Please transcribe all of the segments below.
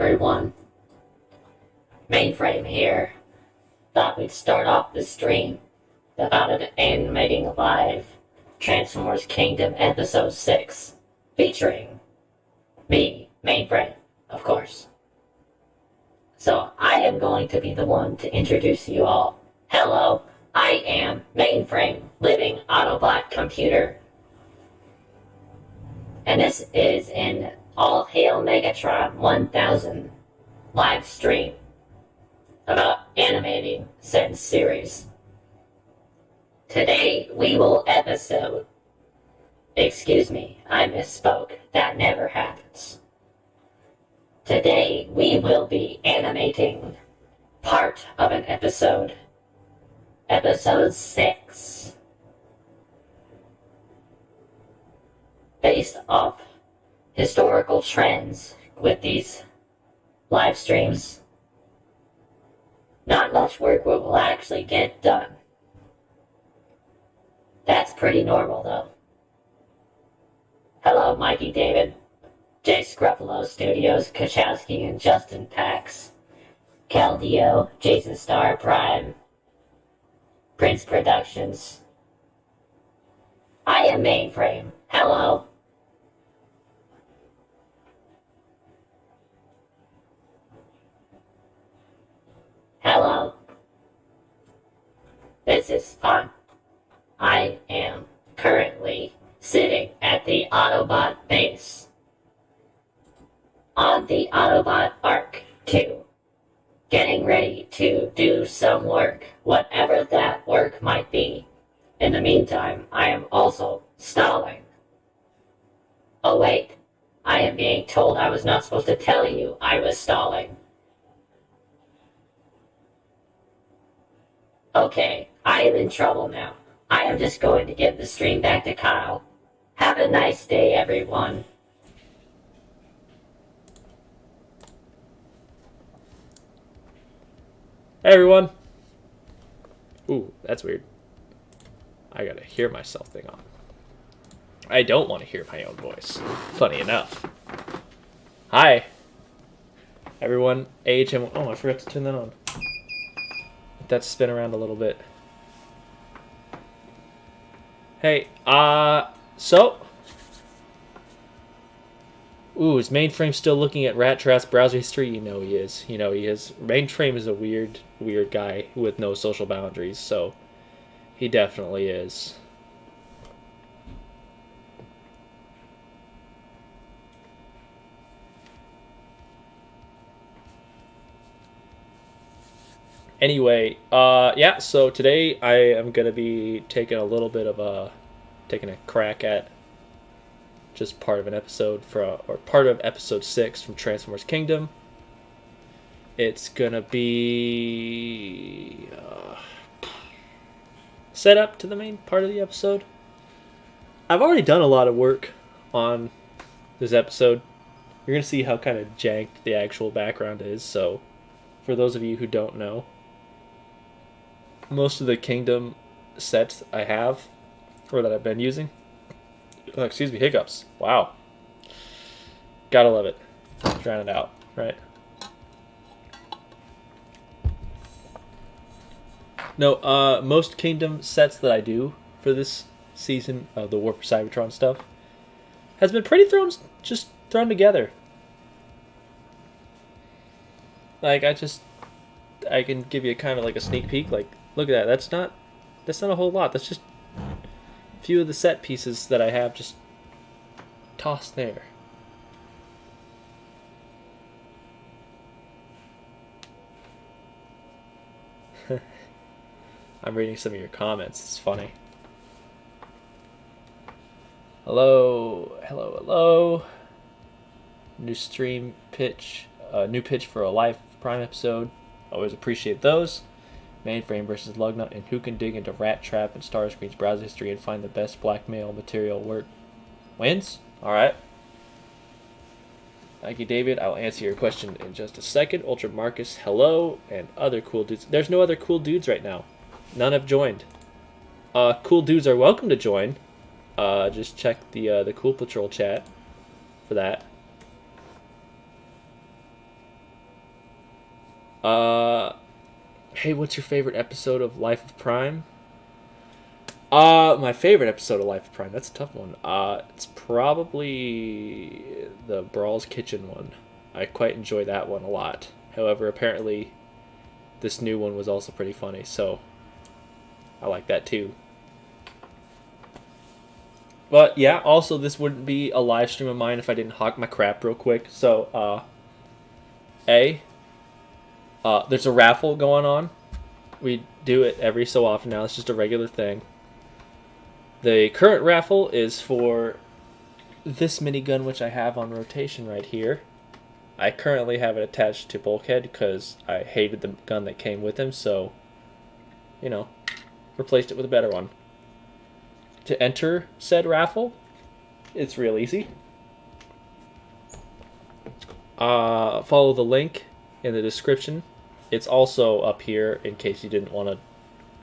everyone. Mainframe here. Thought we'd start off the stream about an Animating Live Transformers Kingdom Episode 6, featuring me, Mainframe, of course. So I am going to be the one to introduce you all. Hello, I am Mainframe, living Autobot computer. And this is an All Hail Megatron 1000 live stream about animating said series. Today we will excuse me, I misspoke, that never happens. Today we will be animating part of an episode. Episode 6. Based off historical trends with these live streams, not much work will actually get done. That's pretty normal though. Hello, Mikey David, Jay Scruffalo Studios, Kachowski and Justin Pax, Caldio, Jason Star Prime, Prince Productions. I am Mainframe. Hello. Hello. This is fun. I am currently sitting at the Autobot base on the Autobot Arc 2, getting ready to do some work, whatever that work might be. In the meantime, I am also stalling. Oh wait, I am being told I was not supposed to tell you I was stalling. Okay, I am in trouble now. I am just going to give the stream back to Kyle. Have a nice day, everyone. Hey everyone! Ooh, that's weird. I gotta hear myself thing on. I don't want to hear my own voice. Funny enough. Hi! Everyone, AHM... Oh, I forgot to turn that on. Let that spin around a little bit. Hey, so... Ooh, is Mainframe still looking at Rat Trap's browser history? You know he is. You know he is. Mainframe is a weird guy with no social boundaries, so he definitely is. Anyway, yeah, so today I am going to be taking a crack at just part of an episode part of episode 6 from Transformers Kingdom. It's gonna be set up to the main part of the episode. I've already done a lot of work on this episode. You're gonna see how kind of janked the actual background is, so for those of you who don't know, most of the Kingdom sets I have, or that I've been using, excuse me, hiccups. Wow. Gotta love it. Drown it out, right? No, most Kingdom sets that I do for this season of the War for Cybertron stuff has been pretty thrown together. Like, I can give you kind of like a sneak peek. Like, look at that. That's not a whole lot. That's just few of the set pieces that I have just tossed there. I'm reading some of your comments. It's funny. Hello. New stream pitch. New pitch for a live Prime episode. Always appreciate those. Mainframe versus Lugnut, and who can dig into Rat Trap and Starscream's browser history and find the best blackmail material work wins? Alright. Thank you, David. I'll answer your question in just a second. Ultra Marcus, hello, and other cool dudes. There's no other cool dudes right now. None have joined. Cool dudes are welcome to join. Just check the Cool Patrol chat for that. Hey, what's your favorite episode of Life of Prime? My favorite episode of Life of Prime. That's a tough one. It's probably the Brawl's Kitchen one. I quite enjoy that one a lot. However, apparently, this new one was also pretty funny, so I like that too. But yeah, also this wouldn't be a live stream of mine if I didn't hawk my crap real quick. So, there's a raffle going on. We do it every so often now. It's just a regular thing. The current raffle is for this minigun, which I have on rotation right here. I currently have it attached to Bulkhead because I hated the gun that came with him, so, replaced it with a better one. To enter said raffle, it's real easy. Follow the link in the description. It's also up here in case you didn't want to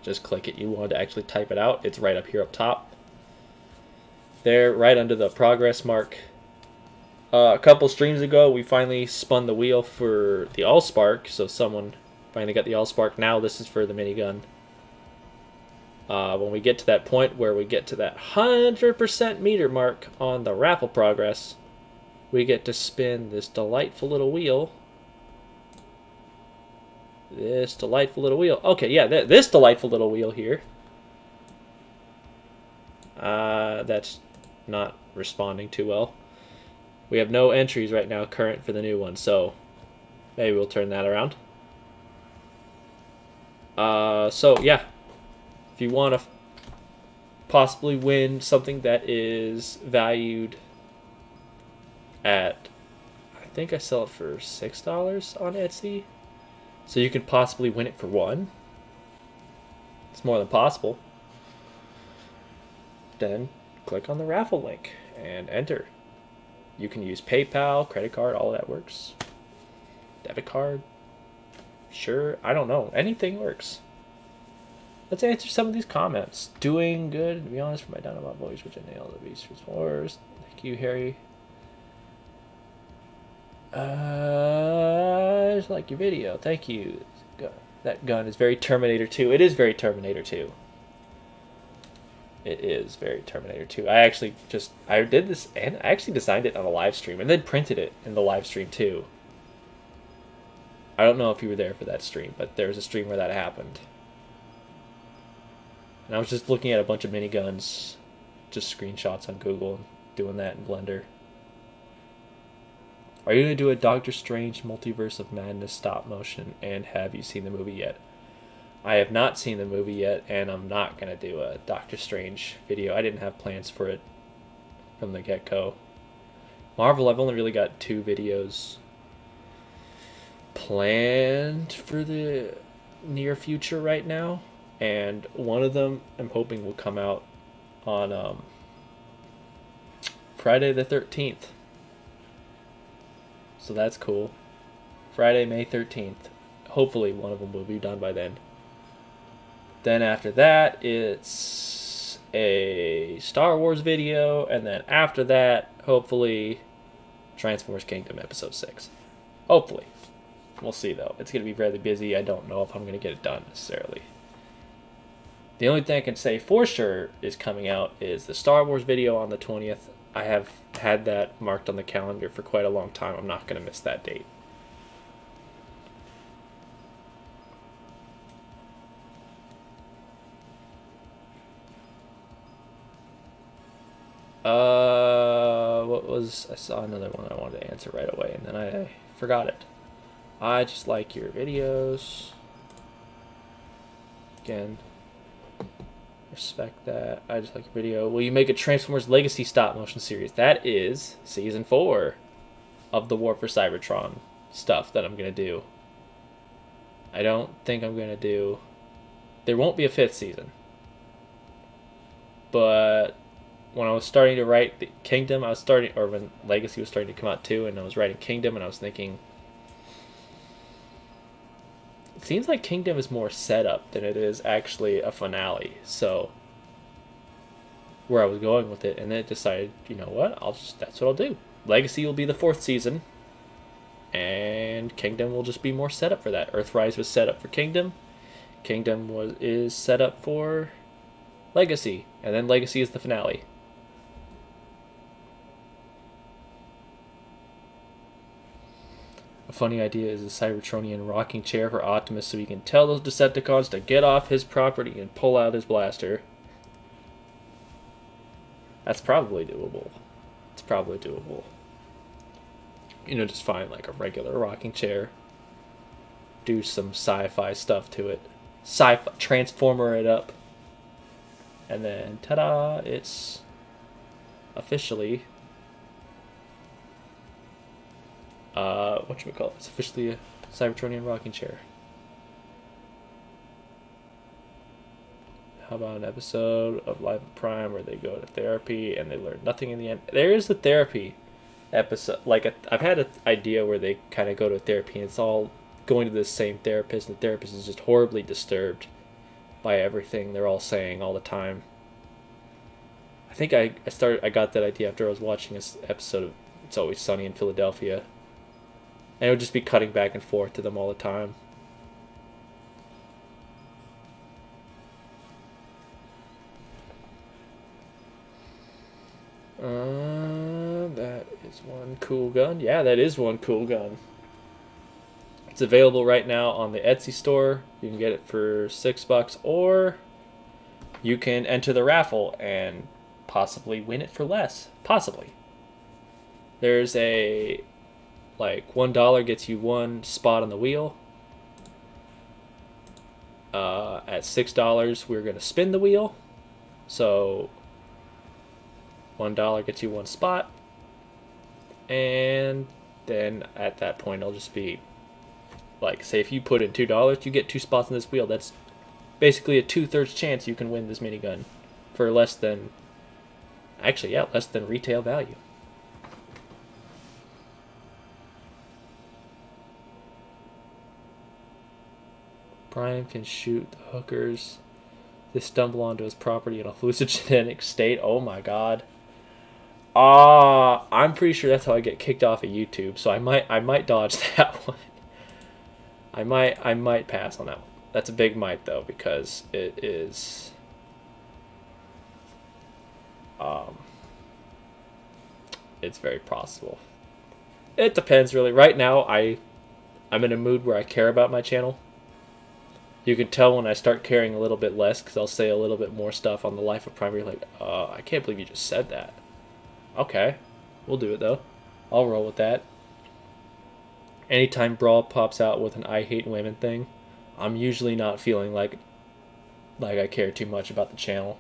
just click it. You wanted to actually type it out. It's right up here up top. There, right under the progress mark. A couple streams ago, we finally spun the wheel for the Allspark, so someone finally got the Allspark. Now this is for the minigun. When we get to that point where we get to that 100% meter mark on the raffle progress, we get to spin this delightful little wheel. This delightful little wheel. Okay, yeah, this delightful little wheel here. That's not responding too well. We have no entries right now current for the new one, so maybe we'll turn that around. So yeah, if you want to possibly win something that is valued at, I think I sell it for $6 on Etsy, so you can possibly win it for $1. It's more than possible. Then click on the raffle link and enter. You can use PayPal, credit card, all that works. Debit card. Sure, I don't know. Anything works. Let's answer some of these comments. Doing good, to be honest, for my Dynamite voice, which I nailed the Beast Wars. Thank you, Harry. I just like your video. Thank you. That gun is very Terminator 2. It is very Terminator 2. It is very Terminator 2. I did this, and I actually designed it on a live stream, and then printed it in the live stream too. I don't know if you were there for that stream, but there was a stream where that happened. And I was just looking at a bunch of miniguns, just screenshots on Google, and doing that in Blender. Are you going to do a Doctor Strange Multiverse of Madness stop motion, and have you seen the movie yet? I have not seen the movie yet, and I'm not going to do a Doctor Strange video. I didn't have plans for it from the get-go. Marvel, I've only really got 2 videos planned for the near future right now, and one of them I'm hoping will come out on Friday the 13th. So that's cool. Friday, May 13th. Hopefully one of them will be done by then. Then after that, it's a Star Wars video, and then after that, hopefully, Transformers Kingdom Episode 6. Hopefully. We'll see, though. It's going to be fairly busy. I don't know if I'm going to get it done, necessarily. The only thing I can say for sure is coming out is the Star Wars video on the 20th. I have had that marked on the calendar for quite a long time. I'm not going to miss that date. I saw another one I wanted to answer right away, and then I forgot it. I just like your videos. Again, respect that. I just like your video. Will you make a Transformers Legacy stop motion series? That is season 4 of the War for Cybertron stuff that I'm going to do. I don't think I'm going to do... There won't be a 5th season. But when I was starting to write the Kingdom, when Legacy was starting to come out too, and I was writing Kingdom, and I was thinking, it seems like Kingdom is more setup than it is actually a finale. So where I was going with it, and then decided, you know what, that's what I'll do. Legacy will be the 4th season, And Kingdom will just be more set up for that. Earthrise was set up for Kingdom. Kingdom is set up for Legacy. And then Legacy is the finale. A funny idea is a Cybertronian rocking chair for Optimus so he can tell those Decepticons to get off his property and pull out his blaster. That's probably doable. It's probably doable. You know, just find like a regular rocking chair. Do some sci-fi stuff to it. Sci-fi, transformer it up. And then, ta-da, it's officially... whatchamacallit? It's officially a Cybertronian rocking chair. How about an episode of Life of Prime where they go to therapy and they learn nothing in the end? There is the therapy episode. Like, I've had an idea where they kind of go to therapy and it's all going to the same therapist, and the therapist is just horribly disturbed by everything they're all saying all the time. I think I got that idea after I was watching this episode of It's Always Sunny in Philadelphia. And it would just be cutting back and forth to them all the time. That is one cool gun. Yeah, that is one cool gun. It's available right now on the Etsy store. You can get it for $6, or you can enter the raffle and possibly win it for less. Possibly. There's a, like, $1 gets you one spot on the wheel. At $6, we're going to spin the wheel. So $1 gets you one spot. And then at that point, it'll just be, like, say if you put in $2, you get 2 spots on this wheel. That's basically a 2/3 chance you can win this minigun for less than, actually, yeah, less than retail value. Brian can shoot the hookers. They stumble onto his property in a hallucinogenic state. Oh my god. I'm pretty sure that's how I get kicked off of YouTube, so I might dodge that one. I might pass on that one. That's a big might though, because it is it's very possible. It depends really. Right now I'm in a mood where I care about my channel. You can tell when I start caring a little bit less, because I'll say a little bit more stuff on the Life of Prime. You're like, I can't believe you just said that. Okay, we'll do it though. I'll roll with that. Anytime Brawl pops out with an I hate women thing, I'm usually not feeling like I care too much about the channel.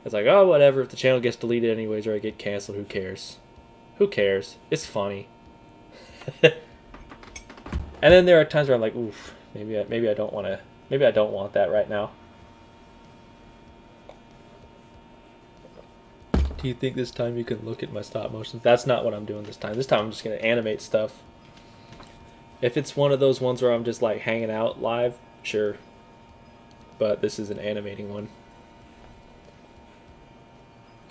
It's like, oh, whatever, if the channel gets deleted anyways or I get canceled, who cares? Who cares? It's funny. And then there are times where I'm like, oof, maybe I don't want that right now. Do you think this time you can look at my stop motions? That's not what I'm doing this time. This time I'm just going to animate stuff. If it's one of those ones where I'm just like hanging out live, sure. But this is an animating one.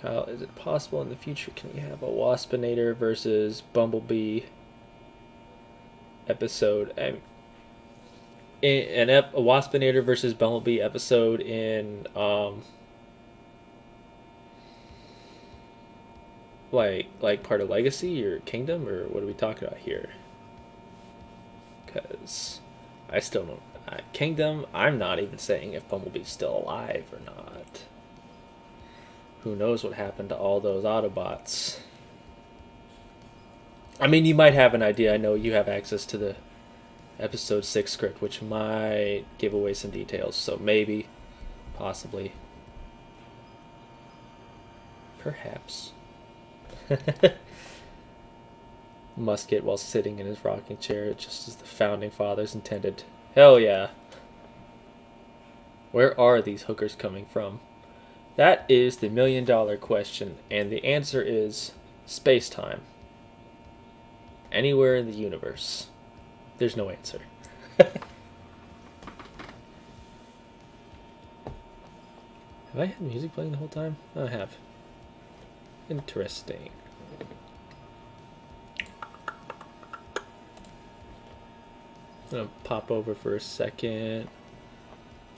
Kyle, is it possible in the future can we have a Waspinator versus Bumblebee episode? A Waspinator versus Bumblebee episode in like part of Legacy or Kingdom, or what are we talking about here? Because I still don't. Kingdom, I'm not even saying if Bumblebee's still alive or not. Who knows what happened to all those Autobots? I mean, you might have an idea. I know you have access to the episode 6 script, which might give away some details. So maybe, possibly, perhaps. Musket while sitting in his rocking chair, just as the founding fathers intended. Hell yeah. Where are these hookers coming from? That is the $1 million question, and the answer is space-time. Anywhere in the universe. There's no answer. Have I had music playing the whole time? I have. Interesting. gonna pop over for a second.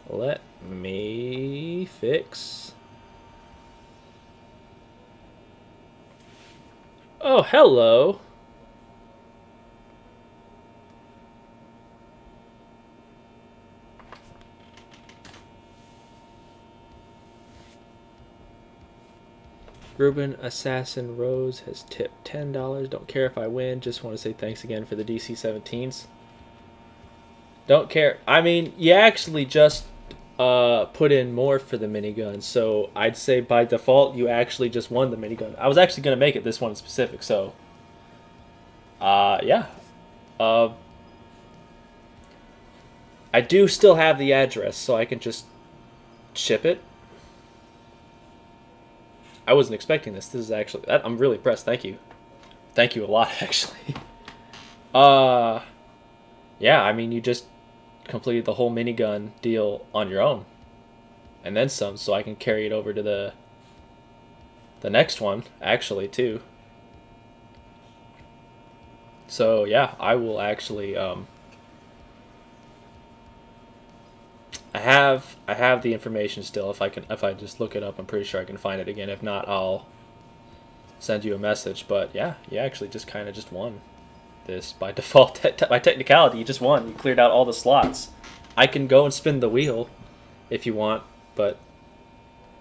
Let me fix. Oh, hello. Ruben Assassin Rose has tipped $10. Don't care if I win. Just want to say thanks again for the DC-17s. Don't care. I mean, you actually just put in more for the minigun, so I'd say by default you actually just won the minigun. I was actually going to make it this one specific, so yeah. I do still have the address, so I can just ship it. I wasn't expecting this. This is actually... I'm really impressed. Thank you. Thank you a lot, actually. Yeah, I mean, you just completed the whole minigun deal on your own. And then some, so I can carry it over to the next one, actually, too. So, yeah, I will actually... I have the information still. If I just look it up, I'm pretty sure I can find it again. If not, I'll send you a message. But yeah, you actually just kind of just won this by default. By technicality, you just won. You cleared out all the slots. I can go and spin the wheel if you want, but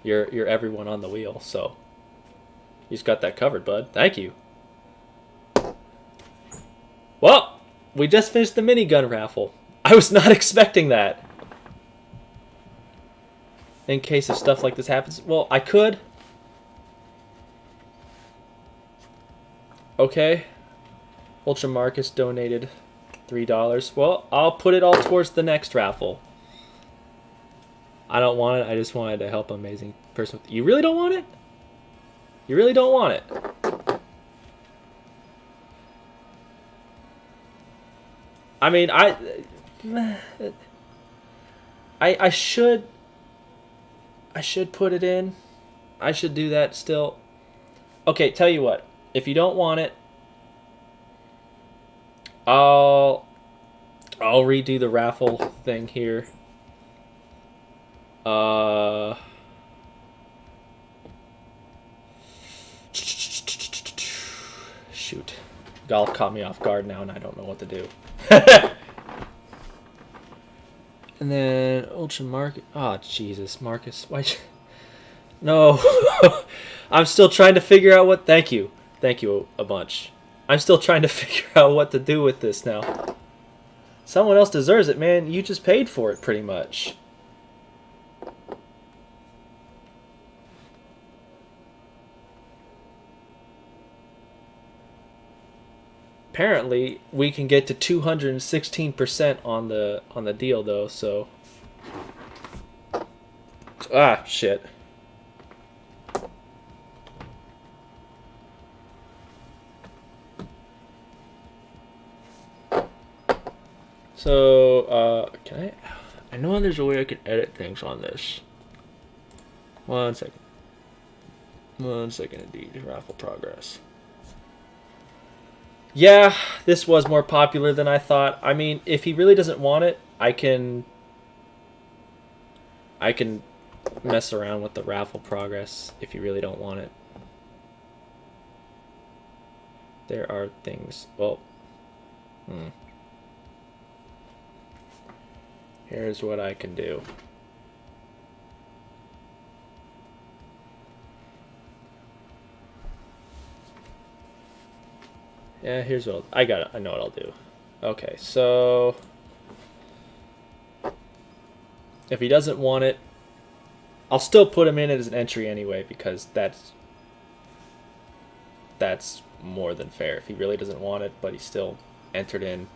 you're everyone on the wheel, so you just got that covered, bud. Thank you. Well, we just finished the minigun raffle. I was not expecting that. In case if stuff like this happens. Well, I could. Okay. Ultra Marcus donated $3. Well, I'll put it all towards the next raffle. I don't want it. I just wanted to help an amazing person. You really don't want it? You really don't want it? I mean, I should put it in. I should do that still. Okay, tell you what. If you don't want it, I'll redo the raffle thing here. Shoot. Golf caught me off guard now and I don't know what to do. And then Ultra Marcus. Oh, Jesus, Marcus. Why? No. I'm still trying to figure out what... Thank you. Thank you a bunch. I'm still trying to figure out what to do with this now. Someone else deserves it, man. You just paid for it, pretty much. Apparently, we can get to 216% on the deal, though, so... Ah, shit. So, can I know there's a way I can edit things on this. One second. One second, indeed. Raffle progress. Yeah, this was more popular than I thought. I mean, if he really doesn't want it, I can mess around with the raffle progress if you really don't want it. There are things... Well... Here's what I can do. Yeah, here's what I got it. I know what I'll do. Okay, so if he doesn't want it, I'll still put him in as an entry anyway because that's more than fair. If he really doesn't want it, but he's still entered in,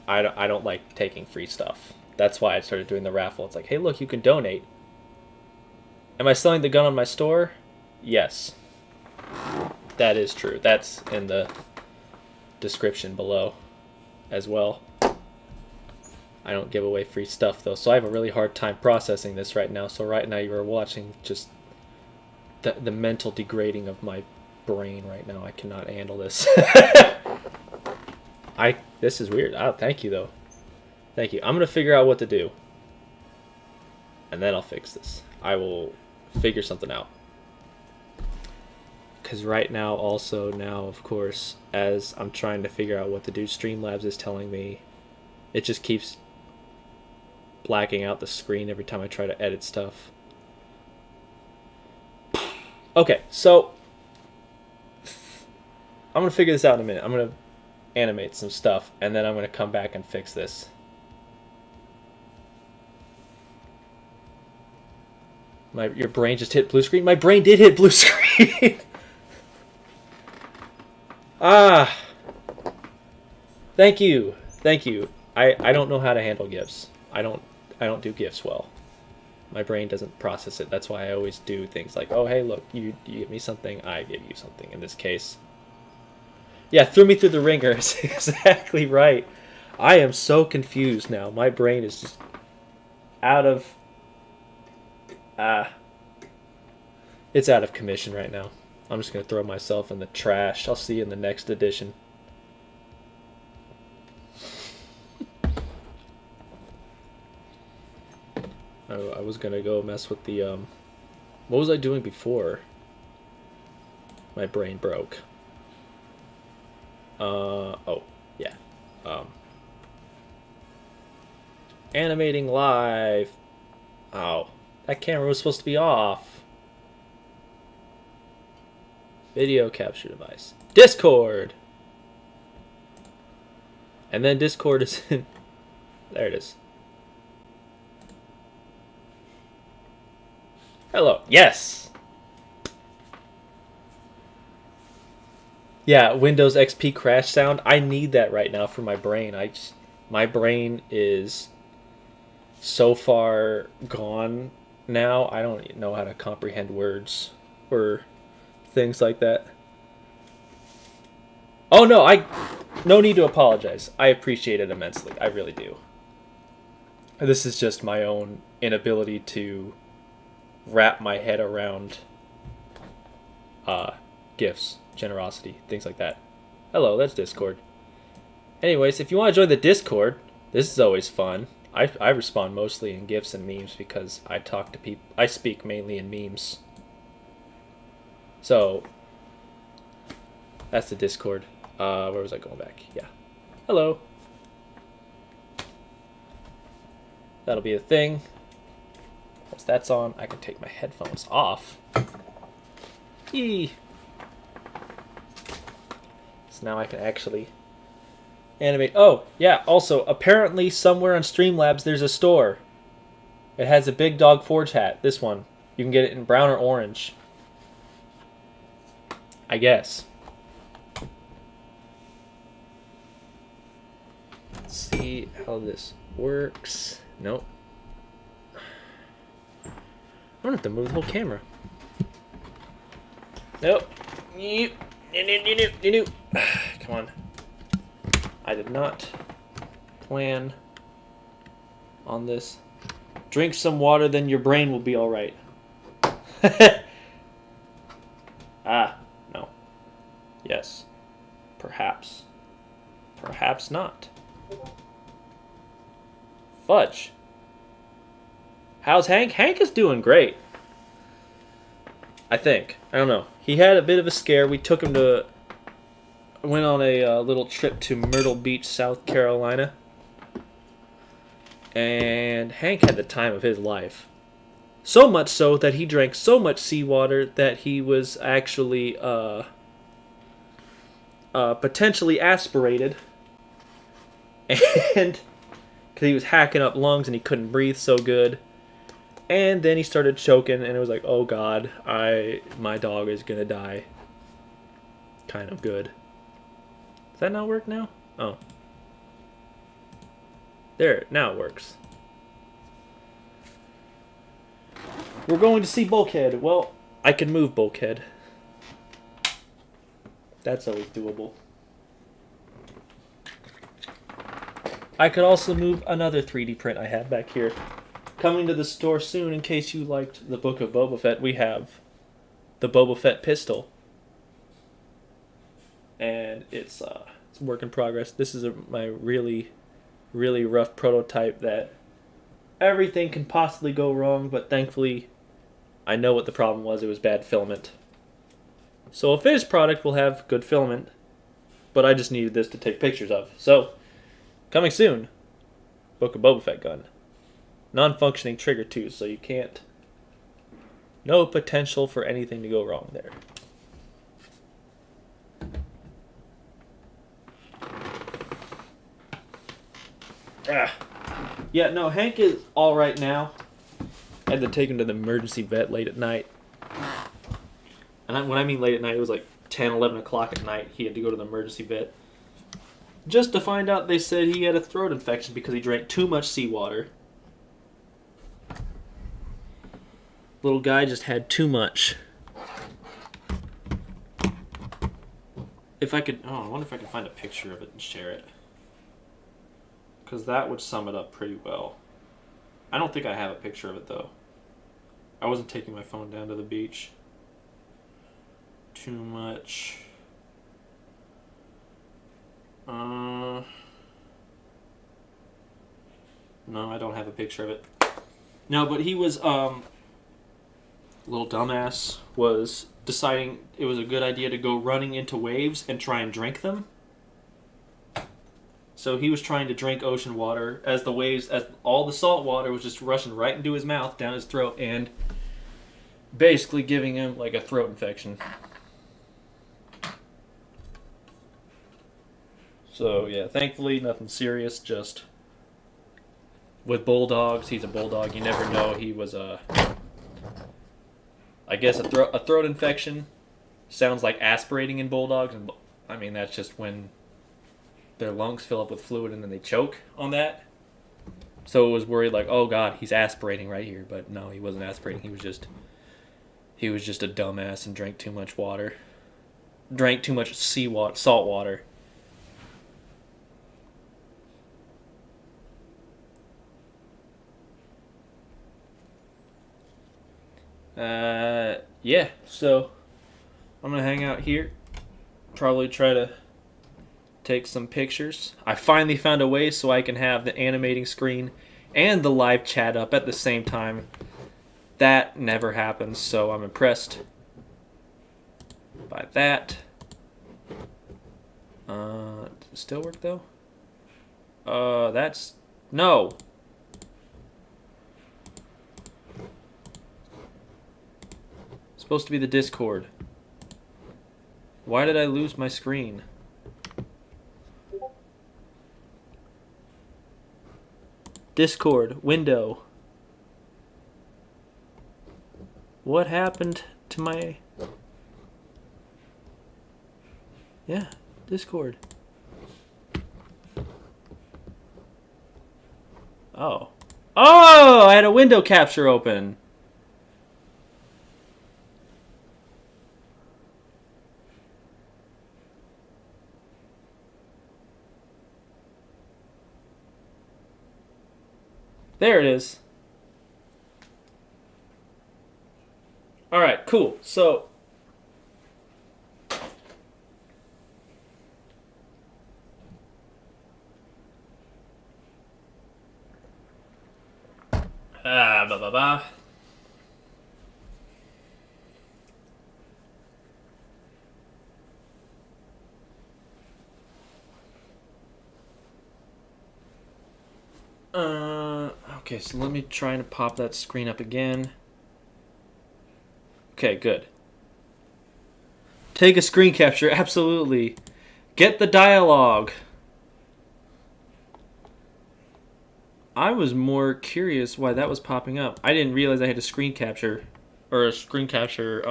I don't like taking free stuff. That's why I started doing the raffle. It's like, hey, look, you can donate. Am I selling the gun on my store? Yes. That is true. That's in the description below as well. I don't give away free stuff, though, so I have a really hard time processing this right now. So right now you are watching just the mental degrading of my brain right now. I cannot handle this. This is weird. Oh, thank you, though. Thank you. I'm going to figure out what to do. And then I'll fix this. I will figure something out. Because right now, of course, as I'm trying to figure out what to do, Streamlabs is telling me it just keeps blacking out the screen every time I try to edit stuff. Okay, so I'm going to figure this out in a minute. I'm going to animate some stuff, and then I'm going to come back and fix this. Your brain just hit blue screen? My brain did hit blue screen! Ah! Thank you. Thank you. I don't know how to handle GIFs. I don't do GIFs well. My brain doesn't process it. That's why I always do things like, oh, hey, look, you give me something, I give you something. In this case, yeah, threw me through the ringer. Is exactly right. I am so confused now. My brain is just out of... it's out of commission right now. I'm just going to throw myself in the trash. I'll see you in the next edition. I was going to go mess with the... what was I doing before my brain broke? Oh, yeah. Animating live. Oh, that camera was supposed to be off. Video capture device. Discord! And then Discord is in... There it is. Hello. Yes! Yeah, Windows XP crash sound. I need that right now for my brain. My brain is so far gone now. I don't know how to comprehend words or things like that. Oh no, no need to apologize. I appreciate it immensely. I really do. This is just my own inability to wrap my head around gifts, generosity, things like that. Hello, that's Discord. Anyways, if you want to join the Discord, this is always fun. I respond mostly in GIFs and memes because I talk to people. I speak mainly in memes. So that's the Discord. Where was I going back? Yeah. Hello. That'll be a thing. Once that's on, I can take my headphones off. Yee. So now I can actually animate. Oh, yeah, also, apparently somewhere on Streamlabs there's a store. It has a Big Dog Forge hat. This one. You can get it in brown or orange. I guess. Let's see how this works. Nope. I'm gonna have to move the whole camera. Nope. Come on. I did not plan on this. Drink some water, then your brain will be alright. No. Yes. Perhaps. Perhaps not. Fudge. How's Hank? Hank is doing great. I think. I don't know. He had a bit of a scare. We took him to... Went on a little trip to Myrtle Beach, South Carolina. And Hank had the time of his life. So much so that he drank so much seawater that he was actually potentially aspirated. And... because he was hacking up lungs and he couldn't breathe so good. And then he started choking and it was like, oh god, my dog is gonna die. Kind of good. Does that not work now? Oh. There, now it works. We're going to see Bulkhead. Well, I can move Bulkhead. That's always doable. I could also move another 3D print I have back here. Coming to the store soon, in case you liked the Book of Boba Fett, we have the Boba Fett pistol. And it's a work in progress. This is my really really rough prototype that everything can possibly go wrong, but thankfully I know what the problem was. It was bad filament. So a finished product will have good filament, but I just needed this to take pictures of. So, coming soon, Book of Boba Fett gun. Non-functioning trigger too, so you can't... No potential for anything to go wrong there. Yeah, no, Hank is all right now. I had to take him to the emergency vet late at night. And when I mean late at night, it was like 10, 11 o'clock at night. He had to go to the emergency vet. Just to find out, they said he had a throat infection because he drank too much seawater. Little guy just had too much. If I could... Oh, I wonder if I can find a picture of it and share it. Because that would sum it up pretty well. I don't think I have a picture of it, though. I wasn't taking my phone down to the beach. Too much. No, I don't have a picture of it. No, but he was, little dumbass was deciding it was a good idea to go running into waves and try and drink them. So he was trying to drink ocean water as the waves, as all the salt water was just rushing right into his mouth, down his throat, and basically giving him like a throat infection. So yeah, thankfully nothing serious, just with bulldogs, he's a bulldog, you never know. He was I guess a throat infection sounds like aspirating in bulldogs, and I mean that's just when their lungs fill up with fluid and then they choke on that. So it was worried like, oh god, he's aspirating right here, but no, he wasn't aspirating. He was just a dumbass and drank too much water. Drank too much salt water. Yeah, so I'm gonna hang out here, probably try to take some pictures. I finally found a way so I can have the animating screen and the live chat up at the same time. That never happens, so I'm impressed by that. Does it still work though? That's... No! Supposed to be the Discord. Why did I lose my screen? Discord, window. What happened to my... Yeah, Discord. Oh. Oh! I had a window capture open. There it is. Alright, cool. So... blah, blah, blah. Okay, so let me try to pop that screen up again. Okay, good. Take a screen capture, absolutely. Get the dialogue. I was more curious why that was popping up. I didn't realize I had a screen capture, or a screen capture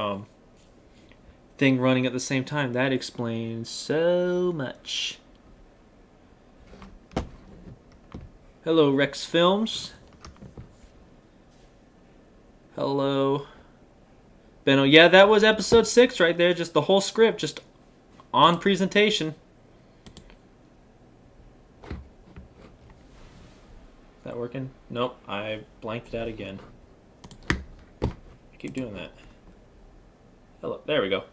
thing running at the same time. That explains so much. Hello, Rex Films. Hello. Benno. Yeah, that was episode 6 right there. Just the whole script, just on presentation. Is that working? Nope, I blanked it out again. I keep doing that. Hello, there we go.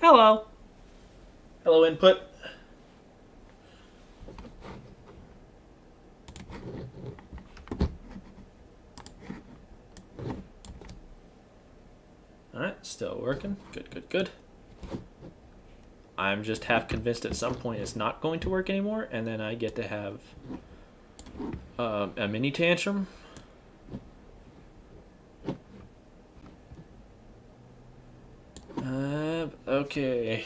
Hello. Hello, input. Still working. Good, good, good. I'm just half convinced at some point it's not going to work anymore, and then I get to have a mini tantrum. Okay.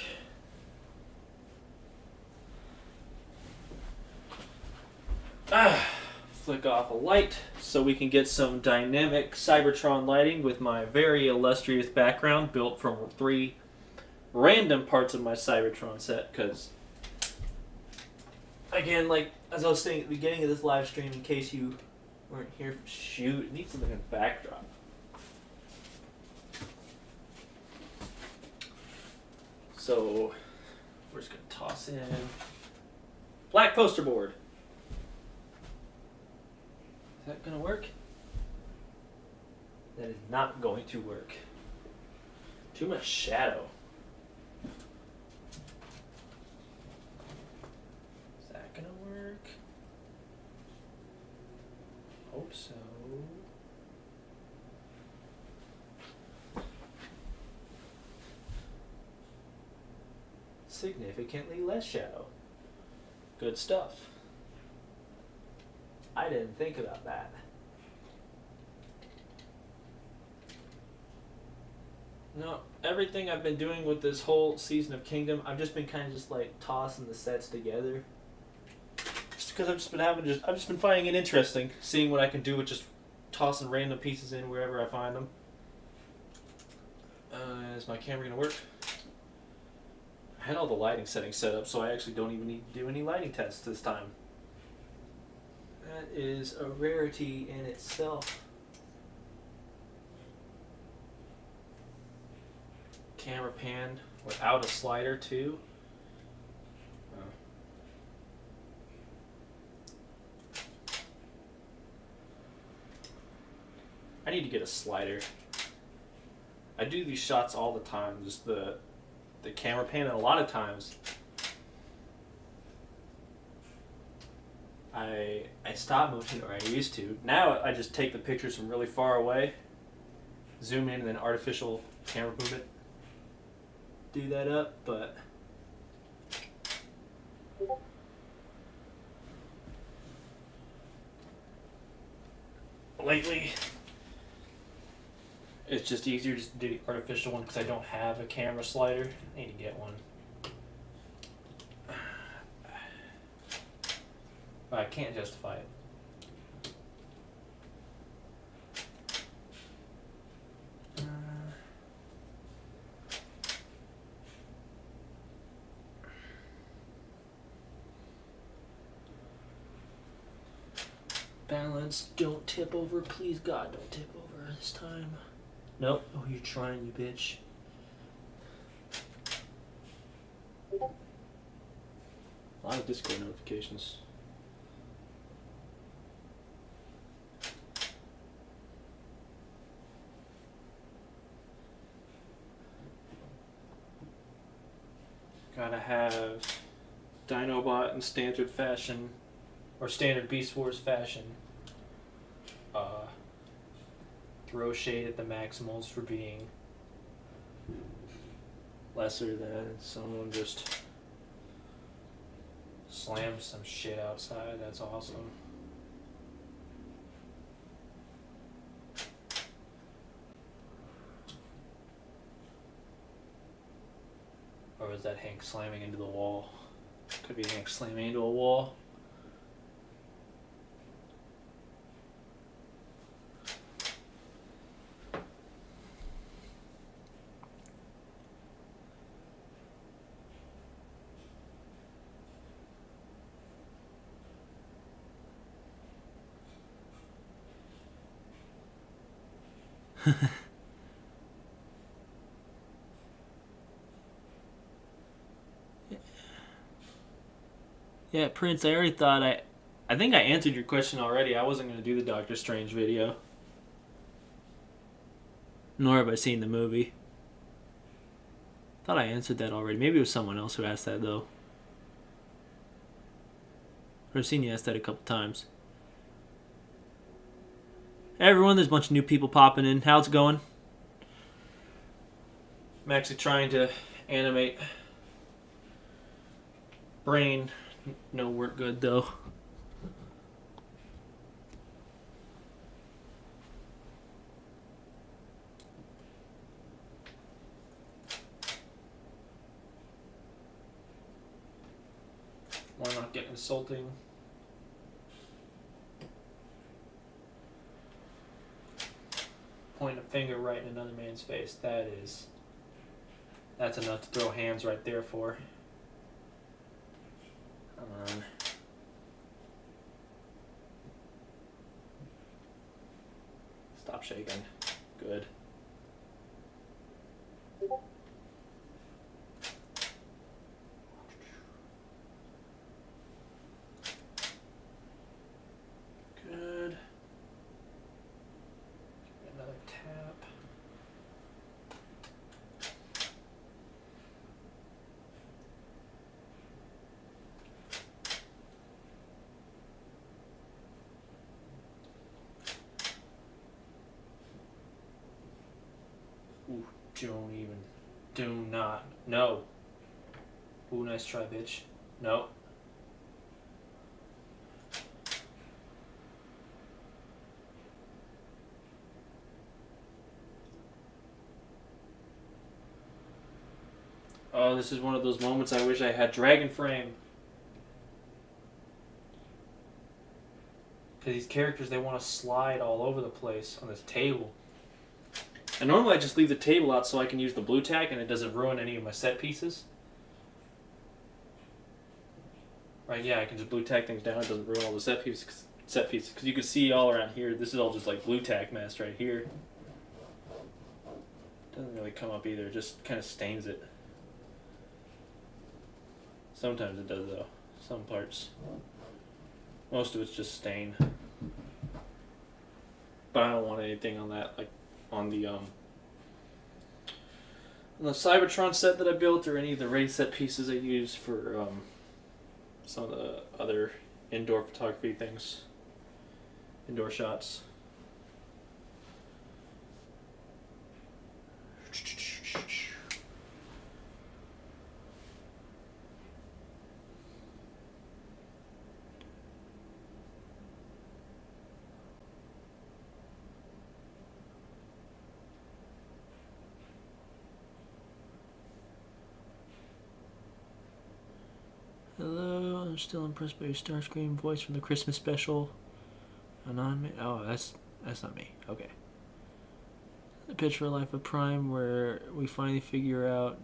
Flick off a light so we can get some dynamic Cybertron lighting with my very illustrious background built from 3 random parts of my Cybertron set. Because, again, like as I was saying at the beginning of this live stream, in case you weren't here, shoot, it needs something in the backdrop. So we're just gonna toss in black poster board. Is that gonna work? That is not going to work. Too much shadow. Is that gonna work? Hope so. Significantly less shadow. Good stuff. I didn't think about that. No, everything I've been doing with this whole season of Kingdom, I've just been kind of just like tossing the sets together. Just because I've just been finding it interesting, seeing what I can do with just tossing random pieces in wherever I find them. Is my camera gonna work? I had all the lighting settings set up, so I actually don't even need to do any lighting tests this time. That is a rarity in itself. Camera pan without a slider too. I need to get a slider. I do these shots all the time, just the camera pan, and a lot of times I stop moving, or I used to. Now I just take the pictures from really far away, zoom in, and then artificial camera movement do that up, but lately it's just easier just to do the artificial one because I don't have a camera slider. I need to get one. But I can't justify it. Balance, don't tip over. Please, God, don't tip over this time. Nope. Oh, you're trying, you bitch. A lot of Discord notifications. Gotta have Dinobot in standard fashion, or standard Beast Wars fashion. Throw shade at the Maximals for being lesser than someone just slams some shit outside. That's awesome. Or is that Hank slamming into the wall? Could be Hank slamming into a wall. Yeah, Prince, I already thought I think I answered your question already. I wasn't going to do the Doctor Strange video. Nor have I seen the movie. Thought I answered that already. Maybe it was someone else who asked that, though. I've seen you ask that a couple times. Hey everyone, there's a bunch of new people popping in. How's it going? I'm actually trying to animate brain. No work good though. Why not get insulting? Point a finger right in another man's face. That's enough to throw hands right there for. Come on. Stop shaking. Good. Good. Another tap. Ooh, don't even. Do not. No. Ooh, nice try, bitch. No. Oh, this is one of those moments I wish I had Dragon Frame. Because these characters, they want to slide all over the place on this table. And normally I just leave the table out so I can use the blue tack and it doesn't ruin any of my set pieces. Right, yeah, I can just blue tack things down. It doesn't ruin all the set pieces. Because you can see all around here, this is all just like blue tack mess right here. Doesn't really come up either, it just kind of stains it. Sometimes it does though, some parts. Most of it's just stain. But I don't want anything on that, like on the Cybertron set that I built or any of the race set pieces I use for some of the other indoor photography things, indoor shots. Hello, I'm still impressed by your Starscream voice from the Christmas special. Oh, that's not me. Okay. The pitch for Life of Prime, where we finally figure out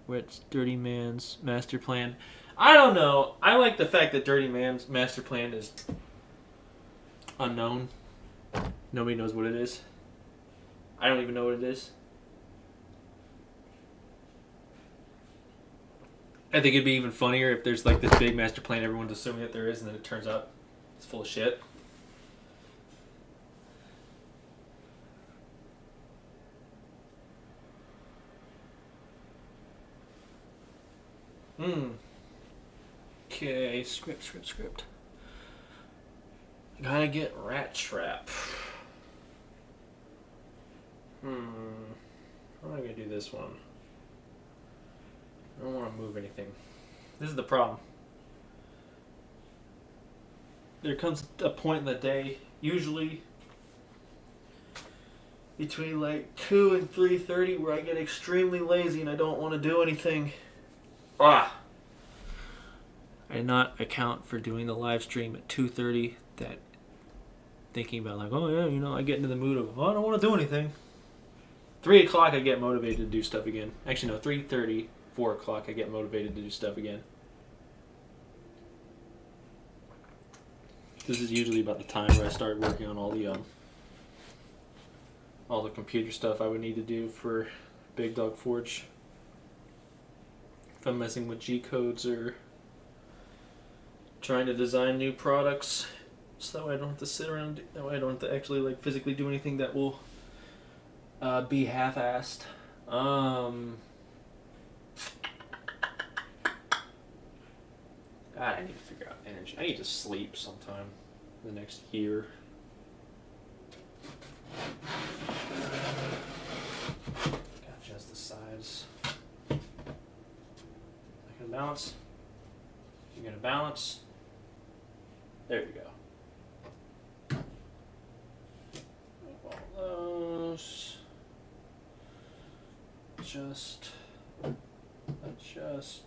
what's Dirty Man's master plan. I don't know. I like the fact that Dirty Man's master plan is unknown. Nobody knows what it is. I don't even know what it is. I think it'd be even funnier if there's like this big master plan everyone's assuming that there is, and then it turns out it's full of shit. Okay, script. Gotta get Rat Trap. How am I gonna do this one? I don't want to move anything. This is the problem. There comes a point in the day, usually between like 2 and 3:30, where I get extremely lazy and I don't want to do anything. I did not account for doing the live stream at 2:30. That thinking about like, oh yeah, you know, I get into the mood of, oh, I don't want to do anything. 3 o'clock, I get motivated to do stuff again. Actually, no, 3:30. 4 o'clock, I get motivated to do stuff again. This is usually about the time where I start working on all the computer stuff I would need to do for Big Dog Forge. If I'm messing with G codes or trying to design new products, so that way I don't have to sit around. That way I don't have to actually like physically do anything that will be half-assed. God, I need to figure out energy. I need to sleep sometime in the next year. God, just the size. I can balance. You're gonna balance. There you go. All those. Adjust, and adjust.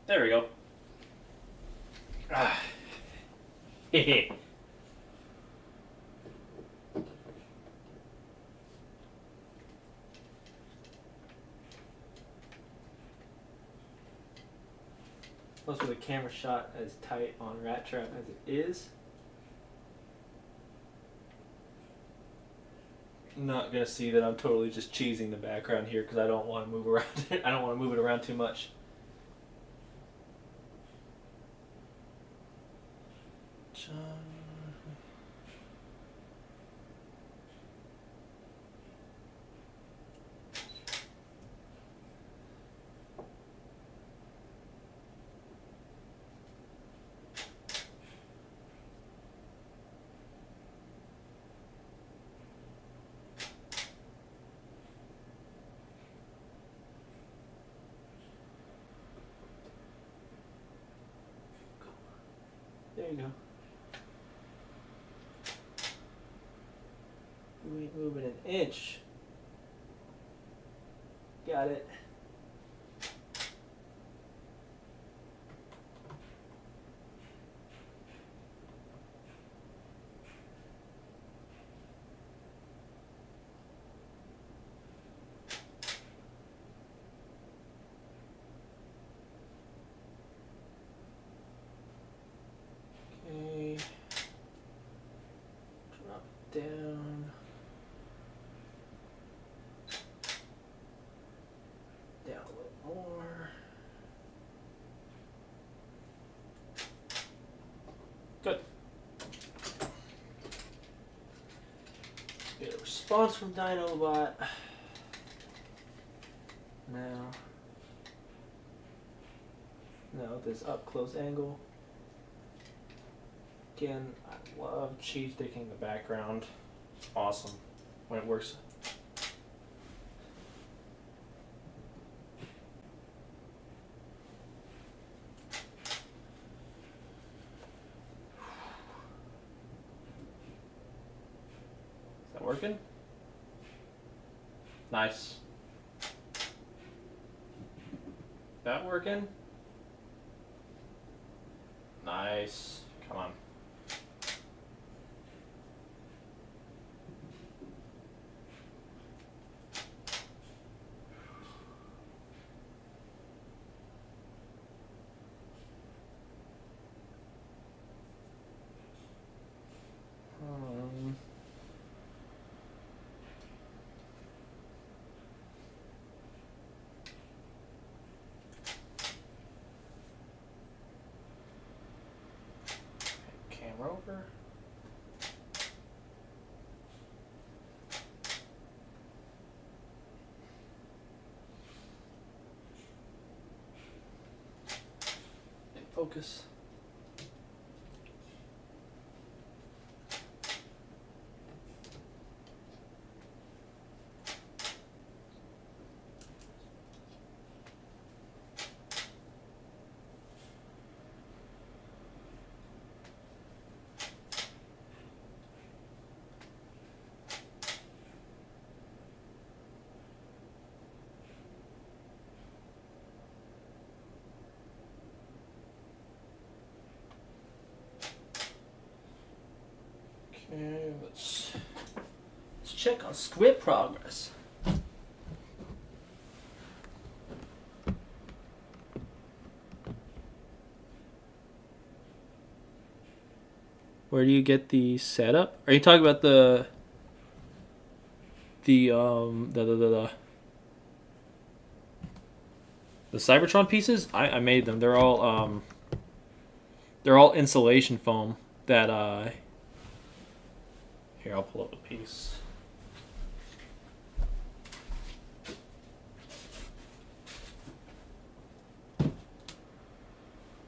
There we go. Ah. Hehe. Plus, with a camera shot as tight on Rat Trap as it is, I'm not gonna see that I'm totally just cheesing the background here because I don't want to move around. I don't want to move it around too much. There you go. You ain't moving an inch. Got it. Okay. Drop down. Down a little more. Good. Get a response from Dinobot. Now this up close angle. Again, I love cheese sticking the background. It's awesome when it works. Is that working? Nice. That working? Nice. Come on. Camera over. And focus. Okay, let's check on squid progress. Where do you get the setup? Are you talking about the Cybertron pieces? I made them. They're all insulation foam that here, I'll pull up a piece.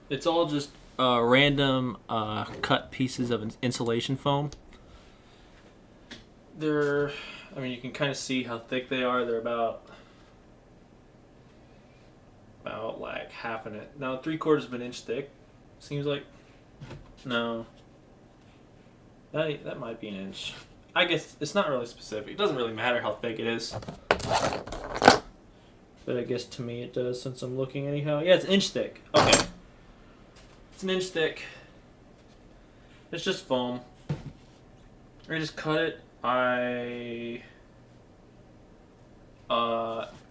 It's all just random cut pieces of insulation foam. They're, I mean, you can kind of see how thick they are. They're about like half an inch. No, 3/4 of an inch thick. Seems like. No. That might be an inch. I guess it's not really specific. It doesn't really matter how thick it is. But I guess to me it does since I'm looking anyhow. Yeah, it's an inch thick. Okay. It's an inch thick. It's just foam. I just cut it.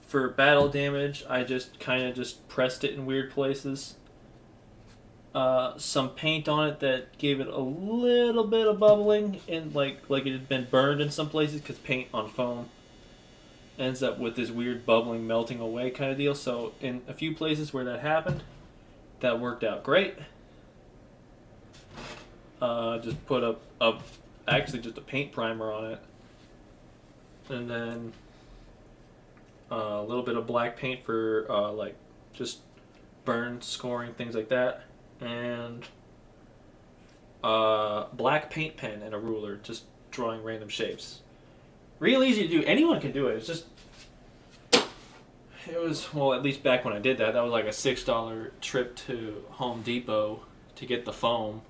For battle damage, I just kind of just pressed it in weird places. Some paint on it that gave it a little bit of bubbling, and like it had been burned in some places because paint on foam ends up with this weird bubbling, melting away kind of deal. So in a few places where that happened, that worked out great. Just put actually just a paint primer on it, and then a little bit of black paint for like just burn scoring, things like that, and black paint pen and a ruler, just drawing random shapes. Real easy to do. Anyone can do it. It's just, it was, well, at least back when I did that was like a $6 trip to Home Depot to get the foam,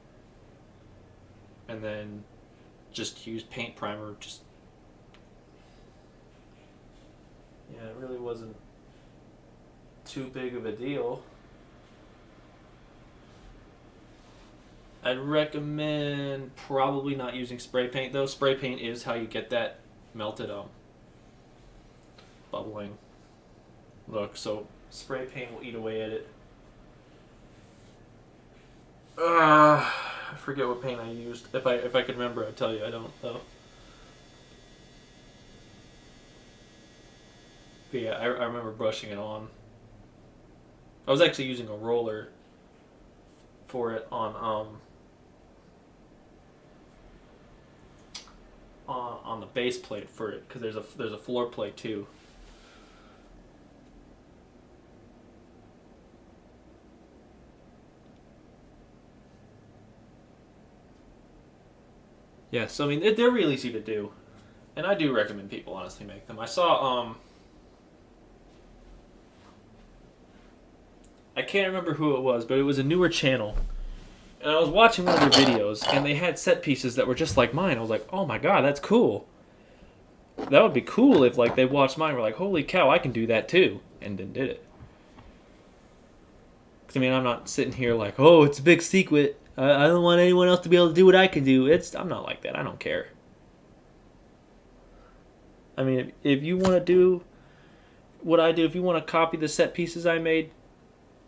and then just use paint primer. Just, yeah, it really wasn't too big of a deal. I'd recommend probably not using spray paint though. Spray paint is how you get that melted bubbling look. So spray paint will eat away at it. I forget what paint I used. If I could remember, I'd tell you. I don't though. But yeah, I remember brushing it on. I was actually using a roller for it on the base plate for it, because there's a floor plate too. Yeah, so I mean they're really easy to do, and I do recommend people honestly make them. I saw I can't remember who it was, but it was a newer channel. And I was watching one of their videos, and they had set pieces that were just like mine. I was like, oh my god, that's cool. That would be cool if like they watched mine and were like, holy cow, I can do that too. And then did it. Because I mean, I'm not sitting here like, oh, it's a big secret. I don't want anyone else to be able to do what I can do. I'm not like that. I don't care. I mean, if you want to do what I do, if you want to copy the set pieces I made,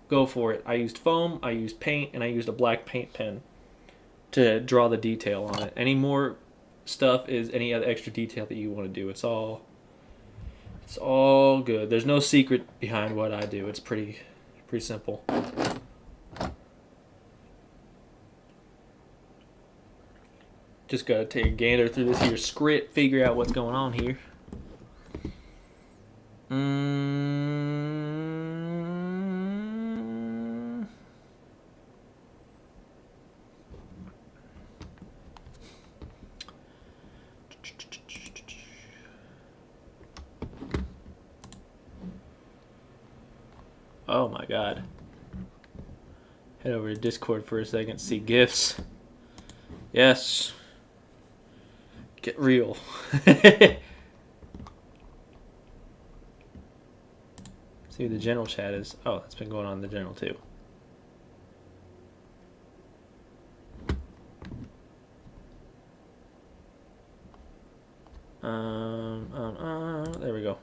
go for it. I used foam, I used paint, and I used a black paint pen to draw the detail on it. Any more stuff is any other extra detail that you want to do. It's all good. There's no secret behind what I do. It's pretty simple. Just gotta take a gander through this here script, figure out what's going on here. Oh my god. Head over to Discord for a second, see GIFs. Yes. Get real. See what the general chat is. Oh, that's been going on in the general too. There we go.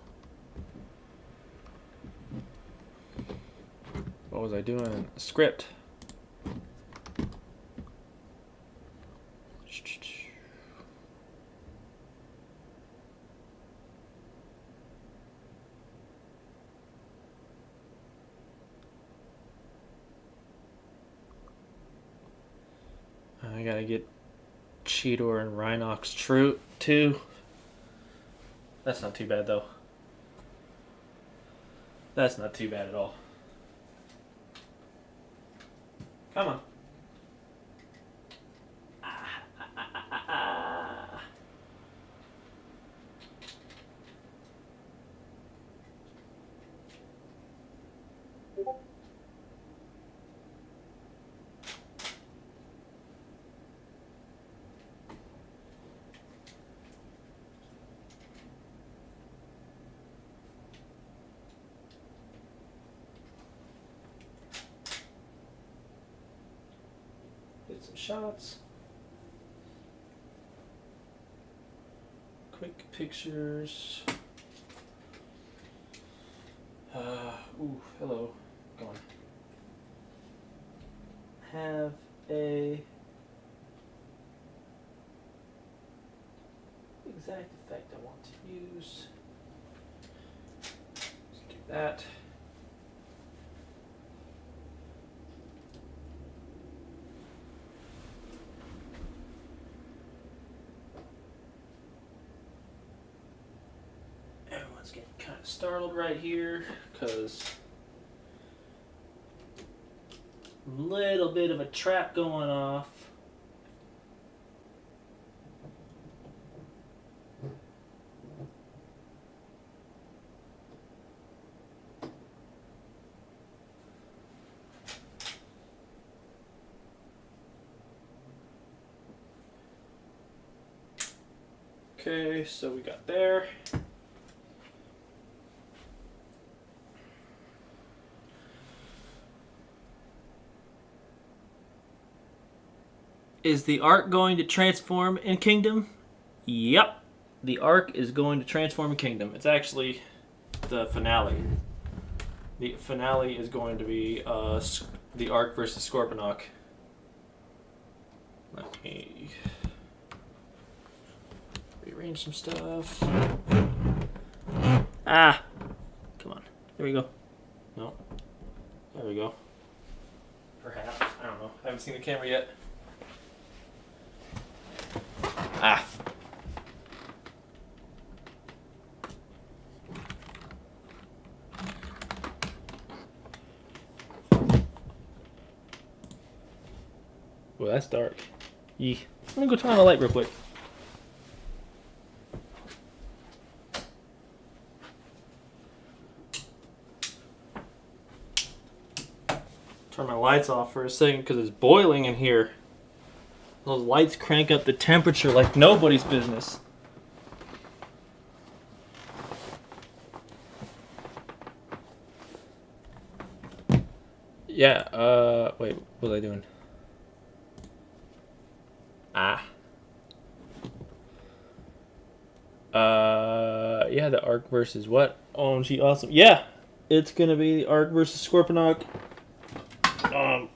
What was I doing? Script. I gotta get Cheetor and Rhinox True too. That's not too bad though. That's not too bad at all. Come on. get some shots. Quick pictures. Ooh, hello. Go on. Have a exact effect I want to use. Let's do that. Everyone's getting kind of startled right here because a little bit of a trap going off. Okay, so we got there. Is the arc going to transform in Kingdom? Yep. The arc is going to transform in Kingdom. It's actually the finale. The finale is going to be the arc versus Scorponok. Let me rearrange some stuff. Ah! Come on. There we go. No. There we go. Perhaps. I don't know. I haven't seen the camera yet. Ah. Well, that's dark. Yee. I'm gonna go turn on the light real quick. Turn my lights off for a second because it's boiling in here. Those lights crank up the temperature like nobody's business. Yeah, wait, what was I doing? Yeah, the arc versus what? OMG, awesome. Yeah, it's gonna be the arc versus Scorponok. Oh,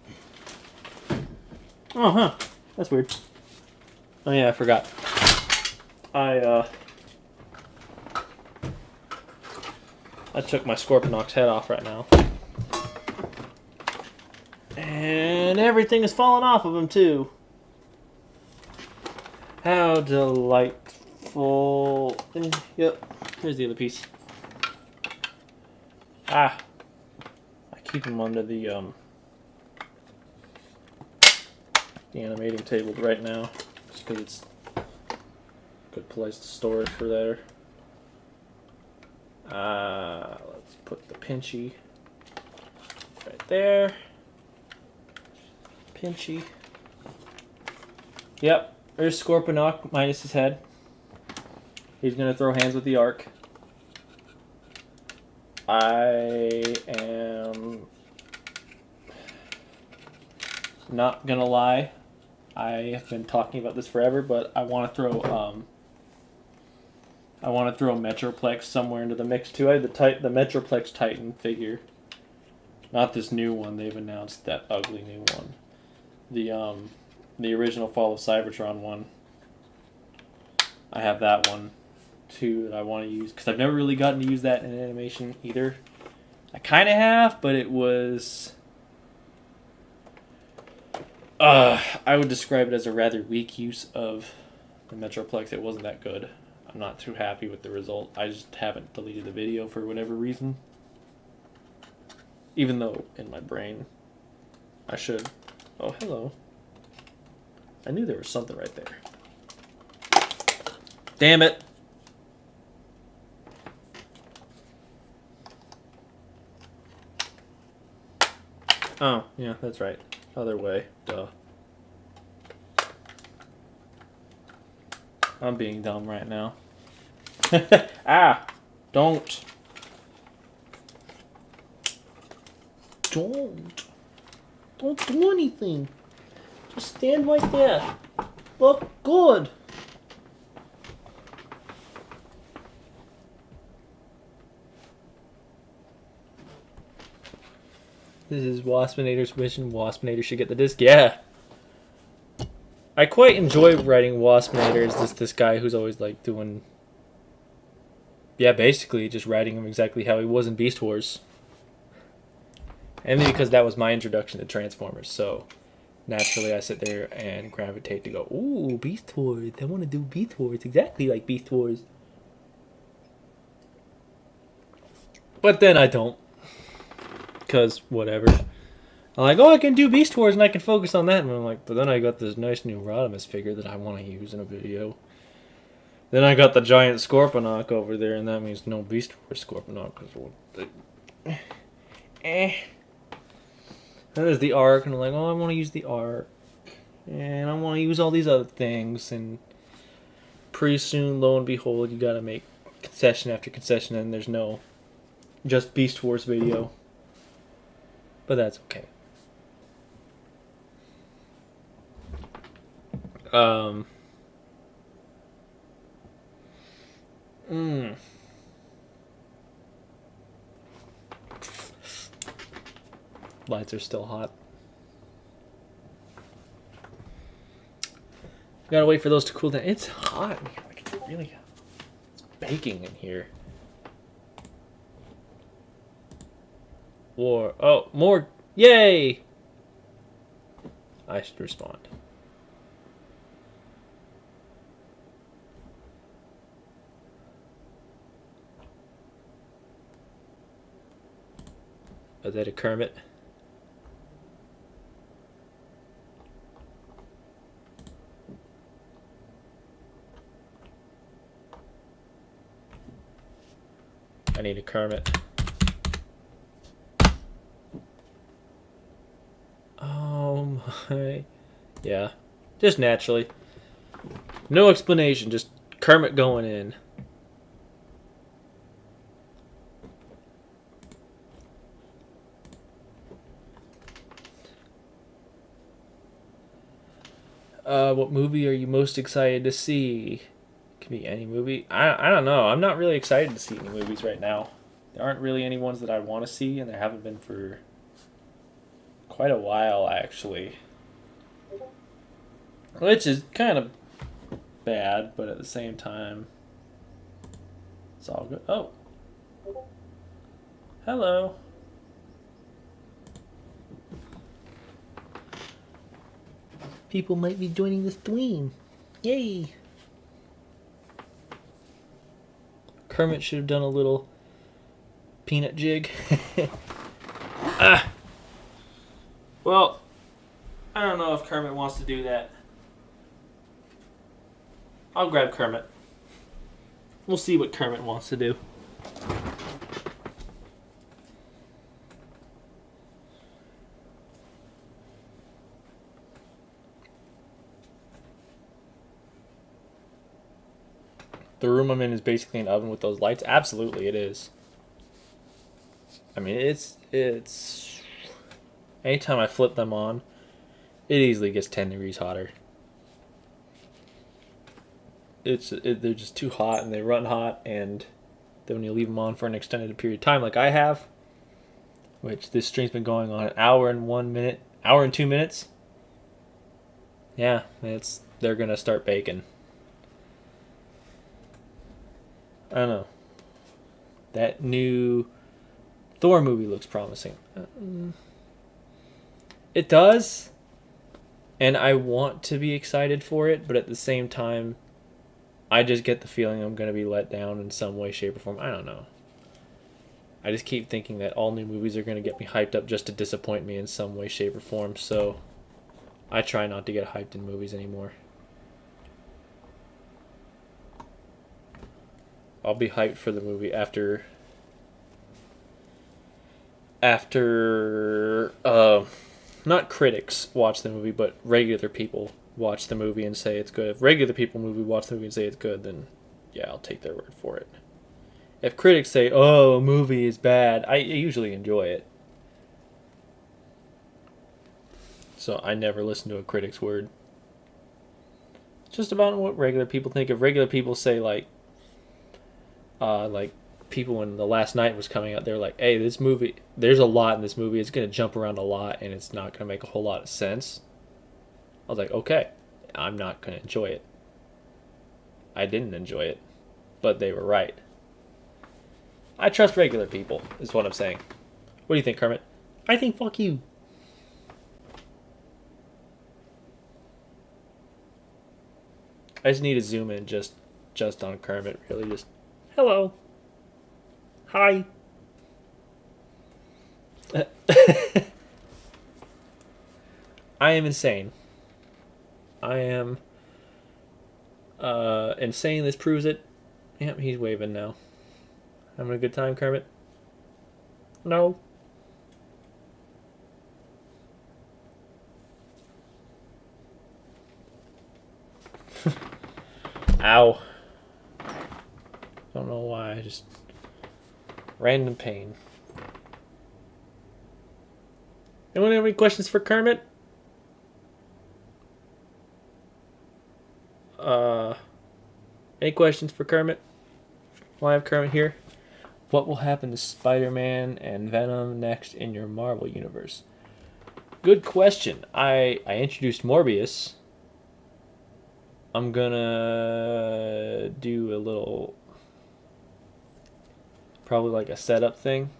huh. That's weird. Oh yeah, I forgot. I took my Scorponok's head off right now. And everything is falling off of him too. How delightful. Yep. Here's the other piece. I keep him under the animating table right now, just because it's a good place to store it for there. Let's put the pinchy right there. Pinchy. Yep, there's Scorponok minus his head. He's gonna throw hands with the arc. I am not gonna lie. I have been talking about this forever, but I want to throw Metroplex somewhere into the mix too. I had the Metroplex Titan figure, not this new one they've announced, that ugly new one. The original Fall of Cybertron one. I have that one too that I want to use because I've never really gotten to use that in animation either. I kind of have, but it was. I would describe it as a rather weak use of the Metroplex. It wasn't that good. I'm not too happy with the result. I just haven't deleted the video for whatever reason. Even though in my brain I should. Oh, hello. I knew there was something right there. Damn it. Oh, yeah, that's right. Other way. Duh. I'm being dumb right now. Don't. Don't do anything. Just stand right there. Look good. This is Waspinator's mission. Waspinator should get the disc. Yeah. I quite enjoy writing Waspinator as this guy who's always like doing... Yeah, basically just writing him exactly how he was in Beast Wars. And because that was my introduction to Transformers, so naturally I sit there and gravitate to go, ooh, Beast Wars. I want to do Beast Wars exactly like Beast Wars. But then I don't. Because whatever. I'm like, oh, I can do Beast Wars and I can focus on that. And I'm like, but then I got this nice new Rodimus figure that I want to use in a video. Then I got the giant Scorponok over there, and that means no Beast Wars Scorponok. Then there's the Arc, and I'm like, oh, I want to use the Arc. And I want to use all these other things. And pretty soon, lo and behold, you gotta make concession after concession, and there's no just Beast Wars video. But that's okay. Lights are still hot. Gotta wait for those to cool down. It's hot in here. Like, it's really hot. It's baking in here. War. Oh, more. Yay! I should respond. Is that a Kermit? I need a Kermit. Oh my. Yeah. Just naturally. No explanation, just Kermit going in. What movie are you most excited to see? Could be any movie. I don't know. I'm not really excited to see any movies right now. There aren't really any ones that I want to see, and there haven't been for quite a while, actually. Which is kind of bad, but at the same time, it's all good. Oh. Hello. People might be joining the stream. Yay. Kermit should have done a little peanut jig. Well, I don't know if Kermit wants to do that. I'll grab Kermit. We'll see what Kermit wants to do. The room I'm in is basically an oven with those lights. Absolutely, it is. I mean, it's anytime I flip them on, it easily gets 10 degrees hotter. They're just too hot, and they run hot, and then when you leave them on for an extended period of time, like I have, which this stream's been going on an hour and 2 minutes. Yeah, they're gonna start baking. I don't know. That new Thor movie looks promising. It does, and I want to be excited for it, but at the same time, I just get the feeling I'm going to be let down in some way, shape, or form. I don't know. I just keep thinking that all new movies are going to get me hyped up just to disappoint me in some way, shape, or form, so I try not to get hyped in movies anymore. I'll be hyped for the movie after not critics watch the movie, but regular people watch the movie and say it's good. If regular people watch the movie and say it's good, then yeah, I'll take their word for it. If critics say, oh, a movie is bad, I usually enjoy it. so I never listen to a critic's word. It's just about what regular people think. If regular people say like people when The Last Night was coming out, they're like, "Hey, this movie, there's a lot in this movie. It's gonna jump around a lot, and it's not gonna make a whole lot of sense." I was like, "Okay, I'm not gonna enjoy it." I didn't enjoy it, but they were right. I trust regular people, is what I'm saying. What do you think, Kermit? I think fuck you. I just need to zoom in just on Kermit, really. Just, hello. Hi. I am insane. I am insane. This proves it. Yep, he's waving now. Having a good time, Kermit? No. Ow. Don't know why. Just random pain. Anyone have any questions for Kermit? Any questions for Kermit? While I have Kermit here. What will happen to Spider-Man and Venom next in your Marvel universe? Good question. I introduced Morbius. I'm gonna do a little, probably like a setup thing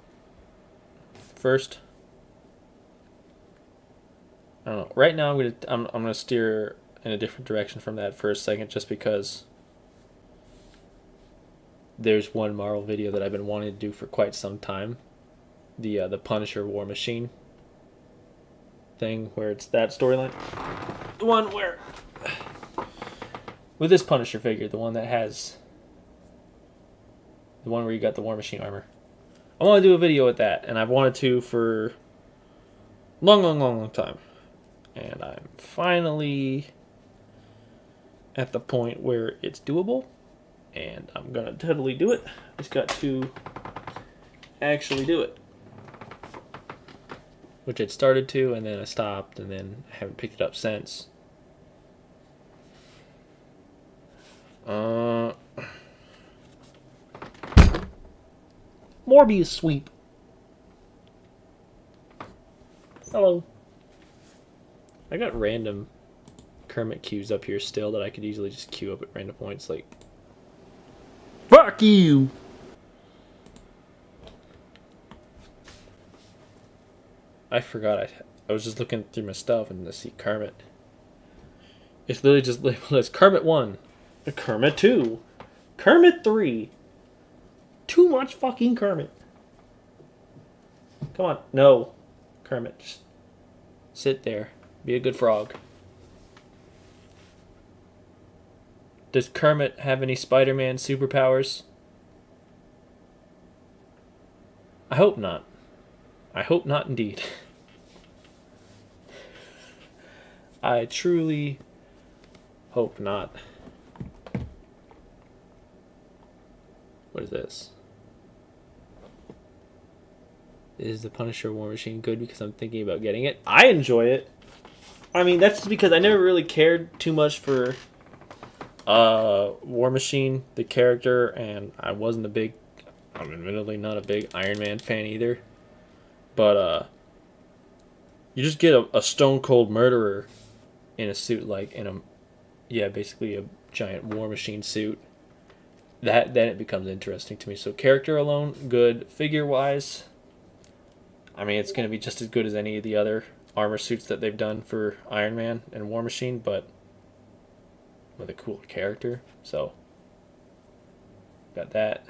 first. I don't know. Right now I'm gonna steer in a different direction from that for a second, just because there's one Marvel video that I've been wanting to do for quite some time. The Punisher War Machine thing, where it's that storyline. The one where, with this Punisher figure, the one that has, the one where you got the War Machine armor. I want to do a video with that, and I've wanted to for long time. And I'm finally at the point where it's doable, and I'm gonna totally do it. Just got to actually do it. Which I'd started to, and then I stopped, and then I haven't picked it up since. Morbius sweep. Hello. I got random Kermit cues up here still that I could easily just queue up at random points, like, fuck you! I forgot I was just looking through my stuff and I see Kermit. It's literally just labeled as Kermit 1, Kermit 2, Kermit 3. Too much fucking Kermit. Come on. No. Kermit, just sit there. Be a good frog. Does Kermit have any Spider-Man superpowers? I hope not. I hope not indeed. I truly hope not. What is this? Is the Punisher War Machine good because I'm thinking about getting it? I enjoy it. I mean, that's just because I never really cared too much for War Machine, the character, and I'm admittedly not a big Iron Man fan either. But you just get a stone cold murderer in a suit, like basically a giant War Machine suit. Then it becomes interesting to me. So character alone, good. Figure wise, I mean, it's going to be just as good as any of the other armor suits that they've done for Iron Man and War Machine, but with a cooler character. So, got that.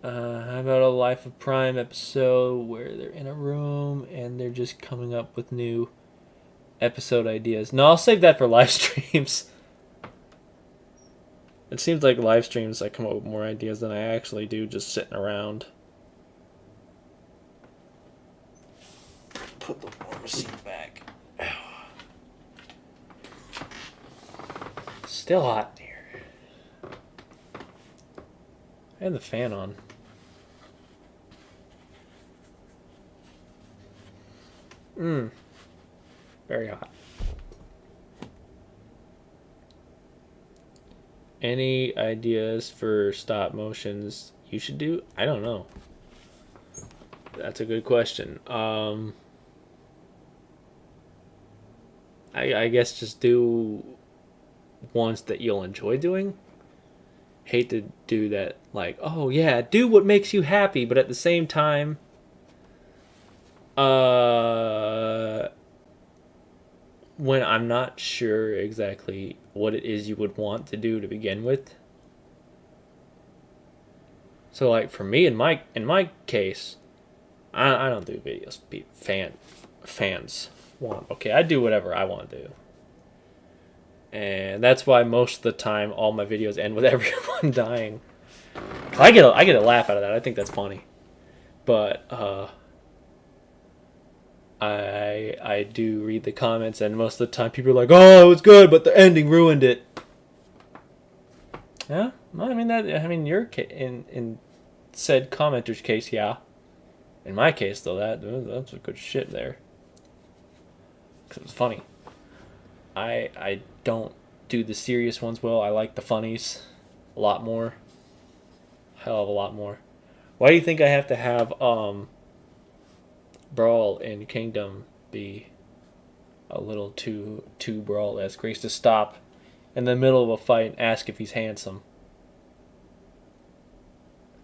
How about a Life of Prime episode where they're in a room and they're just coming up with new episode ideas? No, I'll save that for live streams. It seems like live streams I come up with more ideas than I actually do just sitting around. Put the War Machine back. Still hot in here. I have the fan on. Very hot. Any ideas for stop motions you should do? I don't know. That's a good question. I guess just do ones that you'll enjoy doing. Hate to do that, like, oh yeah, do what makes you happy, but at the same time, when I'm not sure exactly what it is you would want to do to begin with. So like for me, in my case, I don't do videos fans want. Okay, I do whatever I want to do. And that's why most of the time all my videos end with everyone dying. I get a laugh out of that. I think that's funny. But I do read the comments, and most of the time people are like, "Oh, it was good, but the ending ruined it." Yeah, well, I mean your in said commenter's case, yeah. In my case, though, that's a good shit there. 'Cause it was funny. I don't do the serious ones well. I like the funnies a lot more. Hell of a lot more. Why do you think I have to have Brawl in Kingdom be a little too Brawl-esque? Grace to stop in the middle of a fight and ask if he's handsome.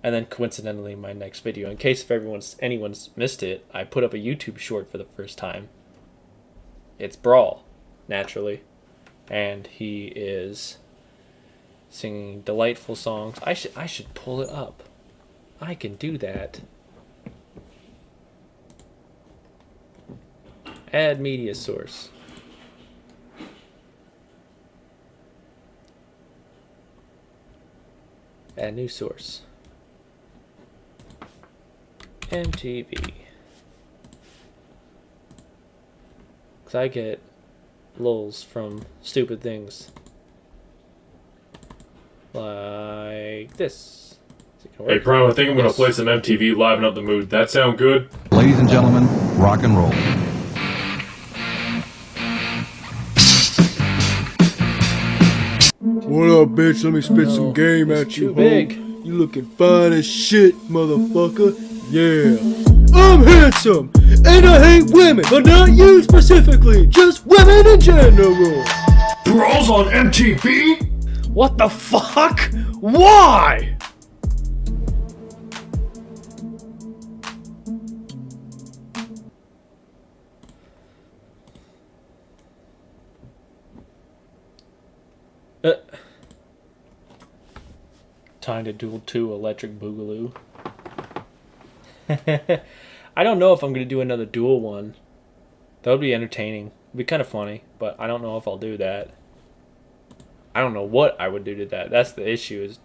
And then coincidentally, my next video, in case if anyone's missed it, I put up a YouTube short for the first time. It's Brawl, naturally, and he is singing delightful songs. I should pull it up. I can do that. Add media source. Add new source. MTV. Because I get lulz from stupid things. Like this. Hey, Prime, I think I'm going to play some MTV, liven up the mood. That sound good? Ladies and gentlemen, rock and roll. What up, bitch? Let me spit some game at you, too big. ho. You looking fine as shit, motherfucker. Yeah. I'm handsome, and I hate women, but not you specifically, just women in general. Brawls on MTV? What the fuck? Why? Time to duel 2 Electric Boogaloo. I don't know if I'm going to do another duel one. That would be entertaining. It'd be kind of funny, but I don't know if I'll do that. I don't know what I would do to that. That's the issue is...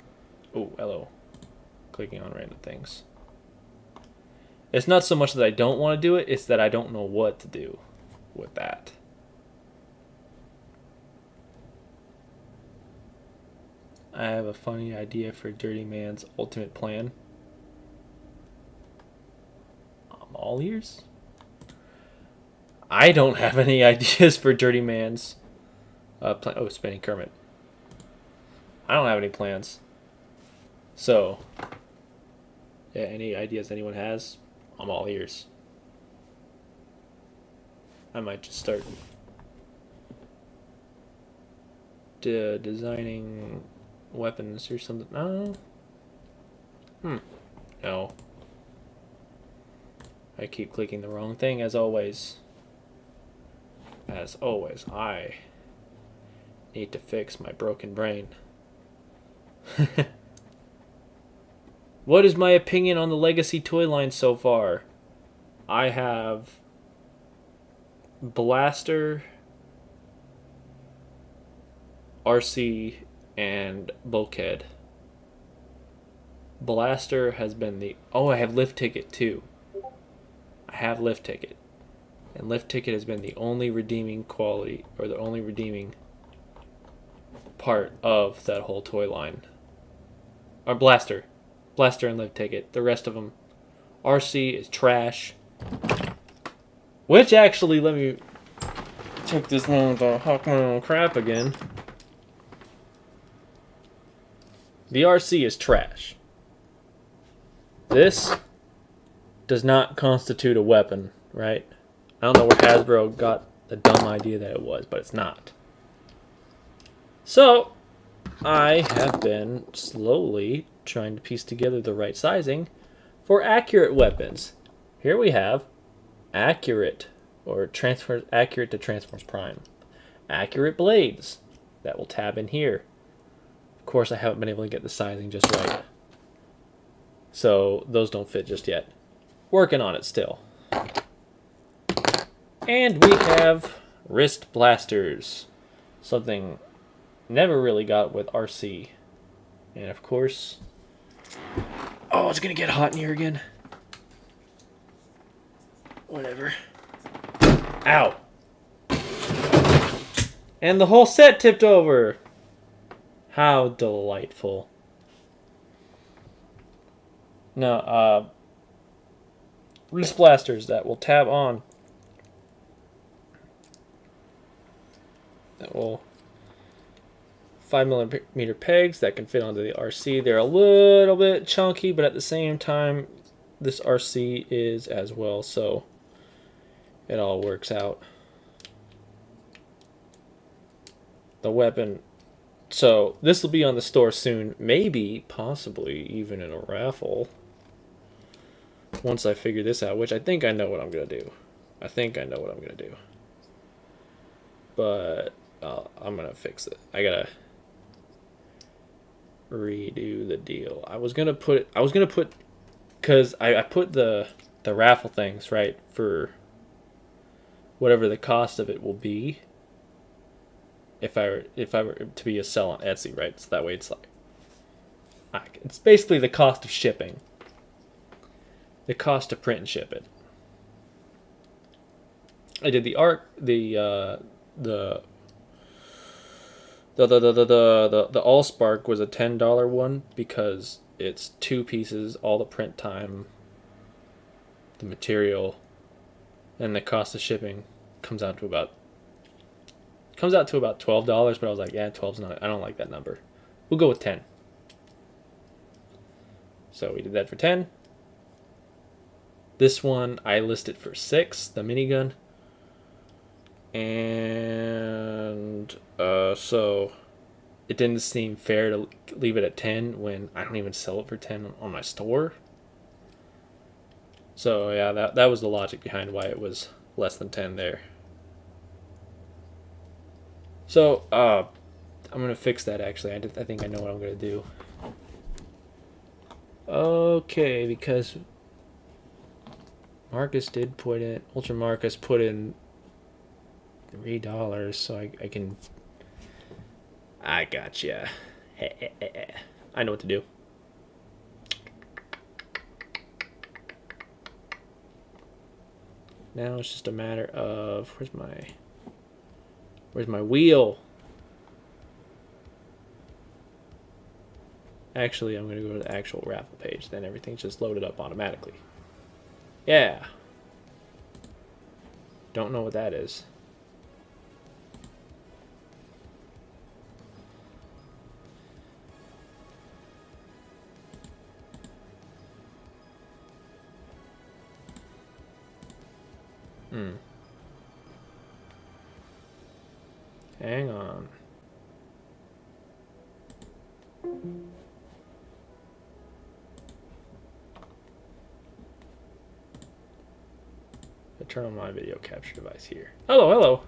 Oh, hello. Clicking on random things. It's not so much that I don't want to do it, it's that I don't know what to do with that. I have a funny idea for Dirty Man's ultimate plan. I'm all ears. I don't have any ideas for Dirty Man's plan. Oh, Spinning Kermit. I don't have any plans. So, yeah, any ideas anyone has, I'm all ears. I might just start designing weapons or something. I don't know. No. I keep clicking the wrong thing as always. As always, I need to fix my broken brain. What is my opinion on the Legacy toy line so far? I have Blaster, RC, and Bulkhead. Blaster has been the... Oh, I have Lift Ticket too. I have Lift Ticket. And Lift Ticket has been the only redeeming quality, or the only redeeming part of that whole toy line. Or Blaster. Blaster and Lift Ticket. The rest of them. RC is trash. Which actually, let me Take this one with the Hawkman crap again. The RC is trash. This does not constitute a weapon, right? I don't know where Hasbro got the dumb idea that it was, but it's not. So, I have been slowly trying to piece together the right sizing for accurate weapons. Here we have accurate, or accurate to Transformers Prime. Accurate blades that will tab in here. Of course, I haven't been able to get the sizing just right. So, those don't fit just yet. Working on it still. And we have wrist blasters. Something never really got with RC. And of course... Oh, it's gonna get hot in here again. Whatever. Ow. And the whole set tipped over. How delightful. Now, wrist blasters that will tab on. That will 5mm pegs that can fit onto the RC. They're a little bit chunky, but at the same time, this RC is as well, so it all works out. The weapon. So this will be on the store soon, maybe, possibly even in a raffle. Once I figure this out, which I think I know what I'm gonna do. I think I know what I'm gonna do. But I'm gonna fix it. I gotta redo the deal. I was gonna put, because I put the raffle things right for whatever the cost of it will be. If I were to be a sell on Etsy, right? So that way it's like, it's basically the cost of shipping. The cost to print and ship it. I did the art, the Allspark was a $10 one because it's 2 pieces, all the print time, the material, and the cost of shipping comes out to about $12. But I was like, yeah, 12's not. I don't like that number. We'll go with 10. So we did that for 10. This one I listed for 6, the minigun. And so it didn't seem fair to leave it at 10 when I don't even sell it for 10 on my store. So yeah, that was the logic behind why it was less than 10 there. So I'm gonna fix that actually. I think I know what I'm gonna do. Okay, because Marcus did put in, Ultra Marcus put in $3, so I can. I gotcha. I know what to do. Now it's just a matter of where's my wheel? Actually, I'm gonna go to the actual raffle page. Then everything's just loaded up automatically. Yeah. Don't know what that is. Hang on. I turn on my video capture device here. Hello, hello.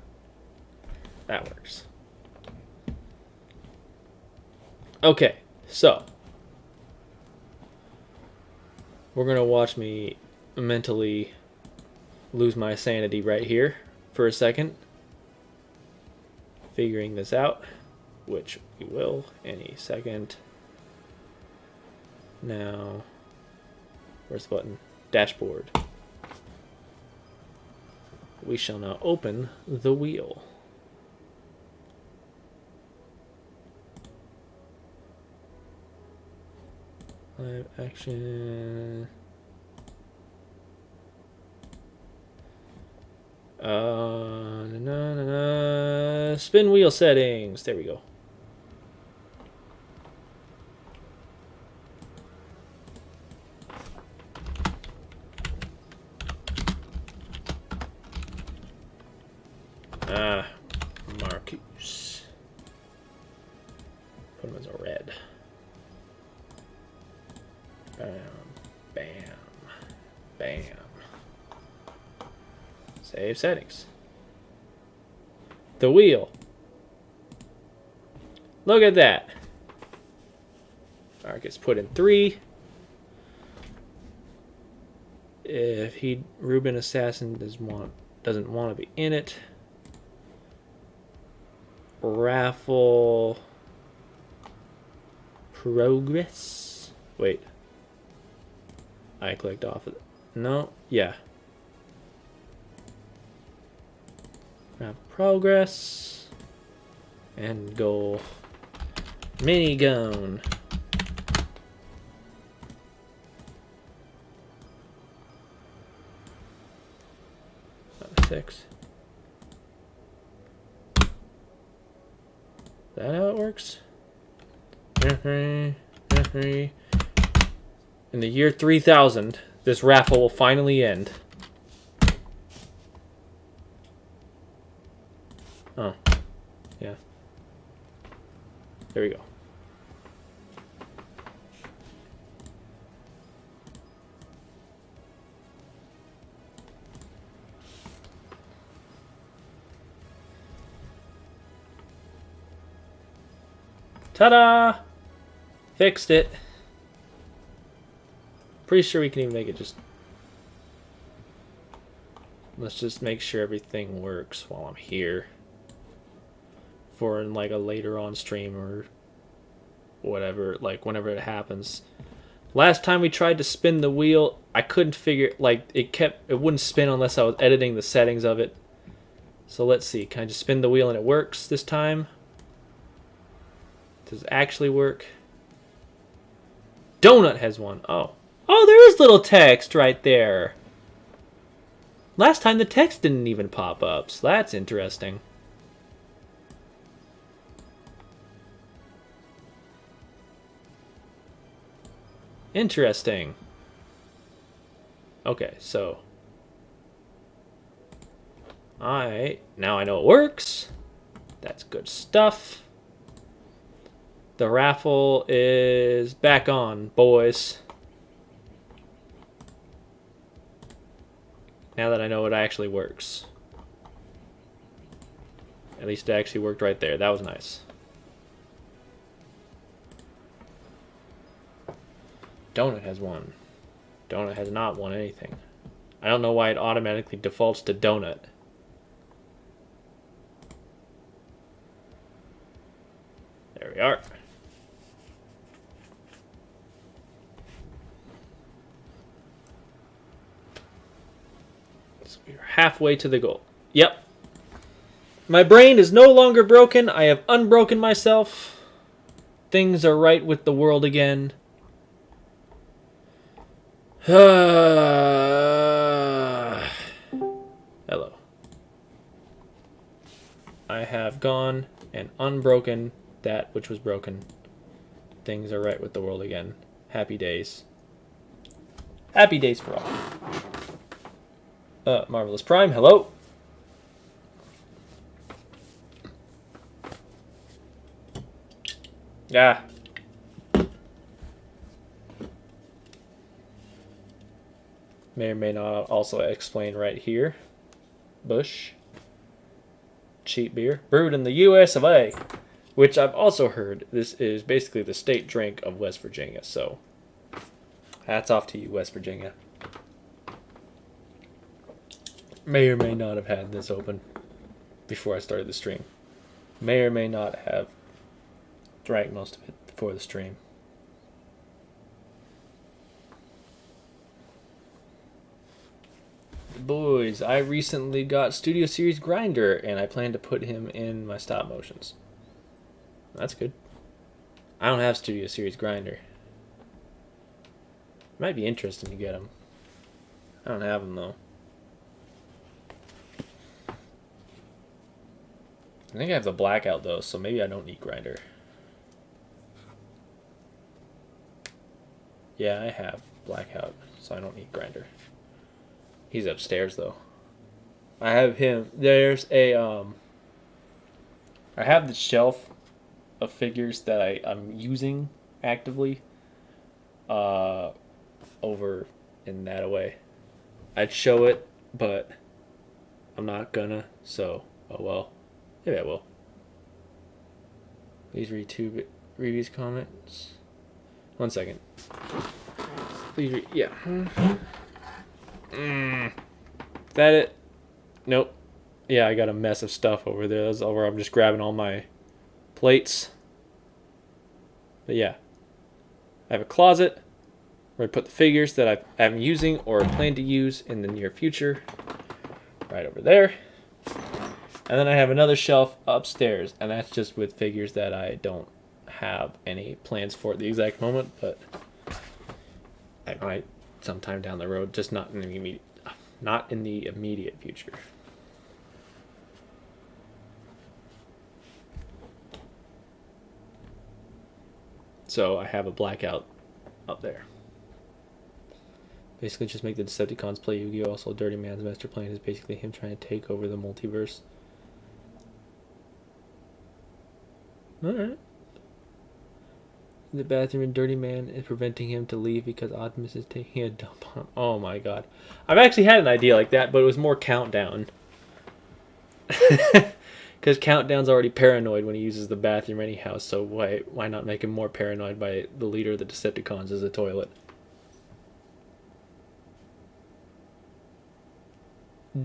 That works. Okay, so we're gonna watch me mentally lose my sanity right here for a second, figuring this out, which we will any second. Now, where's the button? Dashboard. We shall now open the wheel. Live action. Spin wheel settings. There we go. Marcus. Put him as a red. Bam, bam, bam. Save settings. The wheel. Look at that. Marcus put in 3. If Reuben Assassin doesn't want to be in it. Raffle progress. Wait. I clicked off of it. No, yeah. Raffle progress. And goal. Minigun. 6. Is that how it works? In the year 3000, this raffle will finally end. Oh, yeah. There we go. Ta-da! Fixed it. Pretty sure we can even make it just... Let's just make sure everything works while I'm here. For like a later on stream or whatever, like whenever it happens. Last time we tried to spin the wheel, I couldn't figure, like it wouldn't spin unless I was editing the settings of it. So let's see, can I just spin the wheel and it works this time? Does it actually work? Donut has one. Oh. Oh, there is little text right there. Last time the text didn't even pop up, so that's interesting. Interesting. Okay, so. Alright, now I know it works. That's good stuff. The raffle is back on, boys. Now that I know it actually works. At least it actually worked right there. That was nice. Donut has won. Donut has not won anything. I don't know why it automatically defaults to Donut. There we are. So we're halfway to the goal. Yep. My brain is no longer broken. I have unbroken myself. Things are right with the world again. Hello. I have gone and unbroken that which was broken. Things are right with the world again. Happy days. Happy days for all. Marvelous Prime, hello. Yeah. May or may not also explain right here. Bush. Cheap beer. Brewed in the US of A. Which I've also heard this is basically the state drink of West Virginia. So, hats off to you, West Virginia. May or may not have had this open before I started the stream. May or may not have drank most of it before the stream. Boys, I recently got Studio Series Grinder, and I plan to put him in my stop motions. That's good. I don't have Studio Series Grinder. Might be interesting to get him. I don't have him though. I think I have the blackout though, so maybe I don't need grinder. Yeah, I have blackout, so I don't need grinder. He's upstairs though. I have him. There's a I have the shelf of figures that I'm using actively. Over in that way. I'd show it, but I'm not gonna. So, oh well. Maybe I will. Please read these comments. 1 second. Please read. Yeah. That it? Nope. Yeah, I got a mess of stuff over there. That's where I'm just grabbing all my plates. But yeah. I have a closet where I put the figures that I'm using or plan to use in the near future. Right over there. And then I have another shelf upstairs, and that's just with figures that I don't have any plans for at the exact moment, but I might sometime down the road, just not in the immediate future. So I have a blackout up there. Basically, just make the Decepticons play Yu-Gi-Oh! Also, Dirty Man's master plan is basically him trying to take over the multiverse. Alright. The bathroom in Dirty Man is preventing him to leave because Optimus is taking a dump on him. Oh my god. I've actually had an idea like that, but it was more Countdown. Because Countdown's already paranoid when he uses the bathroom anyhow, so why not make him more paranoid by the leader of the Decepticons as a toilet?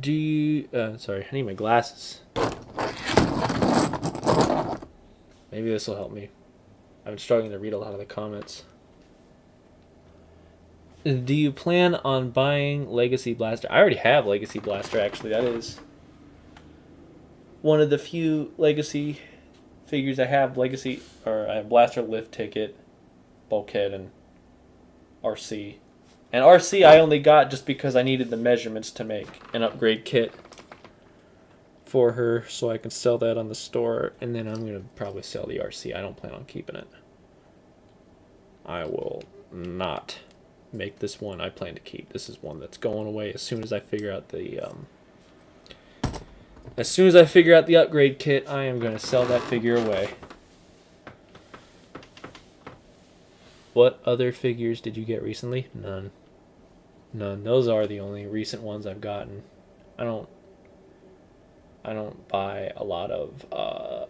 Sorry, I need my glasses. Maybe this will help me. I've been struggling to read a lot of the comments. Do you plan on buying Legacy Blaster? I already have Legacy Blaster, actually. That is one of the few Legacy figures I have. I have Blaster Lift Ticket, Bulkhead, and RC. And RC I only got just because I needed the measurements to make an upgrade kit for her, so I can sell that on the store, and then I'm going to probably sell the RC. I don't plan on keeping it. I will not make this one I plan to keep. This is one that's going away as soon as I figure out the upgrade kit. I am going to sell that figure away. What other figures did you get recently? None. Those are the only recent ones I've gotten. I don't buy a lot of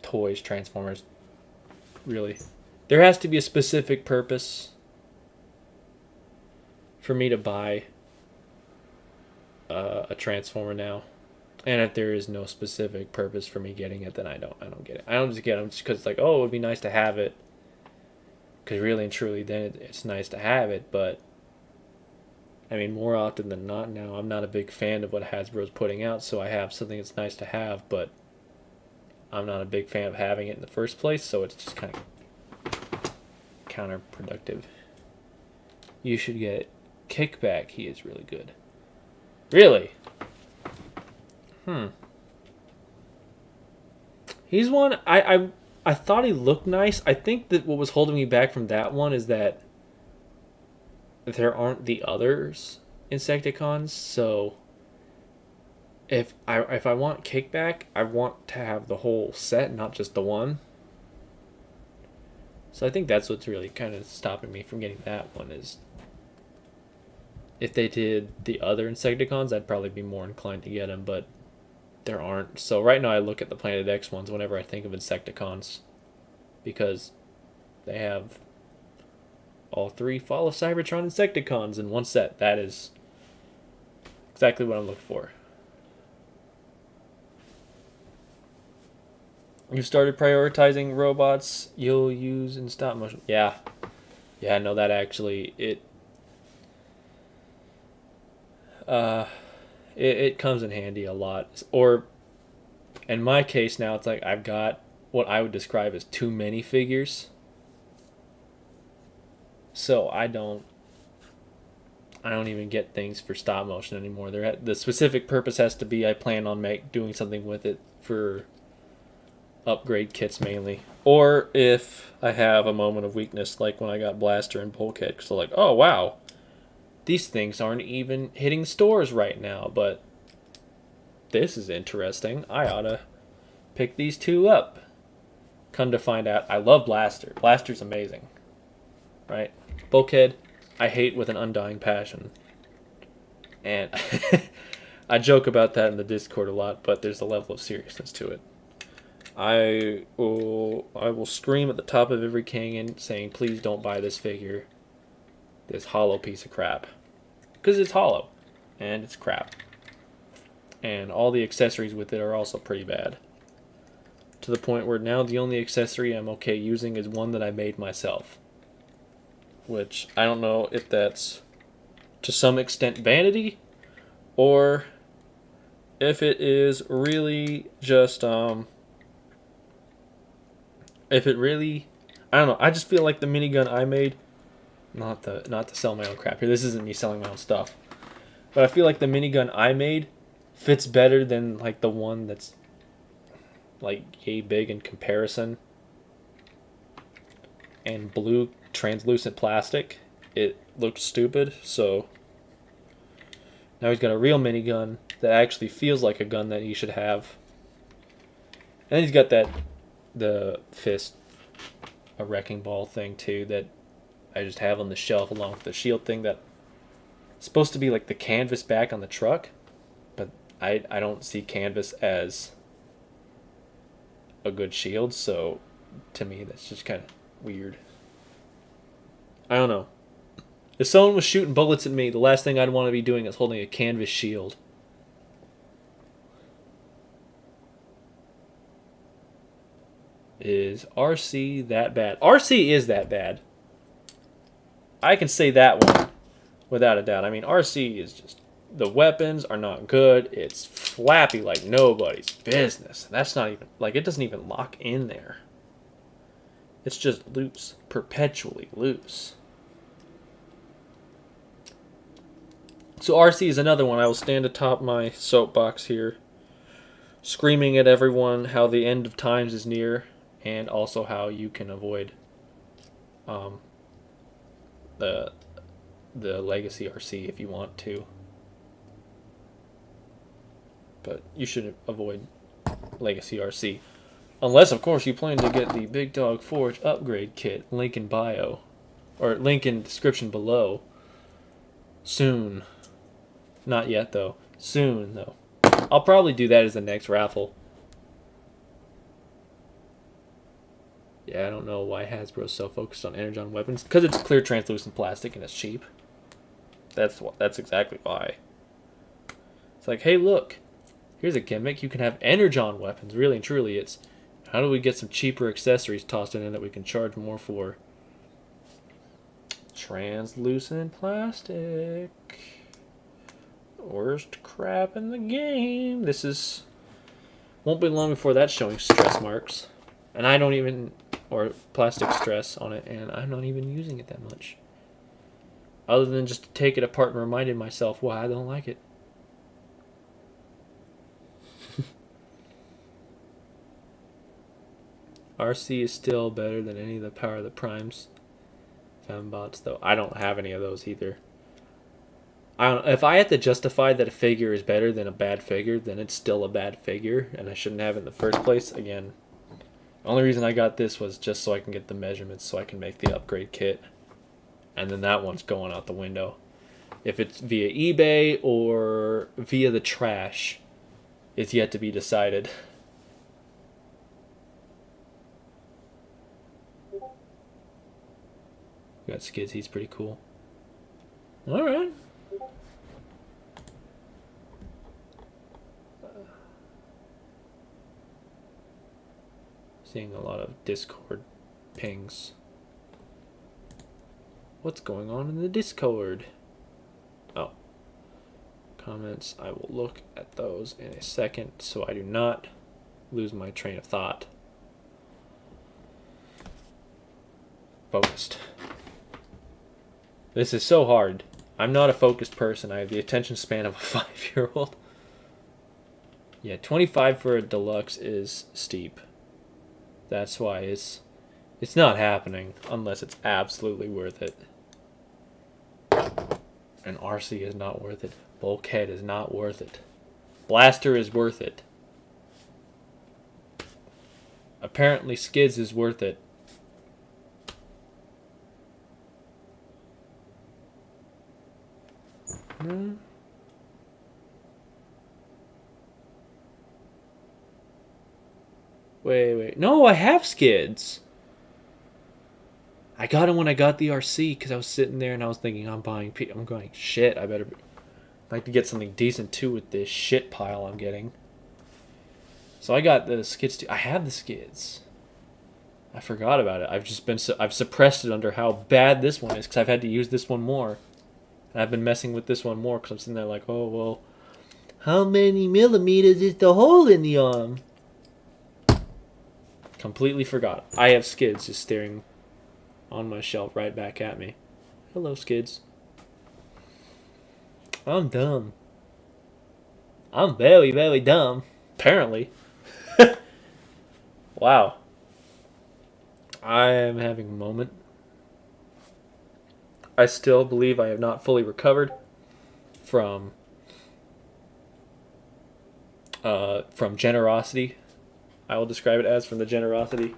toys, Transformers, really. There has to be a specific purpose for me to buy a Transformer now. And if there is no specific purpose for me getting it, then I don't get it. I don't just get them just because it's like, oh, it would be nice to have it. Because really and truly, then it's nice to have it, but I mean, more often than not now, I'm not a big fan of what Hasbro's putting out, so I have something that's nice to have, but I'm not a big fan of having it in the first place, so it's just kind of counterproductive. You should get Kickback. He is really good. Really? He's one, I thought he looked nice. I think that what was holding me back from that one is that there aren't the others Insecticons, so if I want Kickback, I want to have the whole set, not just the one. So I think that's what's really kind of stopping me from getting that one, is if they did the other Insecticons, I'd probably be more inclined to get them, but there aren't. So right now I look at the Planet X ones whenever I think of Insecticons, because they have all 3 Fall of Cybertron Insecticons in one set. That is exactly what I'm looking for. You started prioritizing robots you'll use in stop motion. Yeah, no, that actually, it comes in handy a lot. Or in my case now, it's like I've got what I would describe as too many figures. So I don't I don't even get things for stop motion anymore. The specific purpose has to be I plan on doing something with it for upgrade kits mainly. Or if I have a moment of weakness, like when I got Blaster and Bulkhead, because I'm like, oh wow, these things aren't even hitting stores right now, but this is interesting. I ought to pick these two up. Come to find out, I love Blaster. Blaster's amazing. Right? Bulkhead, I hate with an undying passion. And I joke about that in the Discord a lot, but there's a level of seriousness to it. I will scream at the top of every canyon saying, please don't buy this figure. This hollow piece of crap. Because it's hollow. And it's crap. And all the accessories with it are also pretty bad. To the point where now the only accessory I'm okay using is one that I made myself. Which, I don't know if that's to some extent vanity, or if it is really just, if it really, I don't know, I just feel like the minigun I made, not to sell my own crap here, this isn't me selling my own stuff, but I feel like the minigun I made fits better than like the one that's like yay big in comparison, and blue translucent plastic. It looked stupid, so now he's got a real minigun that actually feels like a gun that he should have. And he's got the fist, a wrecking ball thing too, that I just have on the shelf along with the shield thing that's supposed to be like the canvas back on the truck, but I don't see canvas as a good shield, so to me that's just kind of weird. I don't know. If someone was shooting bullets at me, the last thing I'd want to be doing is holding a canvas shield. Is RC that bad? RC is that bad. I can say that one without a doubt. I mean, RC is just, the weapons are not good. It's flappy like nobody's business. That's not even, like, it doesn't even lock in there. It's just loose, perpetually loose. So RC is another one. I will stand atop my soapbox here, screaming at everyone how the end of times is near, and also how you can avoid the legacy RC if you want to. But you should avoid legacy RC. Unless, of course, you plan to get the Big Dog Forge upgrade kit. Link in bio. Or link in description below. Soon. Not yet, though. Soon, though. I'll probably do that as the next raffle. Yeah, I don't know why Hasbro's so focused on energon weapons. Because it's clear translucent plastic and it's cheap. That's exactly why. It's like, hey, look. Here's a gimmick. You can have energon weapons. Really and truly, it's how do we get some cheaper accessories tossed in that we can charge more for? Translucent plastic. Worst crap in the game. This is... Won't be long before that's showing stress marks. And I don't even... Or plastic stress on it. And I'm not even using it that much. Other than just to take it apart and reminding myself why I don't like it. RC is still better than any of the Power of the Primes fembots, though. I don't have any of those either. If I had to justify that a figure is better than a bad figure, then it's still a bad figure, and I shouldn't have it in the first place. Again, the only reason I got this was just so I can get the measurements so I can make the upgrade kit. And then that one's going out the window. If it's via eBay or via the trash, it's yet to be decided. Got Skids, he's pretty cool. Alright. Seeing a lot of Discord pings. What's going on in the Discord? Oh. Comments. I will look at those in a second so I do not lose my train of thought. Focused. This is so hard. I'm not a focused person. I have the attention span of a 5-year-old. Yeah, 25 for a deluxe is steep. That's why it's not happening unless it's absolutely worth it. And RC is not worth it. Bulkhead is not worth it. Blaster is worth it. Apparently Skids is worth it. No. Wait. No, I have Skids. I got them when I got the RC because I was sitting there and I was thinking I'm going, shit, I better like to get something decent too with this shit pile I'm getting. So I got the Skids too. I have the Skids. I forgot about it. I've suppressed it under how bad this one is because I've had to use this one more. And I've been messing with this one more because I'm sitting there like, oh, well, how many millimeters is the hole in the arm? Completely forgot. I have Skids just staring on my shelf right back at me. Hello, Skids. I'm dumb. I'm very, very dumb. Apparently. Wow. I am having a moment. I still believe I have not fully recovered from generosity. I will describe it as from the generosity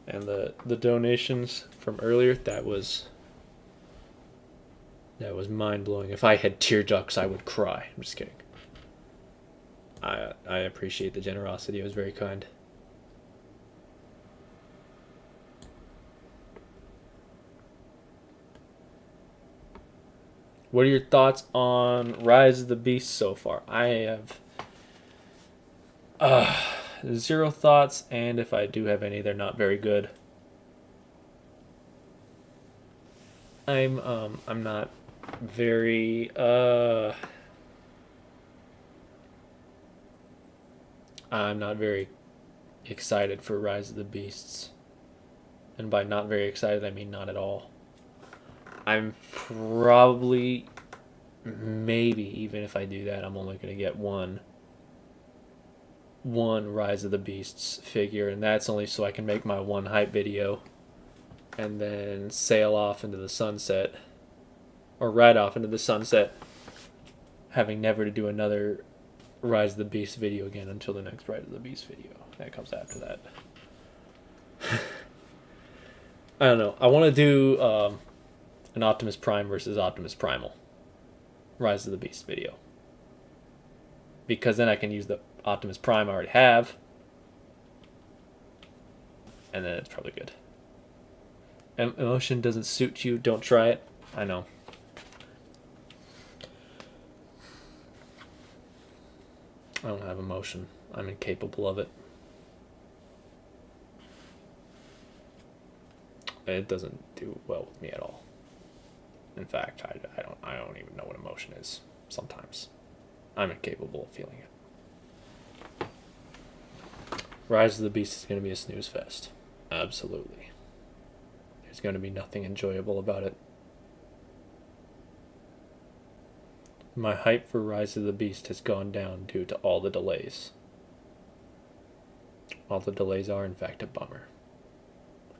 and the donations from earlier. That was mind-blowing. If I had tear ducts, I would cry. I'm just kidding. I appreciate the generosity. It was very kind. What are your thoughts on Rise of the Beast so far? I have zero thoughts, and if I do have any, they're not very good. I'm not very I'm not very excited for Rise of the Beasts. And by not very excited, I mean not at all. I'm probably, maybe, even if I do that, I'm only going to get one Rise of the Beasts figure, and that's only so I can make my one hype video and then sail off into the sunset, or ride off into the sunset, having never to do another Rise of the Beast video again until the next Rise of the Beast video. That comes after that. I don't know. I want to do an Optimus Prime versus Optimus Primal Rise of the Beast video, because then I can use the Optimus Prime I already have, and then it's probably good. Emotion doesn't suit you, don't try it. I know. I don't have emotion. I'm incapable of it. It doesn't do well with me at all. In fact, I don't even know what emotion is sometimes. I'm incapable of feeling it. Rise of the Beast is going to be a snooze fest. Absolutely. There's going to be nothing enjoyable about it. My hype for Rise of the Beast has gone down due to all the delays. All the delays are, in fact, a bummer.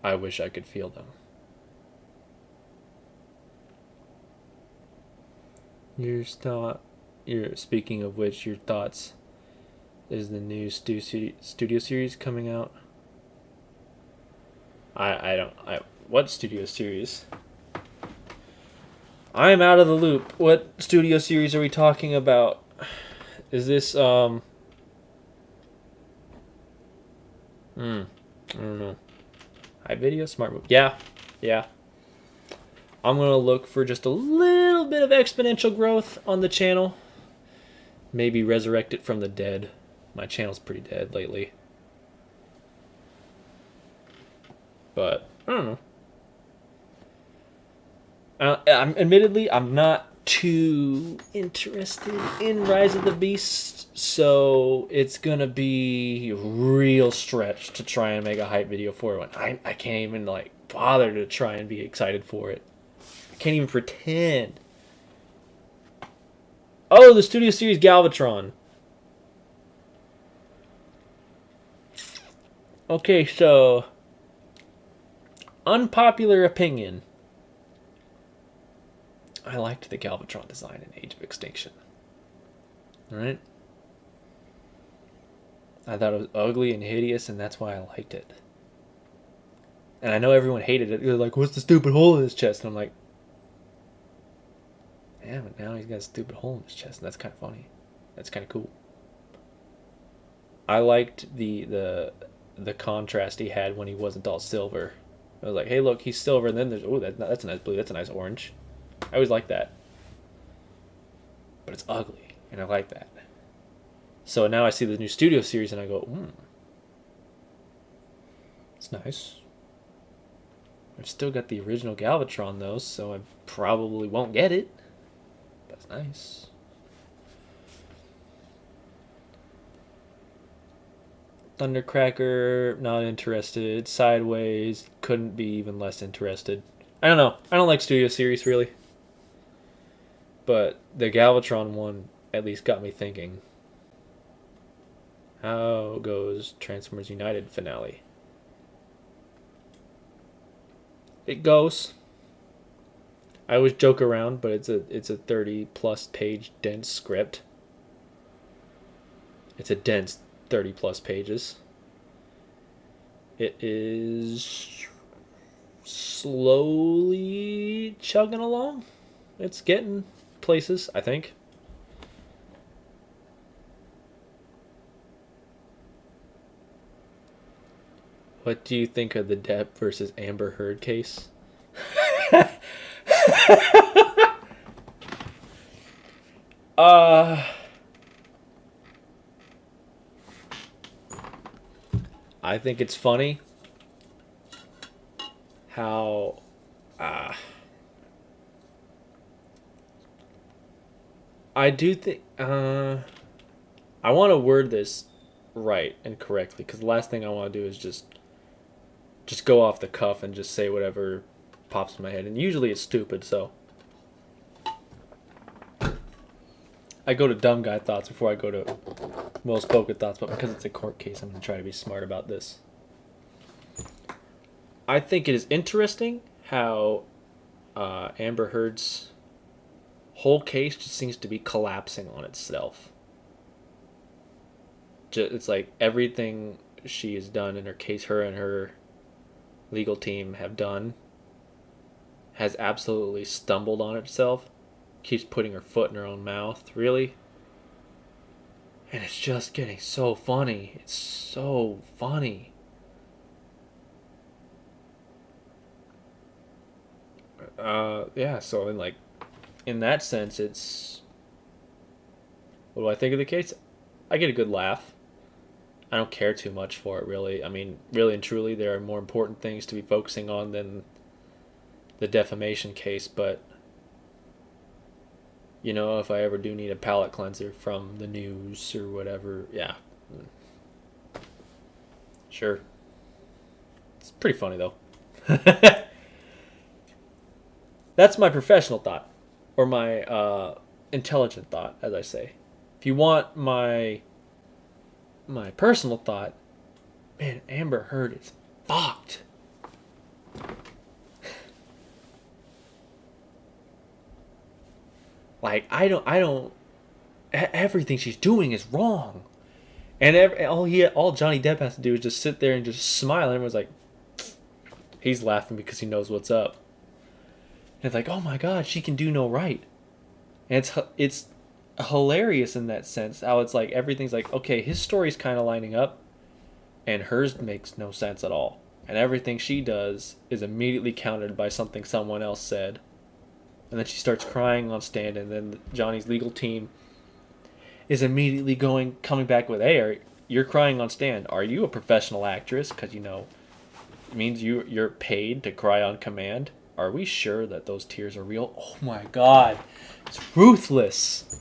I wish I could feel them. Speaking of which, your thoughts, is the new studio series coming out? What studio series? I am out of the loop. What studio series are we talking about? Is this I don't know. High video, smart move. Yeah. I'm gonna look for just a little bit of exponential growth on the channel. Maybe resurrect it from the dead. My channel's pretty dead lately. But I don't know. Admittedly, I'm not too interested in Rise of the Beast, so it's gonna be real stretch to try and make a hype video for it. I can't even bother to try and be excited for it. I can't even pretend Oh, the Studio Series Galvatron. Okay, so unpopular opinion. I liked the Galvatron design in Age of Extinction. Alright? I thought it was ugly and hideous, and that's why I liked it. And I know everyone hated it. They're like, what's the stupid hole in his chest? And I'm like, yeah, but now he's got a stupid hole in his chest, and that's kind of funny. That's kind of cool. I liked the contrast he had when he wasn't all silver. I was like, hey, look, he's silver, and then there's, oh, that's a nice blue, that's a nice orange. I always like that. But it's ugly, and I like that. So now I see the new Studio Series, and I go, it's nice. I've still got the original Galvatron, though, so I probably won't get it. But it's nice. Thundercracker, not interested. Sideways, couldn't be even less interested. I don't know. I don't like Studio Series, really. But the Galvatron one at least got me thinking. How goes Transformers United finale? It goes. I always joke around, but it's a 30-plus page dense script. It's a dense 30-plus pages. It is slowly chugging along. It's getting places, I think. What do you think of the Depp versus Amber Heard case? I think it's funny how I do think I want to word this right and correctly, because the last thing I want to do is just go off the cuff and just say whatever pops in my head, and usually it's stupid, so I go to dumb guy thoughts before I go to well-spoken thoughts, but because it's a court case, I'm going to try to be smart about this. I think it is interesting how Amber Heard's whole case just seems to be collapsing on itself. It's like everything she has done in her case, her and her legal team have done, has absolutely stumbled on itself. Keeps putting her foot in her own mouth, really. And it's just getting so funny. It's so funny. Yeah, so in that sense, it's... What do I think of the case? I get a good laugh. I don't care too much for it, really. I mean, really and truly, there are more important things to be focusing on than the defamation case, but you know, if I ever do need a palate cleanser from the news or whatever, yeah. Sure. It's pretty funny, though. That's my professional thought, or my intelligent thought, as I say. If you want my personal thought, man, Amber Heard is fucked. Like, I don't. Everything she's doing is wrong, and all Johnny Depp has to do is just sit there and just smile, and everyone's like, he's laughing because he knows what's up. And it's like, oh my God, she can do no right, and it's hilarious in that sense. How it's like everything's like, okay, his story's kind of lining up, and hers makes no sense at all, and everything she does is immediately countered by something someone else said. And then she starts crying on stand, and then Johnny's legal team is immediately coming back with, hey, you're crying on stand. Are you a professional actress? Because, you know, it means you're paid to cry on command. Are we sure that those tears are real? Oh my God. It's ruthless.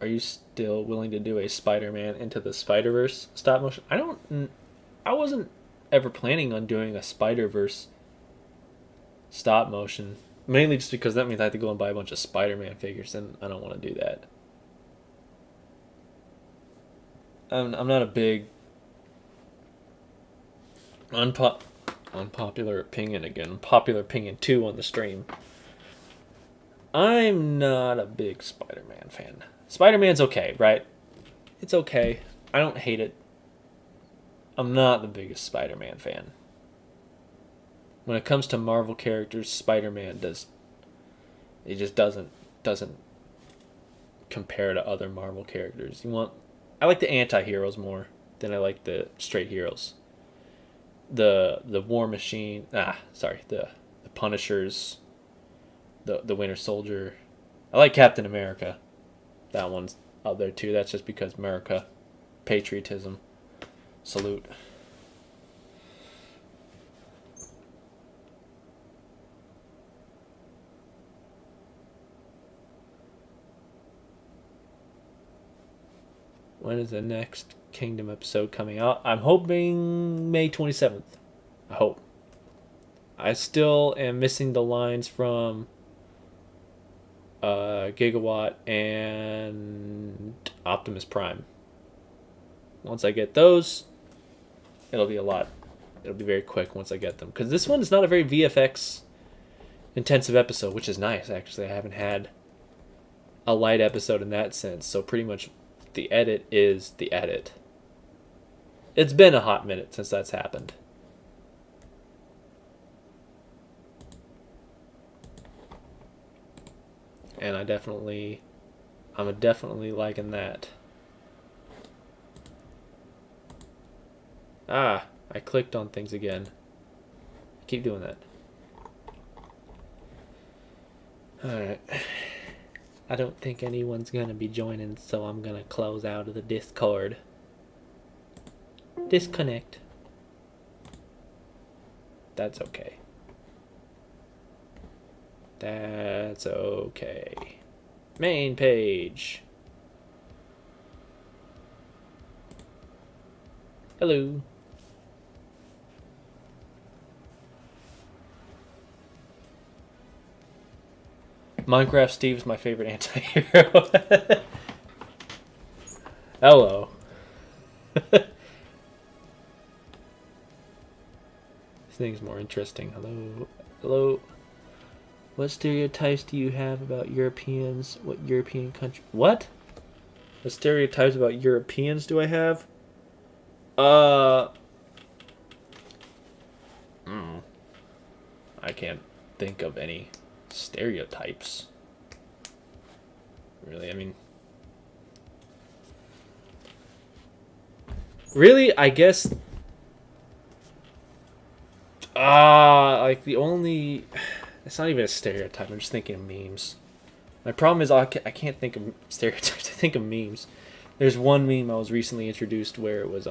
Are you still willing to do a Spider-Man Into the Spider-Verse stop motion? I wasn't ever planning on doing a Spider-Verse stop motion. Mainly just because that means I have to go and buy a bunch of Spider-Man figures, and I don't want to do that. I'm not a big unpopular opinion again. Popular opinion 2 on the stream. I'm not a big Spider-Man fan. Spider-Man's okay, right? It's okay. I don't hate it. I'm not the biggest Spider-Man fan. When it comes to Marvel characters, Spider-Man just doesn't compare to other Marvel characters. I like the anti-heroes more than I like the straight heroes. The War Machine, the Punishers, the Winter Soldier. I like Captain America. That one's up there too. That's just because America, patriotism, salute. When is the next Kingdom episode coming out? I'm hoping May 27th. I hope. I still am missing the lines from Gigawatt and Optimus Prime. Once I get those, it'll be very quick once I get them. Because this one is not a very VFX intensive episode, which is nice, actually. I haven't had a light episode in that sense. So pretty much the edit is the edit. It's been a hot minute since that's happened. And I'm definitely liking that. I clicked on things again. Keep doing that. Alright. I don't think anyone's gonna be joining, so I'm gonna close out of the Discord. Disconnect. That's okay. That's okay. Main page. Hello. Minecraft Steve is my favorite anti-hero. Hello. This thing's more interesting. Hello. Hello. What stereotypes do you have about Europeans? What European country? What? What stereotypes about Europeans do I have? I can't think of any stereotypes. Really, I mean... Really, I guess... like the only... It's not even a stereotype, I'm just thinking of memes. My problem is I can't think of stereotypes, I think of memes. There's one meme I was recently introduced where it was,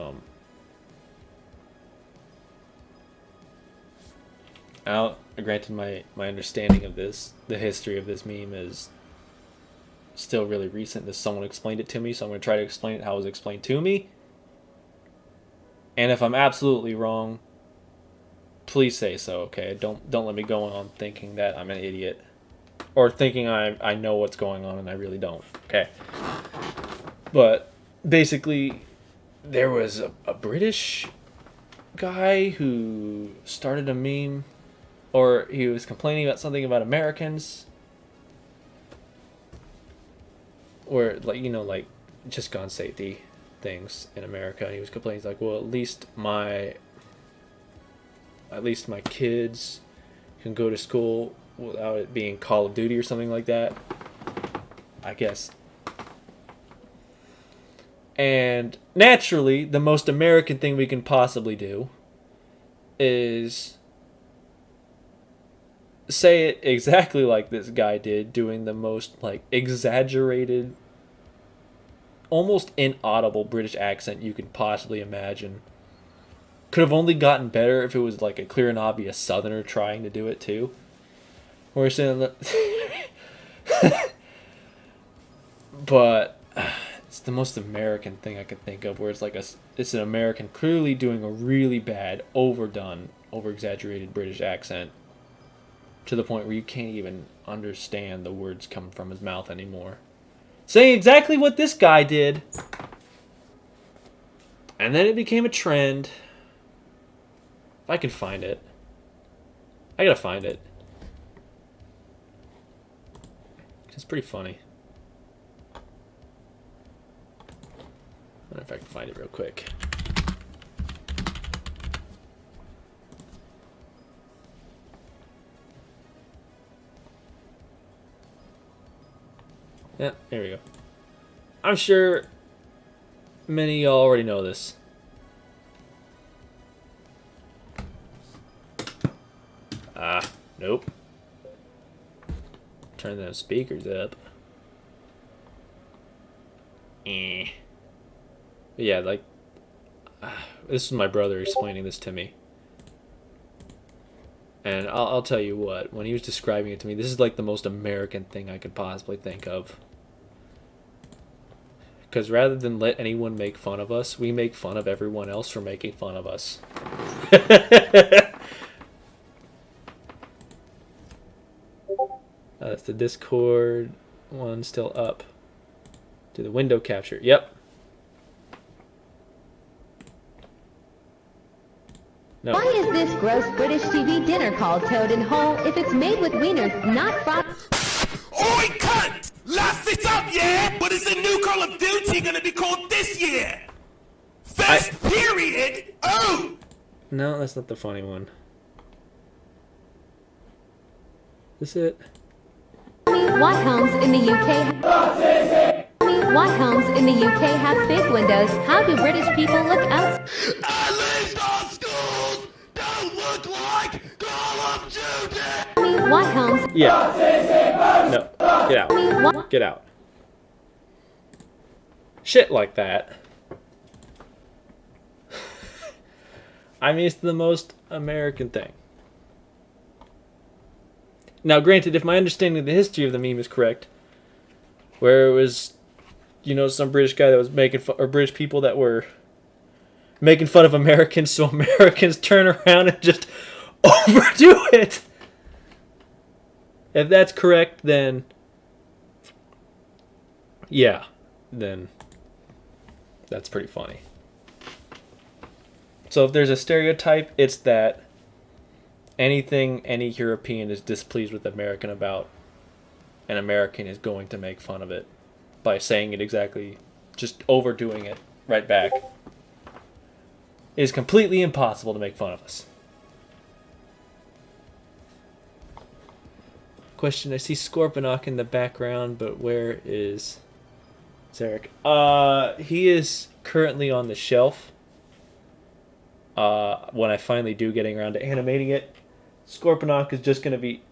granted, my understanding of this, the history of this meme is still really recent. As someone explained it to me, so I'm going to try to explain it how it was explained to me. And if I'm absolutely wrong, please say so, okay? Don't let me go on thinking that I'm an idiot. Or thinking I know what's going on and I really don't, okay? But basically, there was a British guy who started a meme, or he was complaining about something about Americans, or like just gun safety things in America. And he was complaining, he's like, well, at least my kids can go to school without it being Call of Duty or something like that, I guess. And naturally, the most American thing we can possibly do is say it exactly like this guy did, doing the most like exaggerated, almost inaudible British accent you could possibly imagine. Could have only gotten better if it was like a clear and obvious Southerner trying to do it too. We're saying that, but it's the most American thing I could think of, where it's like it's an American clearly doing a really bad, overdone, over-exaggerated British accent to the point where you can't even understand the words coming from his mouth anymore. Saying exactly what this guy did. And then it became a trend. If I can find it. I gotta find it. It's pretty funny. I don't know if I can find it real quick. Yeah, there we go. I'm sure many of y'all already know this. Nope. Turn those speakers up. But yeah, like, this is my brother explaining this to me. And I'll tell you what, when he was describing it to me, this is like the most American thing I could possibly think of. Because rather than let anyone make fun of us, we make fun of everyone else for making fun of us. That's the Discord one still up. Do the window capture. Yep. No. Why is this gross British TV dinner called Toad and Hole if it's made with wieners, not fried? Oi, cunt! Laugh it up, yeah? What is the new Call of Duty gonna be called this year? First period? Oh! No, that's not the funny one. Is it? Why homes in the UK? Why homes in the UK have big windows? How do British people look out? At least our schools don't look like Call of Duty! Why homes? Yeah. No. Get out. Get out. Shit like that. I mean, it's the most American thing. Now, granted, if my understanding of the history of the meme is correct, where it was, you know, some British guy that was making fun, or British people that were making fun of Americans, so Americans turn around and just overdo it. If that's correct, then yeah, then that's pretty funny. So if there's a stereotype, it's that anything any European is displeased with American about, an American is going to make fun of it by saying it exactly, just overdoing it right back. It is completely impossible to make fun of us. Question, I see Scorponok in the background, but where is Zarek? He is currently on the shelf. When I finally do getting around to animating it, Scorponok is just going to be...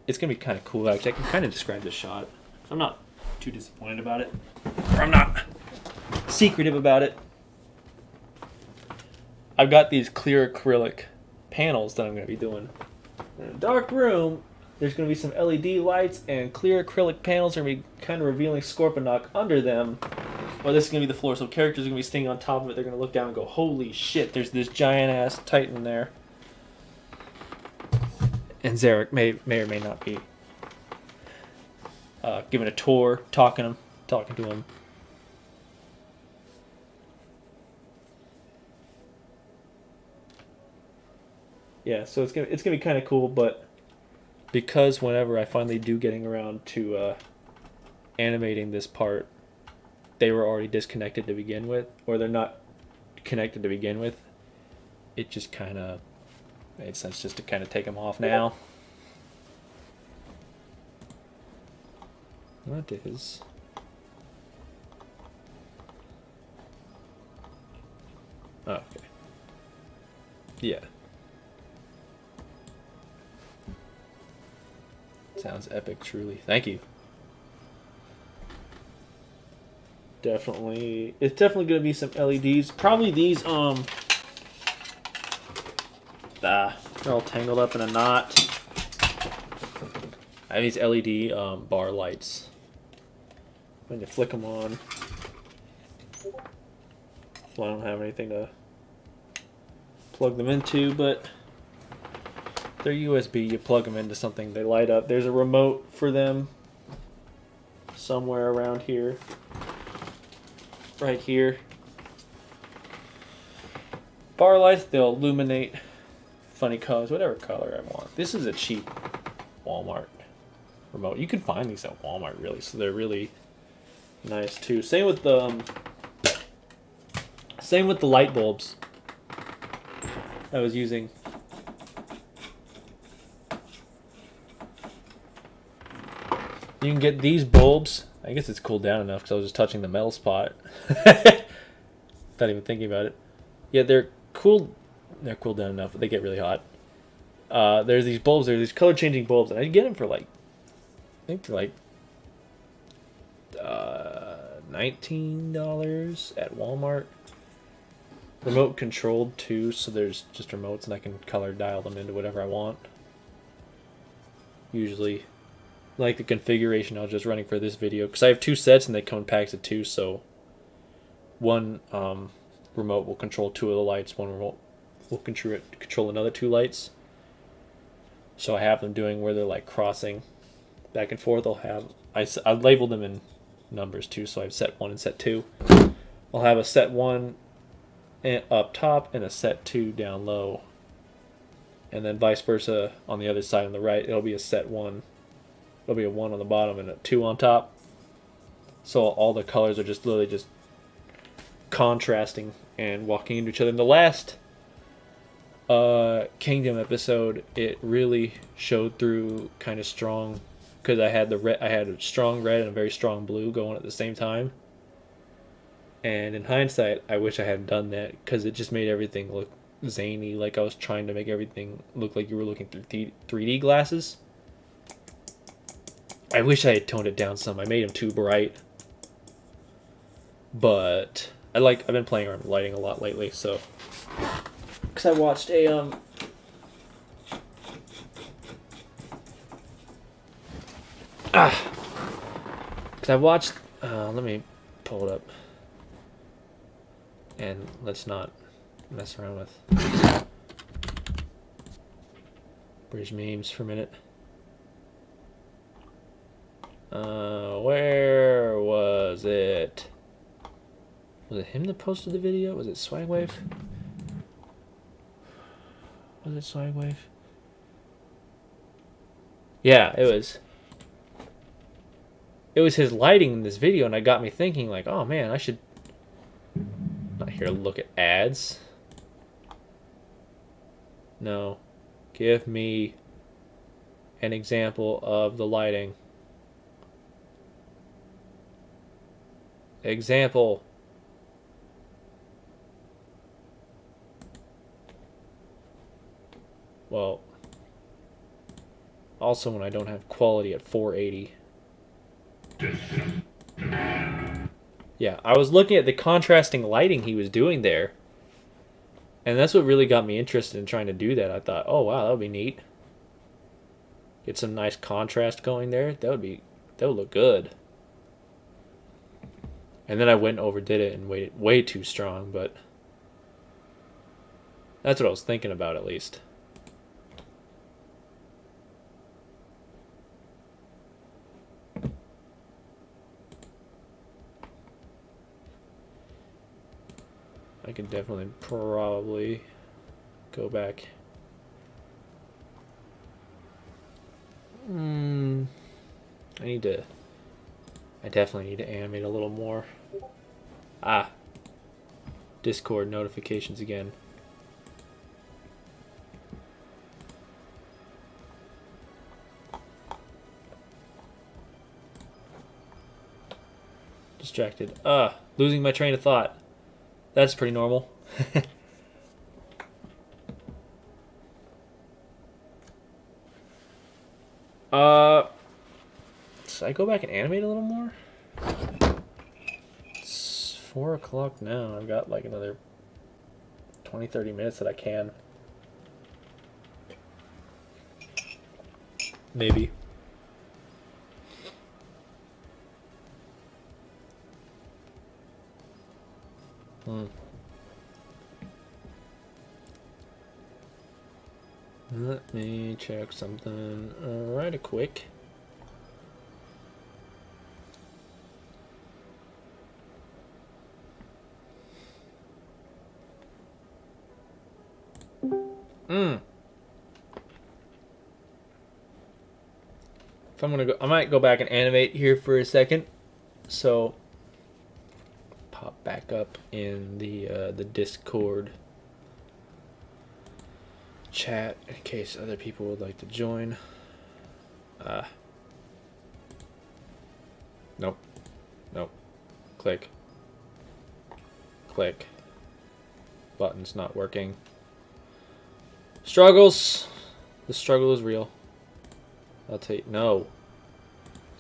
It's going to be kind of cool, actually. I can kind of describe this shot. I'm not too disappointed about it. Or I'm not secretive about it. I've got these clear acrylic panels that I'm going to be doing. In a dark room, there's going to be some LED lights, and clear acrylic panels are going to be kind of revealing Scorponok under them. Well, this is going to be the floor, so characters are going to be standing on top of it. They're going to look down and go, holy shit, there's this giant-ass Titan there. And Zarek may or may not be giving a tour, talking to him. Yeah, so it's gonna be kind of cool, but because whenever I finally do getting around to animating this part, they were already disconnected to begin with, or they're not connected to begin with, it just kind of made sense just to kind of take them off now. What is... Oh, okay. Yeah. Sounds epic, truly. Thank you. Definitely, it's definitely gonna be some LEDs. Probably these they're all tangled up in a knot. I have these LED bar lights. I'm going to flick them on. So I don't have anything to plug them into, but they're USB. You plug them into something, they light up. There's a remote for them somewhere around here. Right here. Bar lights, they'll illuminate funny colors, whatever color I want. This is a cheap Walmart remote. You can find these at Walmart, really, so they're really nice too. Same with the light bulbs I was using. You can get these bulbs. I guess it's cooled down enough because I was just touching the metal spot. Not even thinking about it. Yeah, they're cooled. They're cooled down enough, but they get really hot. There's these bulbs. There's these color changing bulbs, and I get them for like, I think they're like $19 at Walmart. Remote controlled too, so there's just remotes, and I can color dial them into whatever I want. Usually, like the configuration I was just running for this video, because I have two sets and they come in packs of two, so one remote will control two of the lights, one remote will control another two lights. So I have them doing where they're like crossing back and forth. I labeled them in numbers too, so I have set 1 and set 2. I'll have a set 1 up top and a set 2 down low, and then vice versa on the other side on the right. It'll be a set 1. It'll be a 1 on the bottom and a 2 on top. So all the colors are just literally just contrasting and walking into each other. In the last Kingdom episode, it really showed through kind of strong, because I had a strong red and a very strong blue going at the same time. And in hindsight, I wish I hadn't done that, because it just made everything look zany, like I was trying to make everything look like you were looking through 3D glasses. I wish I had toned it down some. I made them too bright. But I've been playing around with lighting a lot lately, so because I watched a let me pull it up. And let's not mess around with British memes for a minute. Where was it? Was it him that posted the video? Was it Swagwave? Was it Swagwave? Yeah, it was. It was his lighting in this video, and it got me thinking, like, oh man, I should not here to look at ads. No. Give me an example of the lighting. Example. Well, also when I don't have quality at 480. Yeah, I was looking at the contrasting lighting he was doing there. And that's what really got me interested in trying to do that. I thought, oh wow, that would be neat. Get some nice contrast going there. That would look good. And then I went and overdid it and waited way too strong, but that's what I was thinking about, at least. I could definitely probably go back. I definitely need to animate a little more. Discord notifications again. Distracted. Losing my train of thought. That's pretty normal. Should I go back and animate a little more? It's 4 o'clock now. I've got like another 20-30 minutes that I can. Maybe. Let me check something right quick. If I'm gonna go, I might go back and animate here for a second. So pop back up in the Discord chat in case other people would like to join. Nope. Nope. Click. Click. Button's not working. Struggles. The struggle is real. I'll tell you. No.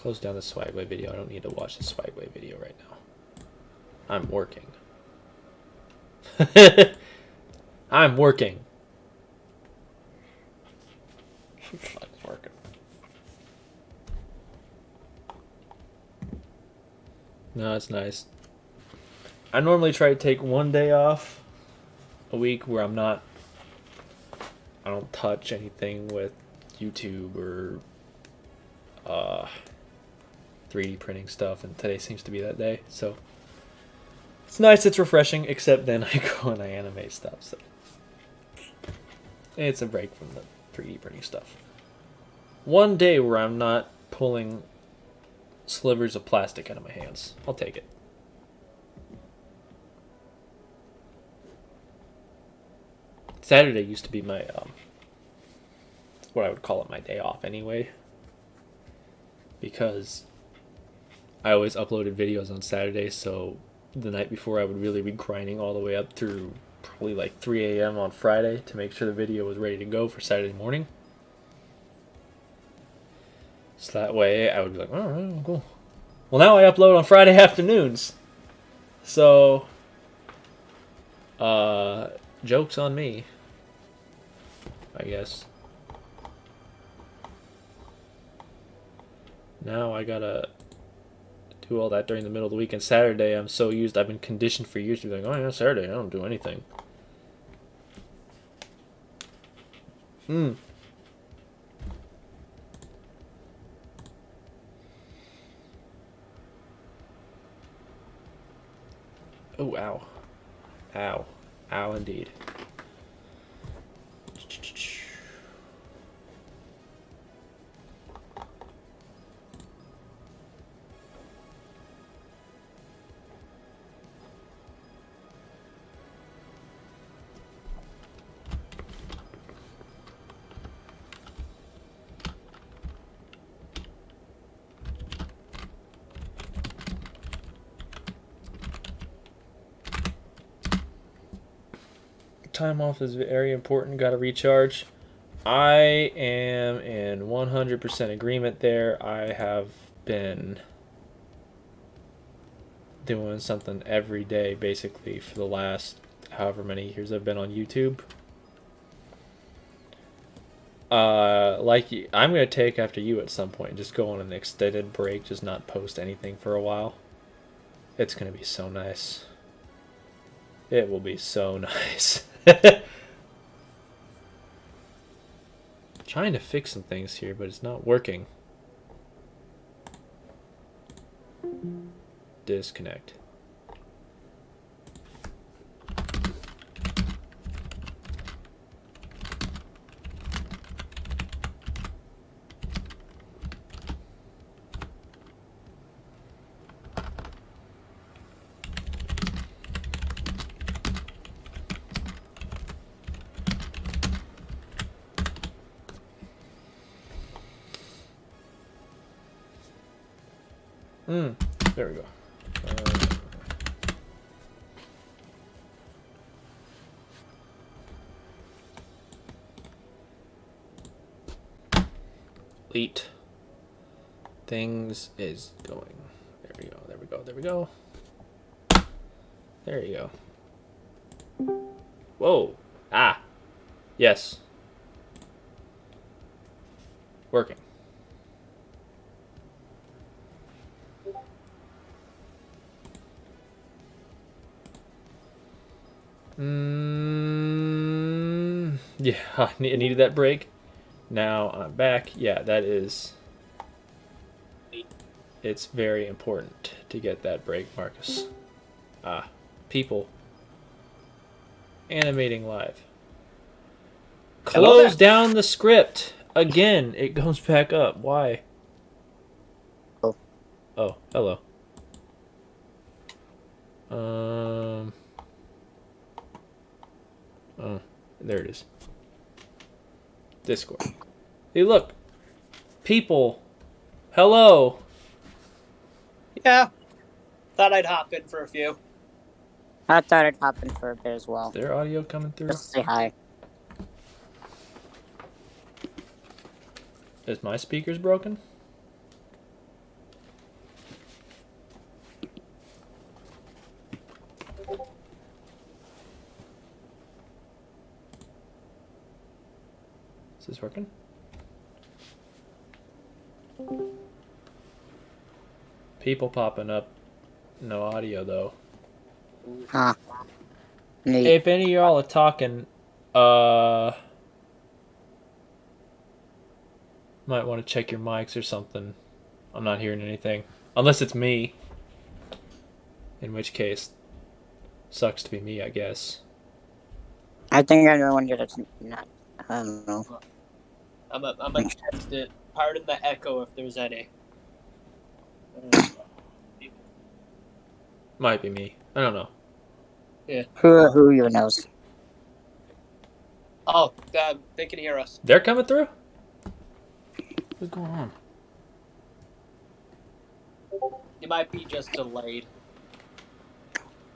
Close down the Swagway video. I don't need to watch the Swagway video right now. I'm working. I'm working. It's working. No, it's nice. I normally try to take one day off a week where I don't touch anything with YouTube or 3D printing stuff, and today seems to be that day. So it's nice, it's refreshing, except then I go and I animate stuff. So it's a break from the 3D printing stuff. One day where I'm not pulling slivers of plastic out of my hands. I'll take it. Saturday used to be my, what I would call it, my day off anyway. Because I always uploaded videos on Saturday, so the night before I would really be grinding all the way up through probably like 3 a.m. on Friday to make sure the video was ready to go for Saturday morning. So that way I would be like, all right, cool. Well, now I upload on Friday afternoons. So, joke's on me, I guess. Now I gotta do all that during the middle of the week. And Saturday, I'm so used, I've been conditioned for years to be like, oh yeah, Saturday, I don't do anything. Oh, ow. Ow. Ow, indeed. Time off is very important. Got to recharge. I am in 100% agreement there. I have been doing something every day basically for the last however many years I've been on YouTube. I'm gonna take after you at some point and just go on an extended break, just not post anything for a while. It's gonna be so nice. It will be so nice. Trying to fix some things here, but it's not working. Disconnect. There we go. Elite. Things is going. There we go. There we go. There we go. There you go. Whoa. Ah. Yes. Working. Yeah, I needed that break. Now I'm back. Yeah, that is... It's very important to get that break, Marcus. People. Animating live. Close down the script. Again, it goes back up. Why? Oh, hello. Oh, there it is. Discord. Hey, look. People. Hello. Yeah. Thought I'd hop in for a few. I thought I'd hop in for a bit as well. Is their audio coming through? Just to say hi. Is my speakers broken? Is this working? People popping up. No audio though. Huh. Neat. If any of y'all are talking, might want to check your mics or something. I'm not hearing anything. Unless it's me. In which case, sucks to be me, I guess. I think everyone that's not. I don't know. I'm gonna test it. Pardon the echo if there's any. Might be me. I don't know. Who even knows? Oh, they can hear us. They're coming through? What's going on? You might be just delayed.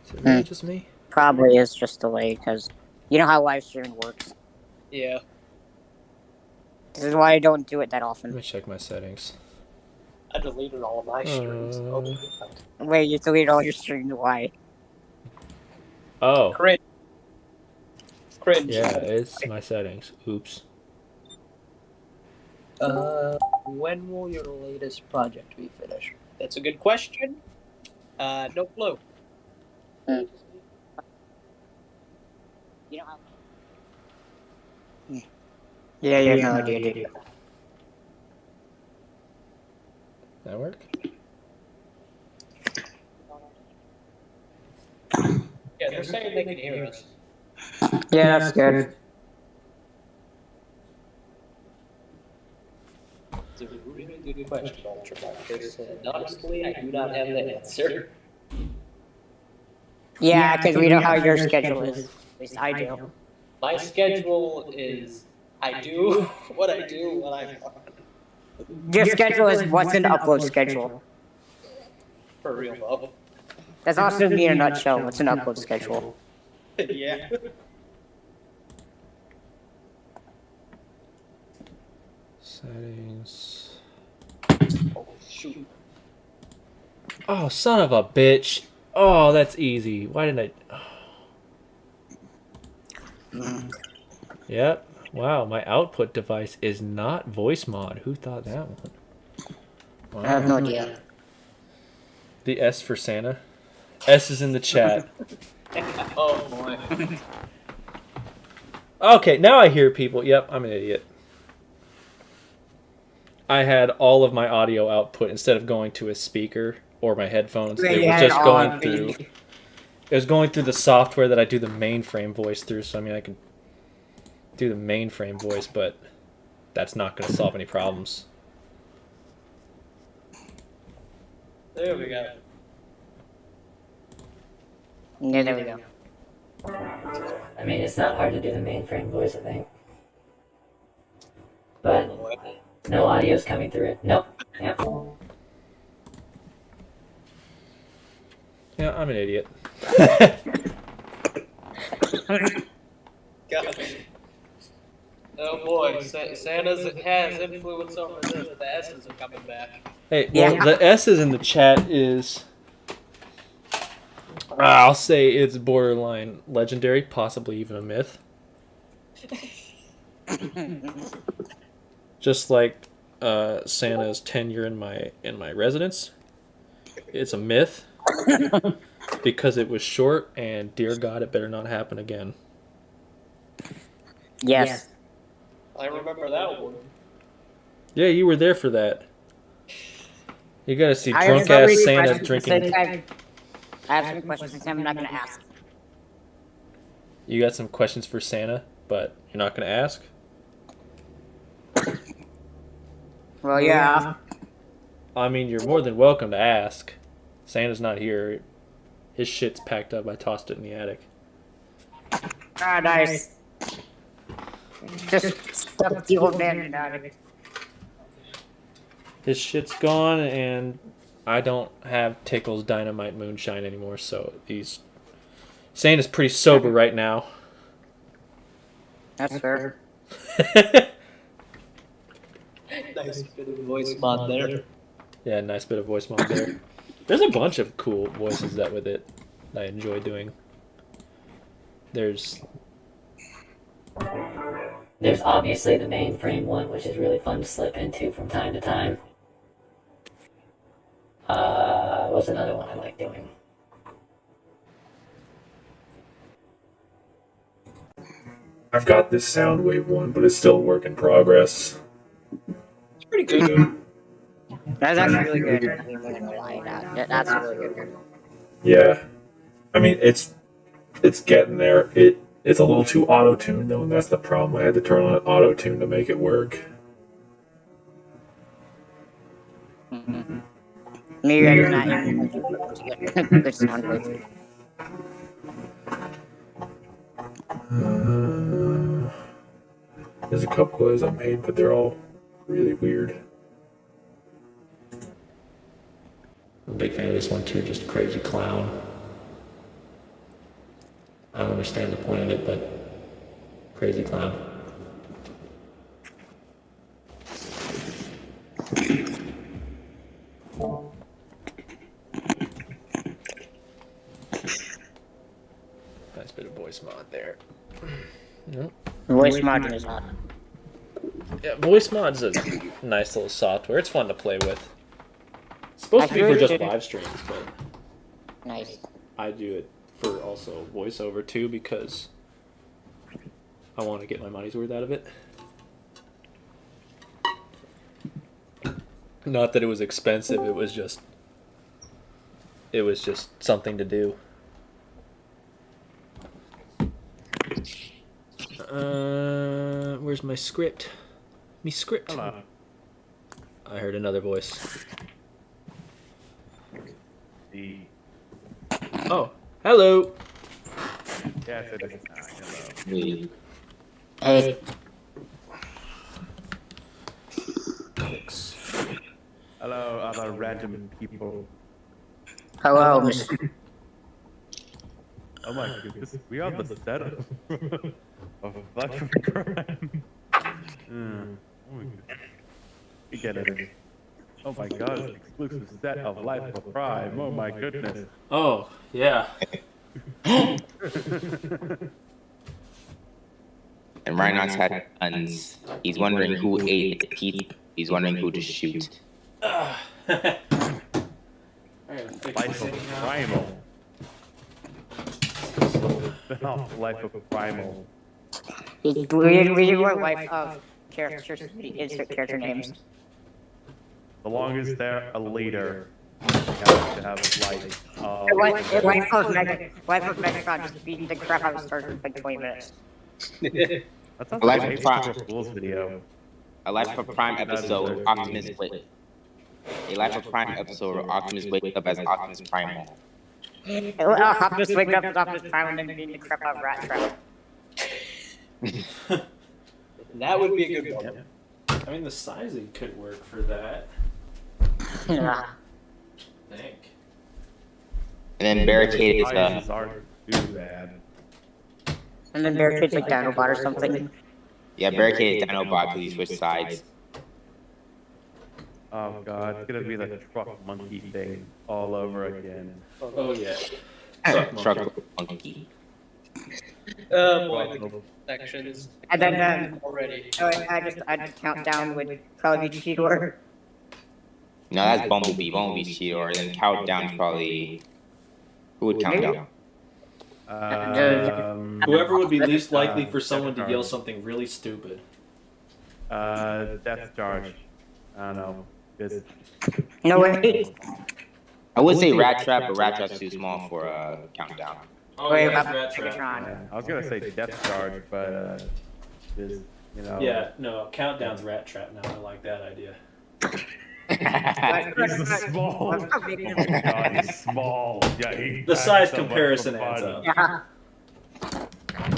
Is it really just me? Probably is just delayed because you know how live streaming works. Yeah. This is why I don't do it that Let often. me check my settings. I deleted all of my streams. Wait, you delete all your streams? Why? Oh. Cringe. Yeah, it's my settings. Oops. When will your latest project be finished? That's a good question. No clue. You know how? Yeah, you have no idea, do you? That work? Yeah, they're saying they can hear us. Yeah, that's good. It's a really good question, Ultramarcus. And honestly, I do not have the answer. Yeah, because we know how your schedule is. At least I do. My schedule is I do what I do when I Your schedule is what's an upload schedule. for real though. That's also me in a nutshell. What's an upload schedule? Yeah. Settings. Oh shoot. Oh, son of a bitch. Oh, that's easy. Why didn't I... Yep. Wow, my output device is not voice mod. Who thought that one? Wow. I have no idea. The S for Santa. S is in the chat. Oh boy. Okay, now I hear people. Yep, I'm an idiot. I had all of my audio output instead of going to a speaker or my headphones. It was just going through. It was going through the software that I do the mainframe voice through. So I mean, I can do the mainframe voice, but that's not going to solve any problems. There we go. Yeah, there we go. I mean, it's not hard to do the mainframe voice, I think. But no audio's coming through it. Nope. Yep. Yeah, I'm an idiot. Gosh. Oh boy, Santa's has influence over this. The S's are coming back. Hey, well, the S's in the chat is... I'll say it's borderline legendary, possibly even a myth. Just like Santa's tenure in my residence, it's a myth. Because it was short, and dear God, it better not happen again. Yes. I remember that one. Yeah, you were there for that. You gotta see I drunk have ass so many Santa questions, drinking. I have some questions I'm not gonna ask. You got some questions for Santa, but you're not gonna ask? Well, yeah. I mean, you're more than welcome to ask. Santa's not here. His shit's packed up. I tossed it in the attic. Ah, nice. Just stuff the old man in the attic. His shit's gone, and I don't have Tickle's Dynamite Moonshine anymore, so he's... Santa's pretty sober right now. That's fair. Nice bit of voice mod there. Yeah, nice bit of voice mod there. There's a bunch of cool voices that with it that I enjoy doing. There's obviously the mainframe one, which is really fun to slip into from time to time. What's another one I like doing? I've got this Soundwave one, but it's still a work in progress. It's pretty good. That's actually really good. I'm not gonna lie. That's a really good one. Yeah. I mean, it's getting there. It's a little too auto-tuned, though, and that's the problem. I had to turn on auto-tune to make it work. Mm-hmm. Maybe I did not even good sound with. There's a couple others I made, but they're all really weird. I'm a big fan of this one too, just crazy clown. I don't understand the point of it, but crazy clown. Nice bit of voice mod there. Nope. Voice mod is hot. Yeah, voice mod's a nice little software. It's fun to play with. It's supposed to be for just live streams, but nice. I do it for also voiceover too because I want to get my money's worth out of it. Not that it was expensive, it was just something to do. Where's my script? Me script. Hello. I heard another voice. Oh, hello. Yes, it is. Hello. Hey. Hello, other random people. Hello, Miss. Oh my goodness, we are the set of Life of Crime. We get it. Oh my god, it's an exclusive set of Life of Crime. Oh my goodness. Oh, yeah. And Rhinox had guns. He's wondering who ate the pizza. He's wondering who to shoot. Life of Primal. Life of Primal. We were life of characters, insert character names. The longest they're a leader, you have to have life. Life of Megatron just beating the crap out of Star for like 20 minutes. That sounds Life like of an Prime. April Fool's video. A Life of Prime episode, Optimus wake. A Life of Prime episode where Optimus wakes up as Optimus Primal. Optimus wakes up as Optimus Prime and then beating the crap out of Rat Trap. That would be a good one. I mean, the sizing could work for that. Yeah. I think. And then Barricade is Sizes aren't too bad. And then Barricade's like Dinobot or something. yeah, Barricade is Dinobot because he switched sides. Oh god, it's gonna be the truck monkey thing all over again. Oh, yeah. Truck monkey. Boy, the sections. And then Already. I'd count down with probably Cheetor. No, that's Bumblebee. Bumblebee's Cheetor. And then Countdown's probably Who would count down? Whoever would be least likely for someone to yell something really stupid. Death charge. I don't know. No way. I would say Rat Trap, but Rat Trap's too small for countdown. Oh, Wait, yeah, about Rat Trap. Yeah, I was gonna say death charge, but just, you know. Yeah, no, countdown's Rat Trap now. I like that idea. He's small. Oh my God, he's small. Yeah, The size comparison adds up. Yeah.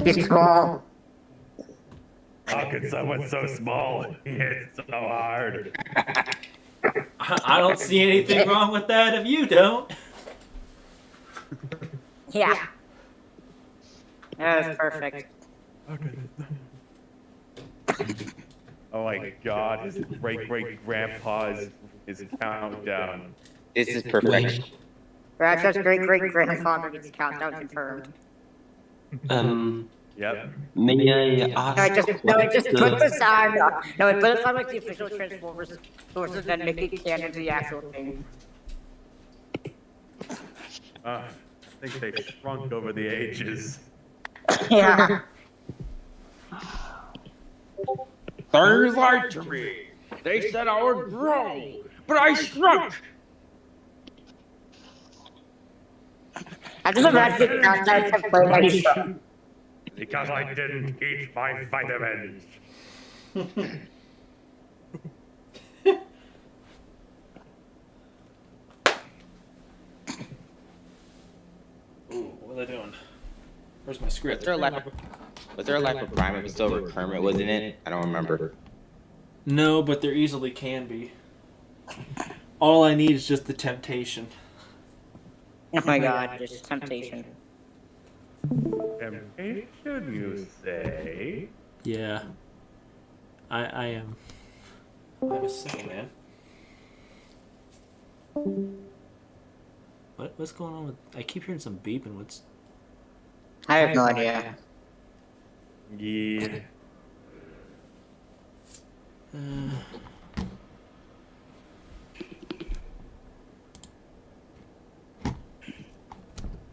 He's small. How could someone so small hit so hard? I don't see anything wrong with that if you don't. Yeah. That was perfect. Oh my God, his great-great-grandpa's countdown. This is perfection. Ratchet's great-great-grandfather gets countdown confirmed. Yep. May I ask? No, it just puts the sound on. No, it puts it on like the official Transformers sources and make it canon to the actual thing. I think they shrunk over the ages. Yeah. Things lied to me. They said I would grow, but I shrunk. I just imagine outside to play like shrunk. Because I didn't eat my vitamins. Ooh, what are they doing? Where's my script? Was there a Life of Prime episode where Kermit was in it? I don't remember. No, but there easily can be. All I need is just the temptation. Oh my God, just temptation. Temptation, you say? Yeah. I am. I'm a simple man. What's going on with... I keep hearing some beeping. What's... I have no idea. Yeah.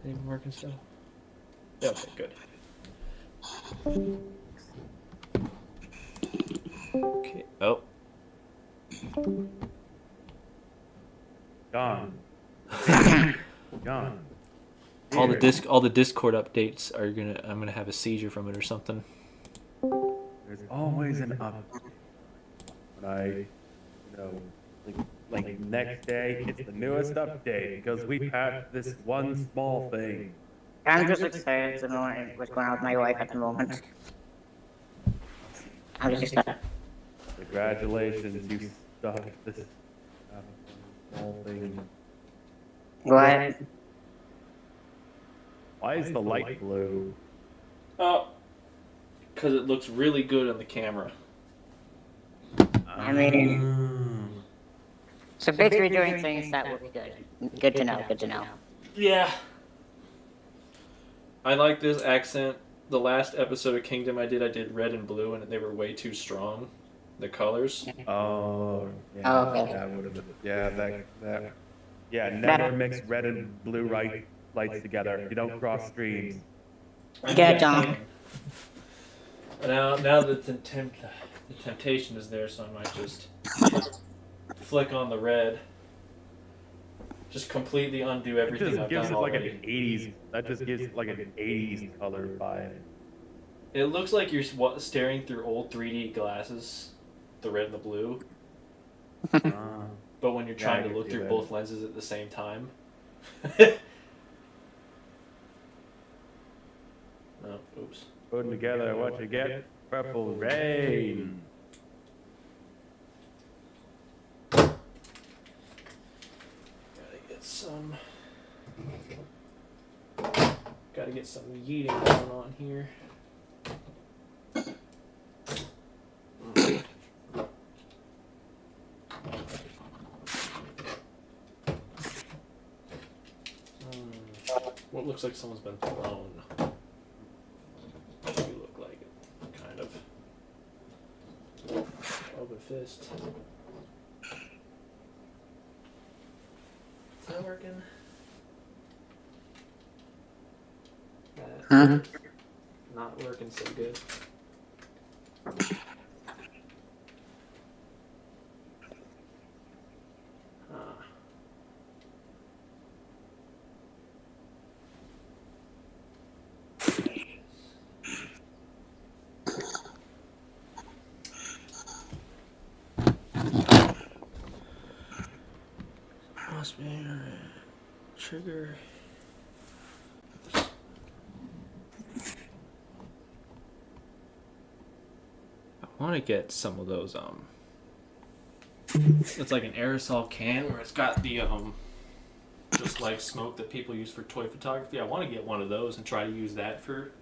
Anything working still? Okay, good. Okay. Oh. Gone. Gone. All the Discord updates are gonna. I'm gonna have a seizure from it or something. There's always an up. When I, like next day, it's the newest update because we patched this one small thing. I'm just excited to know what's going on with my wife at the moment. I'm just excited. Congratulations, you stopped this small thing. What? Why is the light blue? Oh, because it looks really good on the camera. I mean, so basically doing things that look good. Good to know. Good to know. Yeah. I like this accent. The last episode of Kingdom I did red and blue, and they were way too strong. The colors. Oh, yeah. Oh, okay. That would have been, that. Yeah, never mix red and blue lights together. You don't cross streams. Get John. Now that the temptation is there, so I might just flick on the red. Just completely undo everything It just I've gives done it like already. an 80s. That just gives it like an 80s color vibe. It looks like you're staring through old 3D glasses, the red and the blue. But when you're trying to look through both lenses at the same time. Oh, oops. Putting together what you get. Purple rain. Gotta get some. Gotta get some yeeting going on here. What looks like someone's been thrown? You look like it, kind of. Open fist. Is that working? Huh? Not working so good. Must be trigger. I want to get some of those it's like an aerosol can where it's got the just like smoke that people use for toy photography. I want to get one of those and try to use that for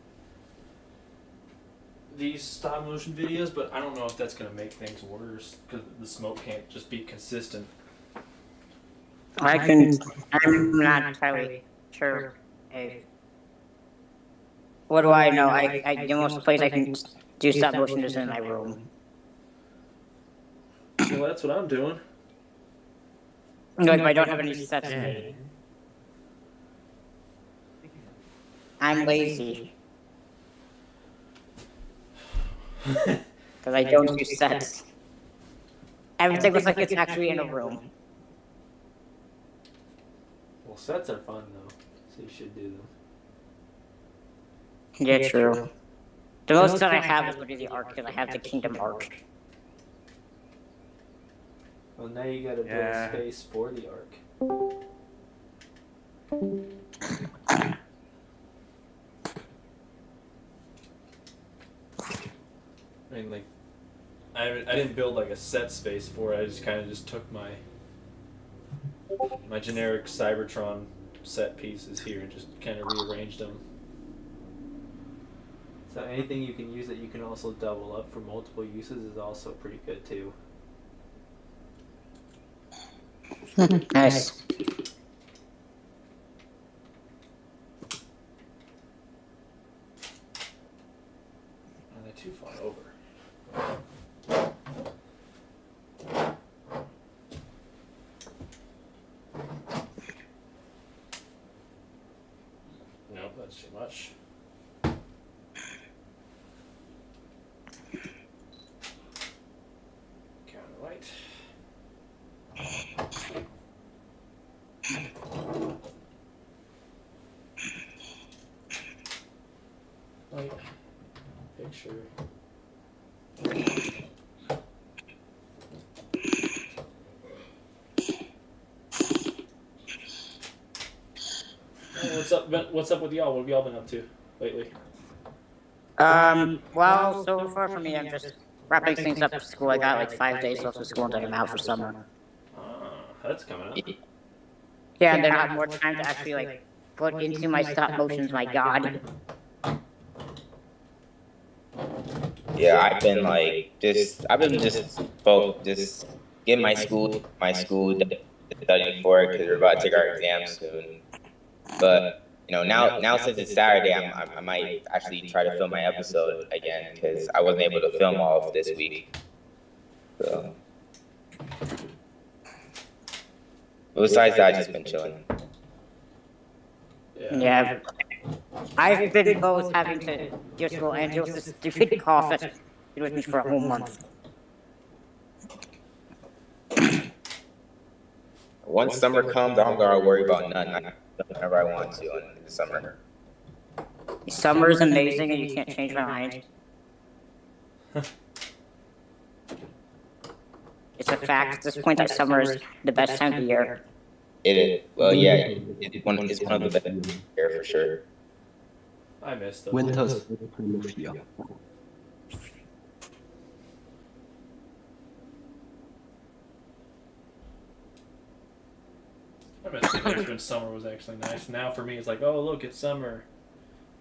these stop motion videos, but I don't know if that's going to make things worse because the smoke can't just be consistent. I'm not entirely sure. What do I know? The most place I can do stop motion is in my room. Well, that's what I'm doing. Like, I don't have any sets made. I'm lazy. Because I don't do sets. Everything looks like it's actually in a room. Well, sets are fun though, so you should do them. Yeah, true. The most that I have is literally the Ark, because I have the Kingdom Ark. Well, now you gotta build a space for the Ark. I mean, like, I didn't build like a set space for it. I just kind of just took my generic Cybertron set pieces here and just kind of rearranged them. So anything you can use that you can also double up for multiple uses is also pretty good too. Nice. They're too far over. Nope, that's too much. Counterweight. Light. Picture. What's up with y'all? What have y'all been up to lately? Well, so far for me, I'm just wrapping things up for school. I got like 5 days left of school and then I'm out for summer. That's coming up. Yeah, and then I have more time to actually like put into my stop motions, my god. Yeah, I've been just getting my school studying for it because we're about to take our exams soon. But now since it's Saturday, I might actually try to film my episode again because I wasn't able to film all of this week. So, but besides that, I've just been chilling. Yeah. I've been both having to just go and deal with this stupid cough that's been with me for a whole month. Once summer comes, I don't gotta worry about nothing. I can do whenever I want to in the summer. Summer is amazing and you can't change my mind. It's a fact at this point that summer is the best time of the year. It is. Well, yeah, it's one of the best here for sure. I miss those. Winter's time of year. I miss the days when summer was actually nice. Now for me, it's like, oh look, it's summer.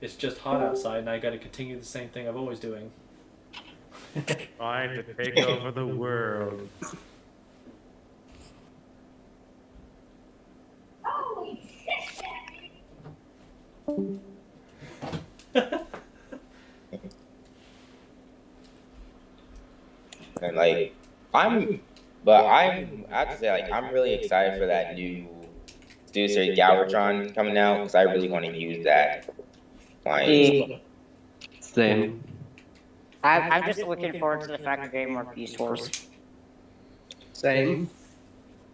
It's just hot outside, and I got to continue the same thing I'm always doing. Trying to take over the world. And like, I have to say, like, I'm really excited for that new Studio Series Galvatron coming out because I really want to use that. Flying. Same. I'm just looking forward to the fact of getting more Beast Wars. Same.